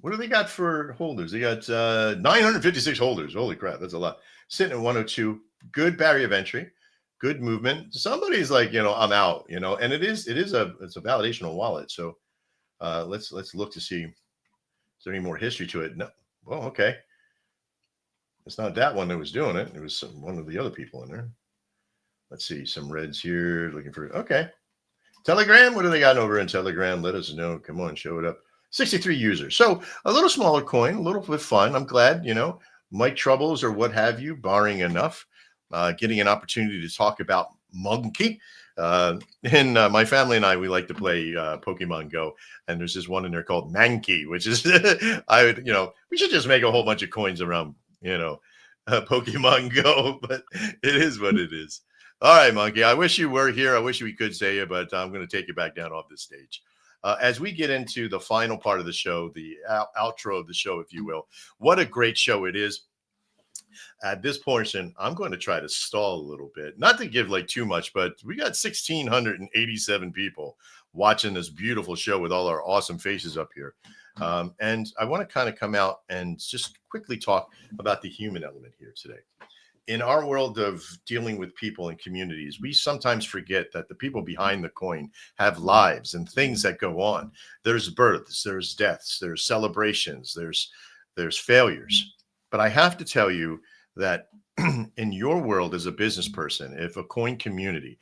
[SPEAKER 1] What do they got for holders? They got 956 holders. Holy crap, that's a lot. Sitting at 102. Good barrier of entry. Good movement. Somebody's like, I'm out, and it's a validational wallet. So let's look to see, is there any more history to it? No. Well, okay. It's not that one that was doing it. It was one of the other people in there. Let's see, some reds here looking for, okay. Telegram, what do they got over in Telegram? Let us know. Come on, show it up. 63 users. So a little smaller coin, a little bit fun. I'm glad, mic troubles or what have you, barring enough. Getting an opportunity to talk about Monkey. And my family and I, we like to play Pokemon Go. And there's this one in there called Mankey, which is, we should just make a whole bunch of coins around, Pokemon Go. But it is what it is. All right, Monkey. I wish you were here. I wish we could say it, but I'm going to take you back down off this stage. As we get into the final part of the show, the outro of the show, if you will, what a great show it is. At this portion, I'm going to try to stall a little bit, not to give too much, but we got 1,687 people watching this beautiful show with all our awesome faces up here. And I want to kind of come out and just quickly talk about the human element here today. In our world of dealing with people and communities, we sometimes forget that the people behind the coin have lives and things that go on. There's births, there's deaths, there's celebrations, there's failures. But I have to tell you that in your world as a business person, if a coin community,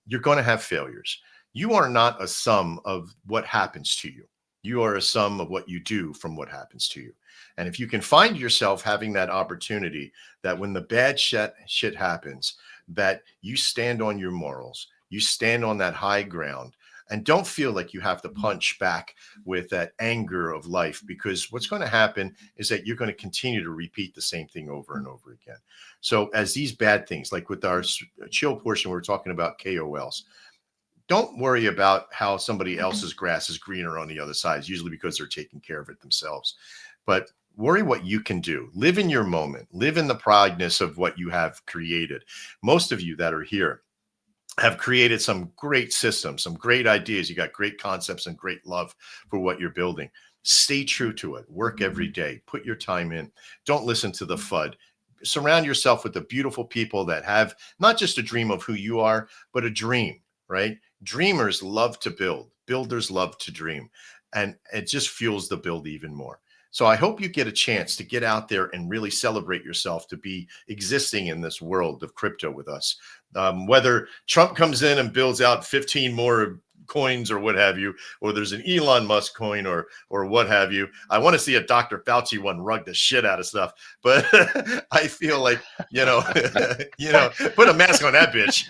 [SPEAKER 1] you're going to have failures. You are not a sum of what happens to you. You are a sum of what you do from what happens to you. And if you can find yourself having that opportunity that when the bad shit happens, that you stand on your morals, you stand on that high ground, and don't feel like you have to punch back with that anger of life, because what's going to happen is that you're going to continue to repeat the same thing over and over again. So as these bad things, like with our chill portion, we're talking about KOLs. Don't worry about how somebody else's grass is greener on the other side, usually because they're taking care of it themselves. but worry what you can do. Live in your moment. Live in the proudness of what you have created. Most of you that are here have created some great systems, some great ideas. You got great concepts and great love for what you're building. Stay true to it. Work every day. Put your time in. Don't listen to the FUD. Surround yourself with the beautiful people that have not just a dream of who you are, but a dream, right? Dreamers love to build. Builders love to dream. And it just fuels the build even more. So I hope you get a chance to get out there and really celebrate yourself to be existing in this world of crypto with us. Whether Trump comes in and builds out 15 more coins or what have you, or there's an Elon Musk coin or what have you. I want to see a Dr. Fauci one rug the shit out of stuff, but I feel like, put a mask on that bitch,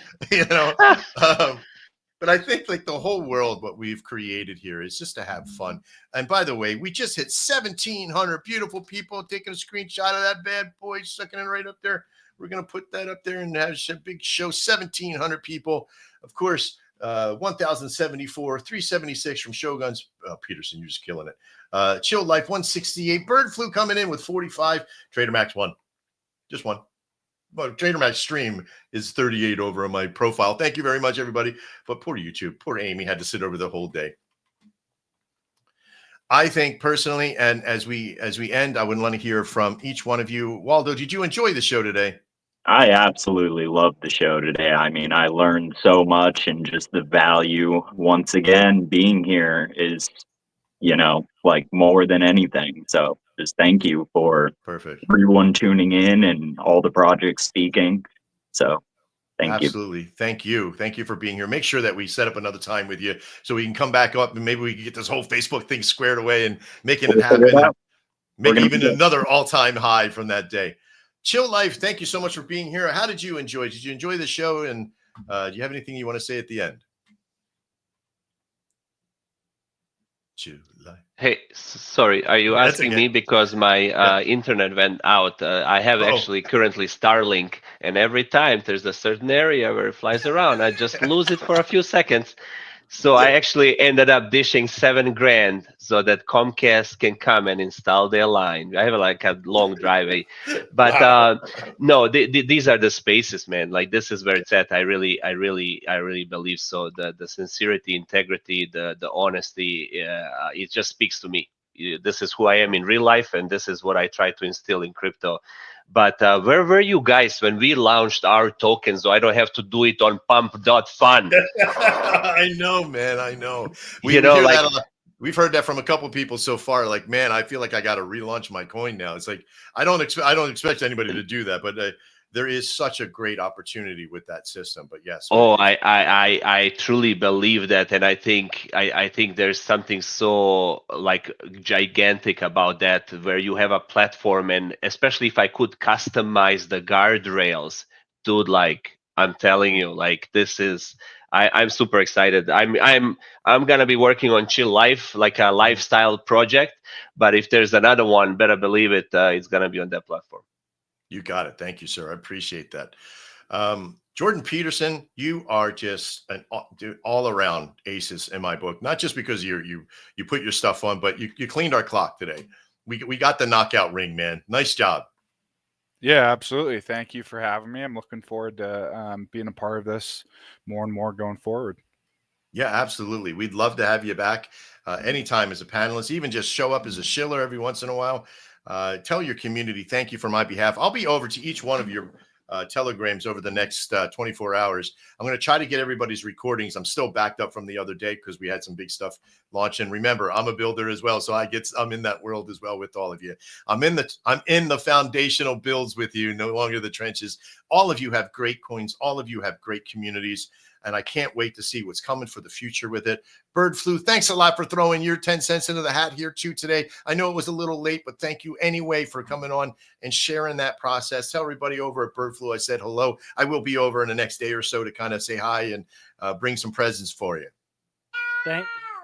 [SPEAKER 1] but I think like the whole world, what we've created here is just to have fun. And by the way, we just hit 1,700 beautiful people taking a screenshot of that bad boy, sticking it right up there. We're going to put that up there and have a big show. 1,700 people. Of course, 1,074, 376 from Shogun's. Peterson, you're just killing it. Chill Life, 168. Bird Flu coming in with 45. Trader Max, 1. Just 1. But Trader Max stream is 38 over on my profile. Thank you very much, everybody. But poor YouTube, poor Amy had to sit over the whole day. I think personally, and as we end, I would want to hear from each one of you. Waldo, did you enjoy the show today?
[SPEAKER 4] I absolutely loved the show today. I mean, I learned so much, and just the value, once again, being here is, like more than anything. So just thank you for everyone tuning in and all the projects speaking. So thank you.
[SPEAKER 1] Absolutely. Thank you. Thank you for being here. Make sure that we set up another time with you so we can come back up and maybe we can get this whole Facebook thing squared away and making it happen. Maybe even another all-time high from that day. Chill Life, thank you so much for being here. How did you enjoy? Did you enjoy the show? And do you have anything you want to say at the end? Chill Life.
[SPEAKER 2] Hey, sorry, are you asking me because my internet went out? I have actually currently Starlink, and every time there's a certain area where it flies around, I just lose it for a few seconds. So I actually ended up dishing $7,000 so that Comcast can come and install their line. I have like a long driveway, but no, these are the spaces, man. Like this is where it's at. I really believe so. The sincerity, integrity, the honesty, it just speaks to me. This is who I am in real life, and this is what I try to instill in crypto. But where were you guys when we launched our token, so I don't have to do it on pump.fun?
[SPEAKER 1] I know, man. I know. We've heard that from a couple of people so far. Like, man, I feel like I got to relaunch my coin now. It's like I don't expect anybody to do that, but there is such a great opportunity with that system. But yes.
[SPEAKER 2] Oh, I truly believe that, and I think there's something so like gigantic about that, where you have a platform, and especially if I could customize the guardrails, dude. Like I'm telling you, like this is. I'm super excited. I'm gonna be working on Chill Life, like a lifestyle project. But if there's another one, better believe it, it's gonna be on that platform.
[SPEAKER 1] You got it. Thank you, sir. I appreciate that. Jordan Peterson, you are just an all-around aces in my book. Not just because you put your stuff on, but you cleaned our clock today. We got the knockout ring, man. Nice job.
[SPEAKER 3] Yeah, absolutely. Thank you for having me. I'm looking forward to being a part of this more and more going forward.
[SPEAKER 1] Yeah, absolutely. We'd love to have you back anytime as a panelist, even just show up as a shiller every once in a while. Tell your community, thank you for my behalf. I'll be over to each one of your telegrams over the next 24 hours. I'm going to try to get everybody's recordings. I'm still backed up from the other day because we had some big stuff launching. Remember, I'm a builder as well, so I'm in that world as well with all of you. I'm in the foundational builds with you, no longer the trenches. All of you have great coins. All of you have great communities. And I can't wait to see what's coming for the future with it. Bird Flu, thanks a lot for throwing your 10 cents into the hat here too today. I know it was a little late, but thank you anyway for coming on and sharing that process. Tell everybody over at Bird Flu I said hello. I will be over in the next day or so to kind of say hi and bring some presents for you.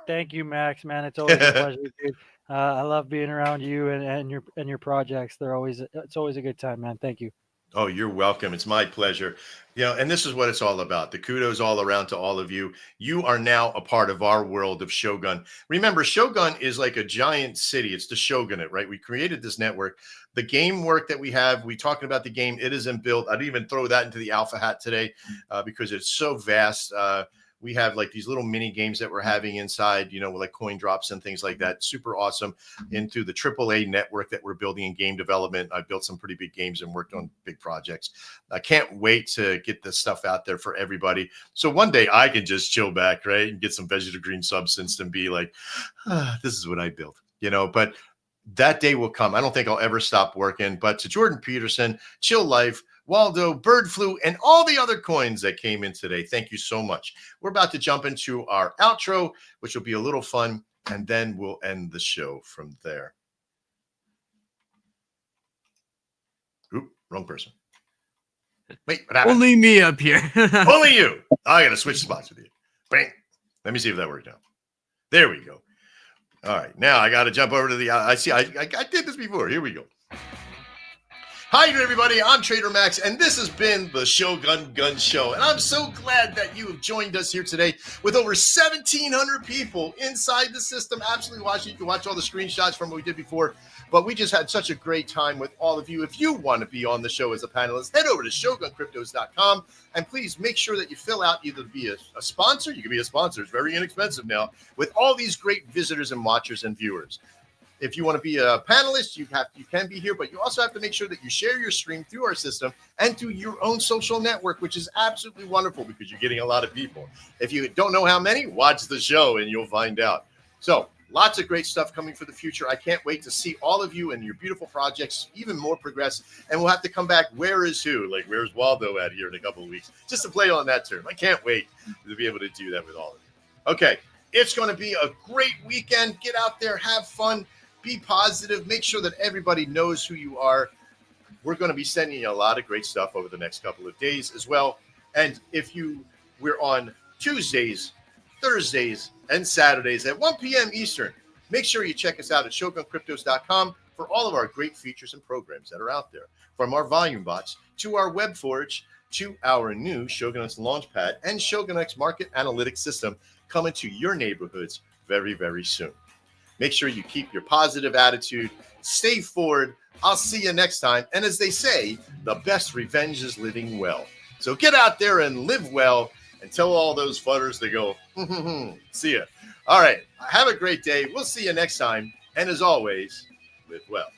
[SPEAKER 9] Thank you, Max, man. It's always a pleasure, dude. I love being around you and your projects. It's always a good time, man. Thank you.
[SPEAKER 1] Oh, you're welcome. It's my pleasure. And this is what it's all about. The kudos all around to all of you. You are now a part of our world of Shogun. Remember, Shogun is like a giant city. It's the Shogunate, right? We created this network. The game work that we have, we talking about the game, it isn't built. I'd even throw that into the alpha hat today because it's so vast. We have like these little mini games that we're having inside, with like coin drops and things like that. Super awesome. Into the AAA network that we're building in game development. I've built some pretty big games and worked on big projects. I can't wait to get this stuff out there for everybody. So one day I can just chill back, right? And get some vegetable green substance and be like, this is what I built, but that day will come. I don't think I'll ever stop working. But to Jordan Peterson, Chill Life, Waldo, Bird Flu, and all the other coins that came in today, thank you so much. We're about to jump into our outro, which will be a little fun, and then we'll end the show from there. Oop, wrong person. Wait, what happened?
[SPEAKER 6] Only me up here.
[SPEAKER 1] Only you. I got to switch spots with you. Bang. Let me see if that worked out. There we go. All right, now I got to jump over to the. I did this before. Here we go. Hi, everybody. I'm Trader Max, and this has been the Shogun Gun Show. And I'm so glad that you have joined us here today with over 1,700 people inside the system. Absolutely watching. You can watch all the screenshots from what we did before. But we just had such a great time with all of you. If you want to be on the show as a panelist, head over to shoguncryptos.com. And please make sure that you fill out either to be a sponsor. You can be a sponsor. It's very inexpensive now with all these great visitors and watchers and viewers. If you want to be a panelist, you can be here, but you also have to make sure that you share your stream through our system and through your own social network, which is absolutely wonderful because you're getting a lot of people. If you don't know how many, watch the show and you'll find out. So lots of great stuff coming for the future. I can't wait to see all of you and your beautiful projects even more progress. And we'll have to come back. Where is who? Like, where's Waldo at here in a couple of weeks? Just to play on that term. I can't wait to be able to do that with all of you. Okay. It's going to be a great weekend. Get out there, have fun. Be positive. Make sure that everybody knows who you are. We're going to be sending you a lot of great stuff over the next couple of days as well. And we're on Tuesdays, Thursdays, and Saturdays at 1 p.m. Eastern. Make sure you check us out at shoguncryptos.com for all of our great features and programs that are out there. From our volume bots to our web forge to our new Shogunix Launchpad and Shogunix Market Analytics System coming to your neighborhoods very, very soon. Make sure you keep your positive attitude. Stay forward. I'll see you next time. And as they say, the best revenge is living well. So get out there and live well and tell all those fudders to go, see ya. All right. Have a great day. We'll see you next time. And as always, live well.